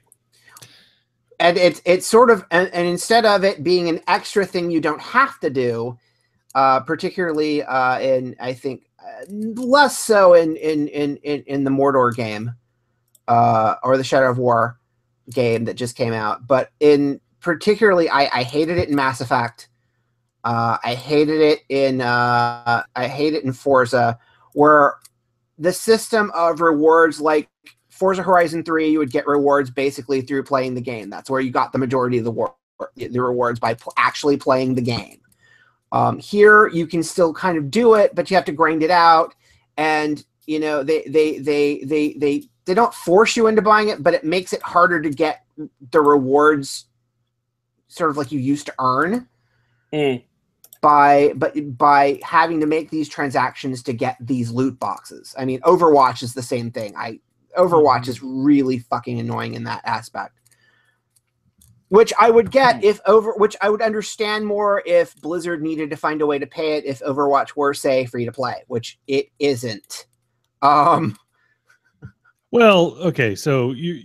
And it's sort of, and instead of it being an extra thing you don't have to do, particularly in, I think, less so in the Mordor game, or the Shadow of War game that just came out, but in particularly, I hated it in Mass Effect. I hated it in Forza, where the system of rewards, like Forza Horizon 3, you would get rewards basically through playing the game. That's where you got the majority of the rewards, by actually playing the game. Here you can still kind of do it, but you have to grind it out, and they don't force you into buying it, but it makes it harder to get the rewards, sort of like you used to earn, by having to make these transactions to get these loot boxes. I mean, Overwatch is the same thing. Overwatch is really fucking annoying in that aspect. Which I would get which I would understand more if Blizzard needed to find a way to pay it if Overwatch were, say, free to play, which it isn't. Well, okay, so you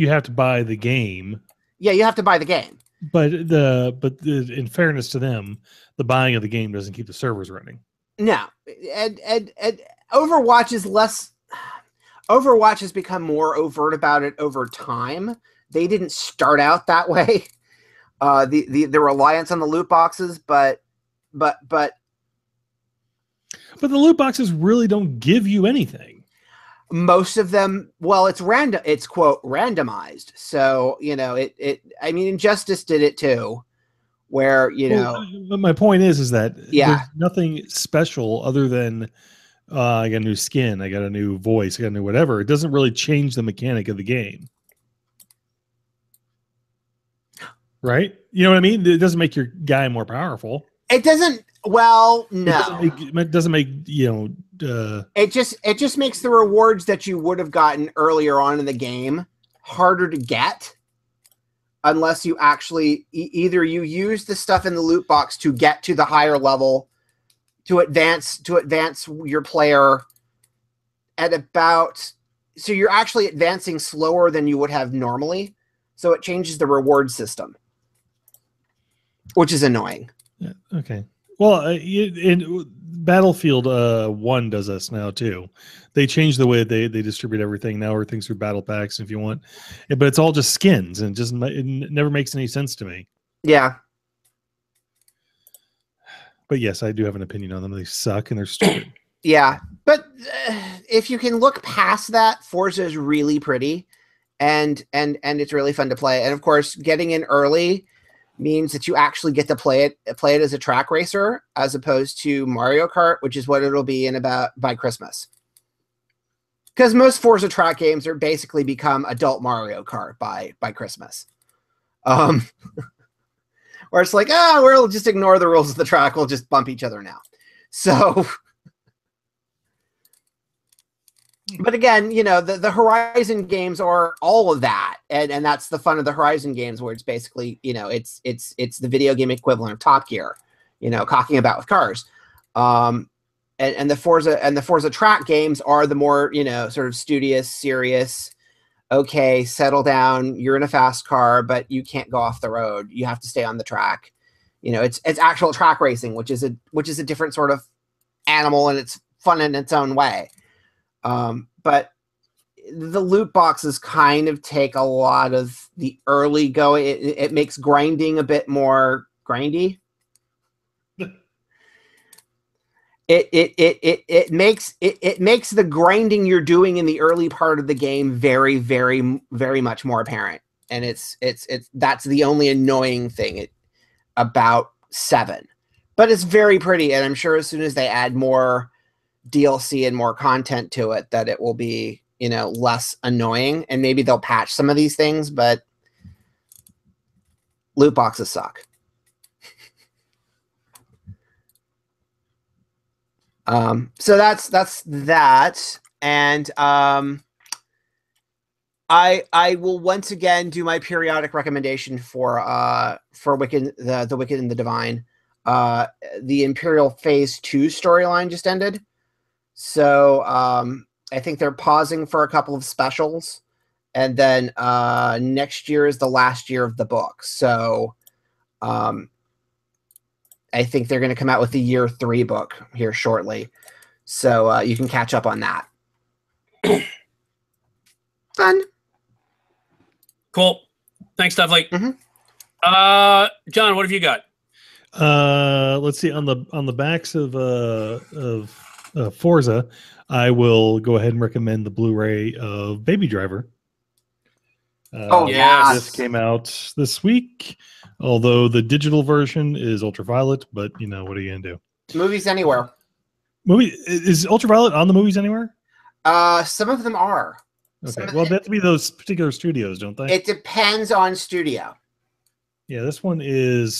have to buy the game. Yeah, you have to buy the game. But in fairness to them, the buying of the game doesn't keep the servers running. No, and Overwatch is less. Overwatch has become more overt about it over time. They didn't start out that way. The reliance on the loot boxes, but the loot boxes really don't give you anything. Most of them, well, it's random. It's quote randomized. So I mean, Injustice did it too, where my point is that there's nothing special other than I got a new skin, I got a new voice, I got a new whatever. It doesn't really change the mechanic of the game. Right? You know what I mean? It doesn't make your guy more powerful. It doesn't. Well, no. It doesn't make It just makes the rewards that you would have gotten earlier on in the game harder to get, unless you actually either you use the stuff in the loot box to get to the higher level, to advance your player at about. So you're actually advancing slower than you would have normally. So it changes the reward system, which is annoying. Yeah, okay. Well, in Battlefield 1 does this now too. They changed the way they distribute everything. Now everything's through battle packs if you want, but it's all just skins, and it never makes any sense to me. Yeah. But yes, I do have an opinion on them. They suck and they're stupid. Yeah, but if you can look past that, Forza is really pretty, and it's really fun to play. And of course, getting in early means that you actually get to play it as a track racer, as opposed to Mario Kart, which is what it'll be by Christmas. Because most Forza track games are basically become adult Mario Kart by Christmas. Where it's like, we'll just ignore the rules of the track. We'll just bump each other now. So, but again, the Horizon games are all of that, and that's the fun of the Horizon games, where it's basically, it's the video game equivalent of Top Gear, cocking about with cars. And the Forza track games are the more, sort of studious, serious. Okay, settle down. You're in a fast car, but you can't go off the road. You have to stay on the track. It's actual track racing, which is a different sort of animal, and it's fun in its own way. But the loot boxes kind of take a lot of the early go. It makes grinding a bit more grindy. it makes the grinding you're doing in the early part of the game very, very, very much more apparent. And it's that's the only annoying thing about 7. But it's very pretty, and I'm sure as soon as they add more DLC and more content to it, that it will be, less annoying, and maybe they'll patch some of these things, but loot boxes suck. So that's that, and I will once again do my periodic recommendation for Wicked, the Wicked and the Divine. The Imperial Phase 2 storyline just ended, so I think they're pausing for a couple of specials, and then next year is the last year of the book. So I think they're going to come out with the year 3 book here shortly. So you can catch up on that. Fun. Cool. Thanks, Dovely. John, what have you got? Let's see, on the backs of Forza, I will go ahead and recommend the Blu-ray of Baby Driver. Yes. This came out this week, although the digital version is ultraviolet, but what are you gonna do? Movies Anywhere. Is ultraviolet on the Movies Anywhere? Some of them are. Okay, well, they have to be those particular studios, don't they? It depends on studio. Yeah, this one is.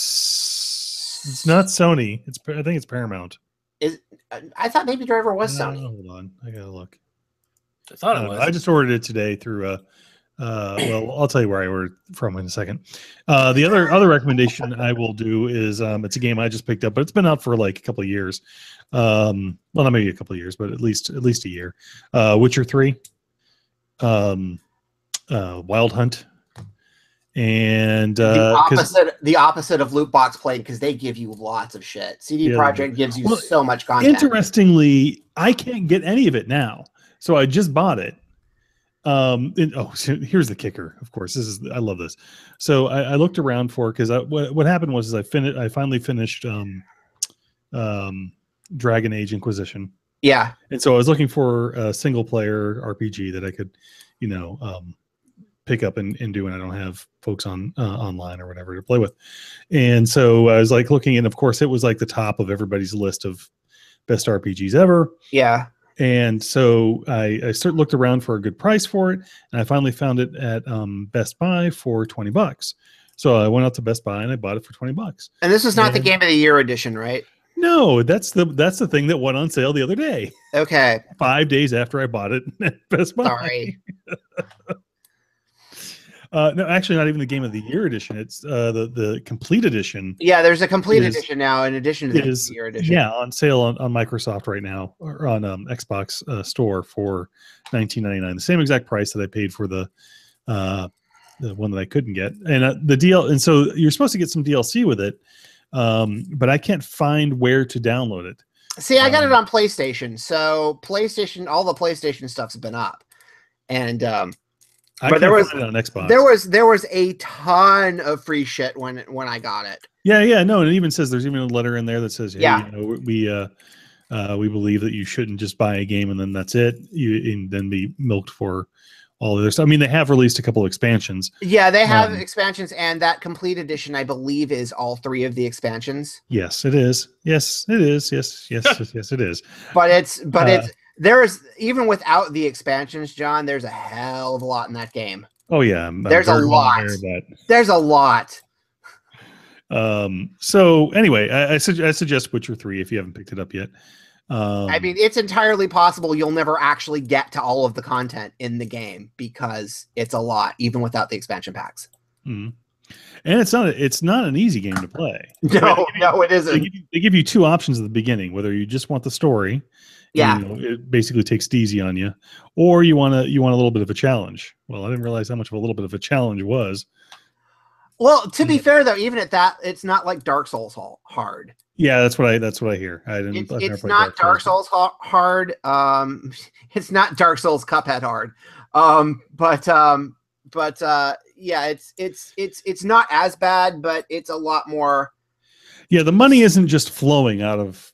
It's not Sony. I think it's Paramount. I thought Baby Driver was Sony. Hold on, I gotta look. I thought it was. I just ordered it today through well, I'll tell you where I ordered from in a second. The other recommendation I will do is it's a game I just picked up, but it's been out for like a couple of years. Well, not maybe a couple of years, but at least a year. Witcher 3, Wild Hunt, and the opposite of loot box play, because they give you lots of shit. CD Projekt gives you so much content. Interestingly, I can't get any of it now, so I just bought it. So here's the kicker. Of course, I love this. So I looked around for, because what happened was I finally finished Dragon Age Inquisition. Yeah, and so I was looking for a single player RPG that I could, pick up and do, and I don't have folks on online or whatever to play with. And so I was like looking, and of course it was like the top of everybody's list of best RPGs ever. Yeah. And so I looked around for a good price for it, and I finally found it at Best Buy for $20. So I went out to Best Buy and I bought it for $20. And this is not the Game of the Year edition, right? No, that's the thing that went on sale the other day. Okay. 5 days after I bought it at Best Buy. Sorry. No, actually, not even the Game of the Year edition. It's the complete edition. Yeah, there's a complete edition now in addition to the Game of the Year edition. Yeah, on sale on Microsoft right now, or on Xbox store for $19.99. The same exact price that I paid for the one that I couldn't get. And so you're supposed to get some DLC with it, but I can't find where to download it. See, I got it on PlayStation. So PlayStation, all the PlayStation stuff's been up, and but there was on Xbox. There was a ton of free shit when I got it. Yeah, no, and it even says there's even a letter in there that says, hey, yeah, we believe that you shouldn't just buy a game and then that's it. And then be milked for all of this. I mean, they have released a couple of expansions. Yeah, they have expansions, and that complete edition, I believe, is all 3 of the expansions. Yes, it is. Yes, it is. Yes, it is. But it's there's, even without the expansions, John, there's a hell of a lot in that game. Oh yeah, there's a lot. There's a lot. So anyway, I suggest Witcher 3 if you haven't picked it up yet. I mean, it's entirely possible you'll never actually get to all of the content in the game because it's a lot, even without the expansion packs. Mm-hmm. And it's not an easy game to play. No, it isn't. They give you 2 options at the beginning, whether you just want the story. Yeah, it basically takes it easy on you, or you want a little bit of a challenge. Well, I didn't realize how much of a little bit of a challenge was. Well, to be fair though, even at that, it's not like Dark Souls hard. Yeah, that's what I hear. It's not Dark Souls hard. It's not Dark Souls Cuphead hard. Yeah, it's not as bad, but it's a lot more. Yeah, the money isn't just flowing out of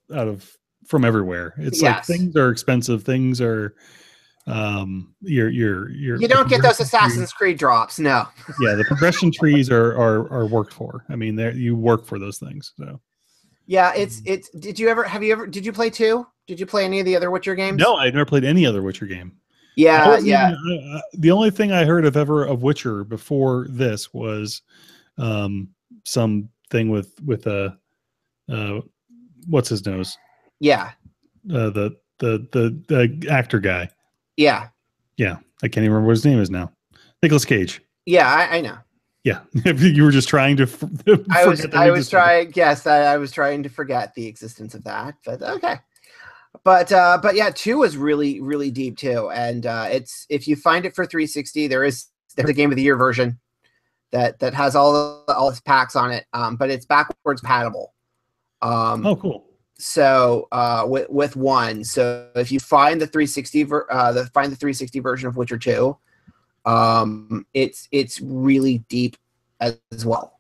from everywhere. It's like Yes. things are expensive. Things are you're You don't get those Assassin's Creed drops, no. Yeah, the progression trees are worked for. I mean, you work for those things. So yeah, it's did you play 2? Did you play any of the other Witcher games? no, I'd never played any other Witcher game. Yeah, yeah. The only thing I heard of Witcher before this was some thing with what's his nose? Yeah. The actor guy. Yeah. Yeah, I can't even remember what his name is now. Nicolas Cage. Yeah, I know. Yeah, you were just trying to. I was trying. Yes, I was trying to forget the existence of that. But okay. But yeah, 2 is really, really deep too. And it's, if you find it for 360, there's a Game of the Year version that has all its packs on it. But it's backwards compatible. Oh, cool. So with 1, so if you find the 360 version of Witcher 2, it's really deep as well.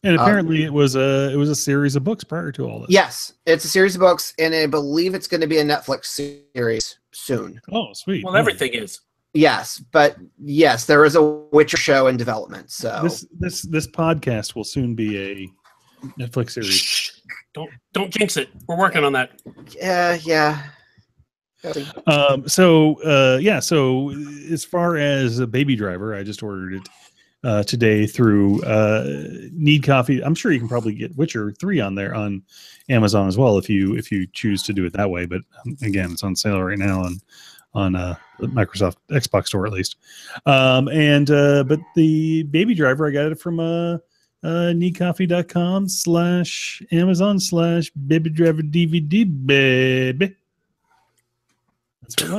And apparently it was a series of books prior to all this. Yes, it's a series of books, and I believe it's going to be a Netflix series soon. Oh, sweet. Well, everything is. Yes, but yes, there is a Witcher show in development. So this podcast will soon be a Netflix series. Don't jinx it. We're working on that. Yeah. So as far as a Baby Driver, I just ordered it today through Need Coffee. I'm sure you can probably get Witcher 3 on there on Amazon as well if you choose to do it that way. But again, it's on sale right now on the Microsoft Xbox store at least. But the Baby Driver, I got it from needcoffee.com/Amazon/Baby Driver DVD, baby. That's what it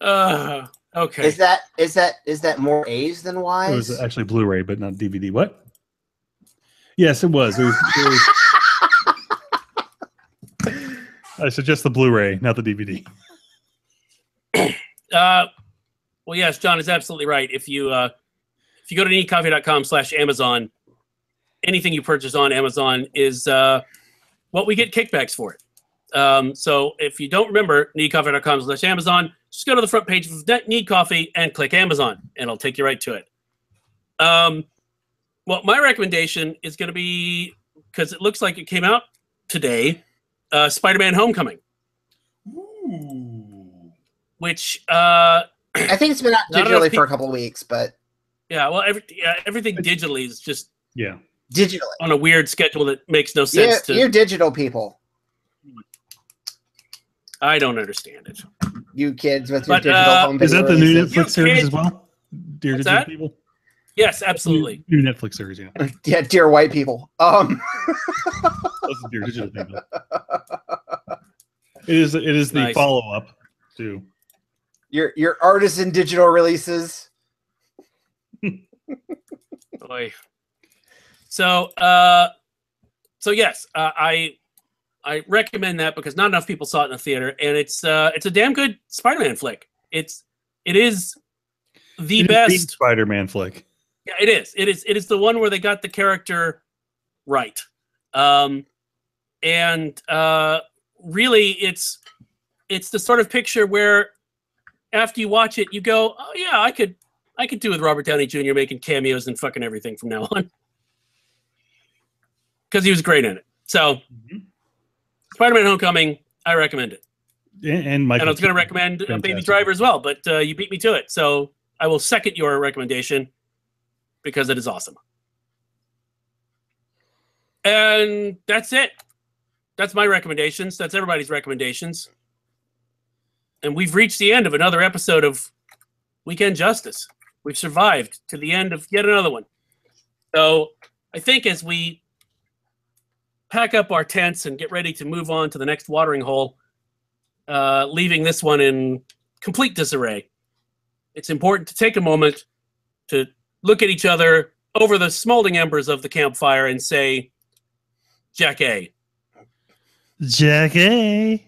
was. Okay. Is that more A's than Y's? It was actually Blu-ray, but not DVD. What? Yes, it was. I suggest the Blu-ray, not the DVD. Well, yes, John is absolutely right. If you go to needcoffee.com/Amazon, anything you purchase on Amazon is what we get kickbacks for it. So if you don't remember needcoffee.com/Amazon, just go to the front page of Need Coffee and click Amazon, and it'll take you right to it. Well, my recommendation is going to be, because it looks like it came out today, Spider-Man Homecoming. Ooh. Which I think it's been out digitally for a couple of weeks, but yeah, well, everything digitally is just digitally on a weird schedule that makes no sense. You're digital people. I don't understand it. You kids with your digital home video. Is that the new releases. Netflix series as well? Dear digital people? Yes, absolutely. New Netflix series, yeah. Yeah, dear white people. Dear digital people. It is the Nice. follow-up to Your artisan digital releases. Boy. So yes, I recommend that because not enough people saw it in the theater, and it's a damn good Spider-Man flick. It is the best Spider-Man flick. Yeah, it is. It is the one where they got the character right, and really, it's the sort of picture where after you watch it, you go, "Oh yeah, I could do with Robert Downey Jr. making cameos and fucking everything from now on," because he was great in it. So. Mm-hmm. Spider-Man Homecoming, I recommend it. And I was going to recommend Baby Driver as well, but you beat me to it. So I will second your recommendation because it is awesome. And that's it. That's my recommendations. That's everybody's recommendations. And we've reached the end of another episode of Weekend Justice. We've survived to the end of yet another one. So I think as we pack up our tents and get ready to move on to the next watering hole, leaving this one in complete disarray, it's important to take a moment to look at each other over the smoldering embers of the campfire and say, Jack A. Jack A.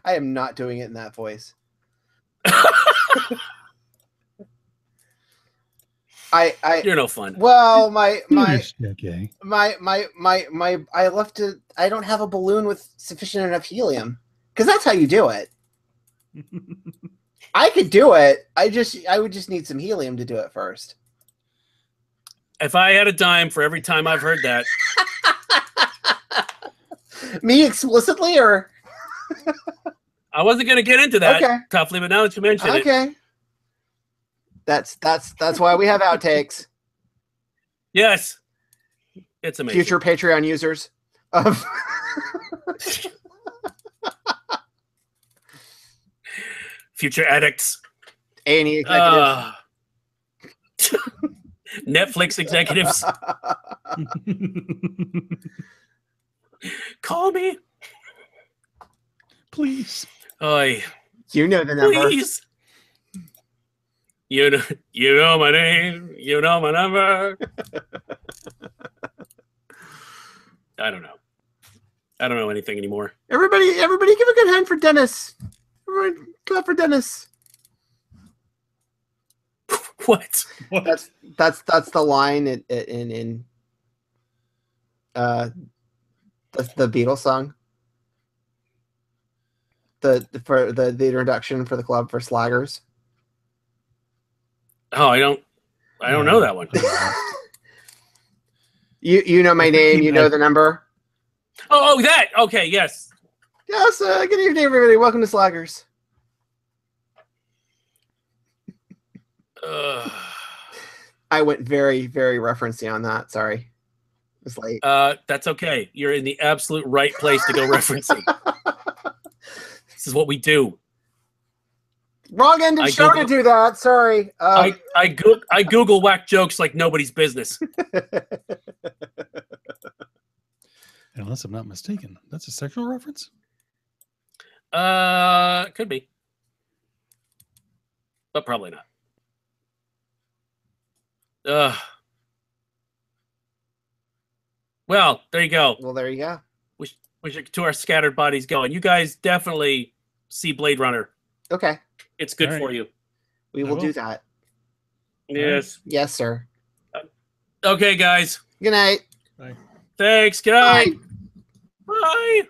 I am not doing it in that voice. You're no fun. Well, my Okay. I left it. I don't have a balloon with sufficient enough helium because that's how you do it. I could do it. I would just need some helium to do it first. If I had a dime for every time I've heard that, Me explicitly, or I wasn't going to get into that Okay. toughly, but now that you mention it, okay. That's why we have outtakes. yes, it's amazing. Future Patreon users of Future addicts, A&E executives. Netflix executives, call me, Please. Oi, You know the number. please. You know my name. You know my number. I don't know. I don't know anything anymore. Everybody, give a good hand for Dennis. Everyone, clap for Dennis. What? What? That's the line in the Beatles song. For the introduction for the club for slaggers. Oh, I don't know that one. You know my name. You know the number. Oh, that. Okay, yes. Yes. Good evening, everybody. Welcome to Slaggers. I went very, very referencey on that. Sorry. It's late. That's okay. You're in the absolute right place to go referencing. This is what we do. Wrong end of I show Google- to do that. Sorry. I Google whack jokes like nobody's business. Unless I'm not mistaken, that's a sexual reference. Could be, but probably not. Well, there you go. Well, there you go. We should to our scattered bodies go, and you guys definitely see Blade Runner. Okay. It's good All right. for you. We will do that. Yes. Yes, sir. Okay, guys. Good night. Bye. Thanks. Good night. Bye.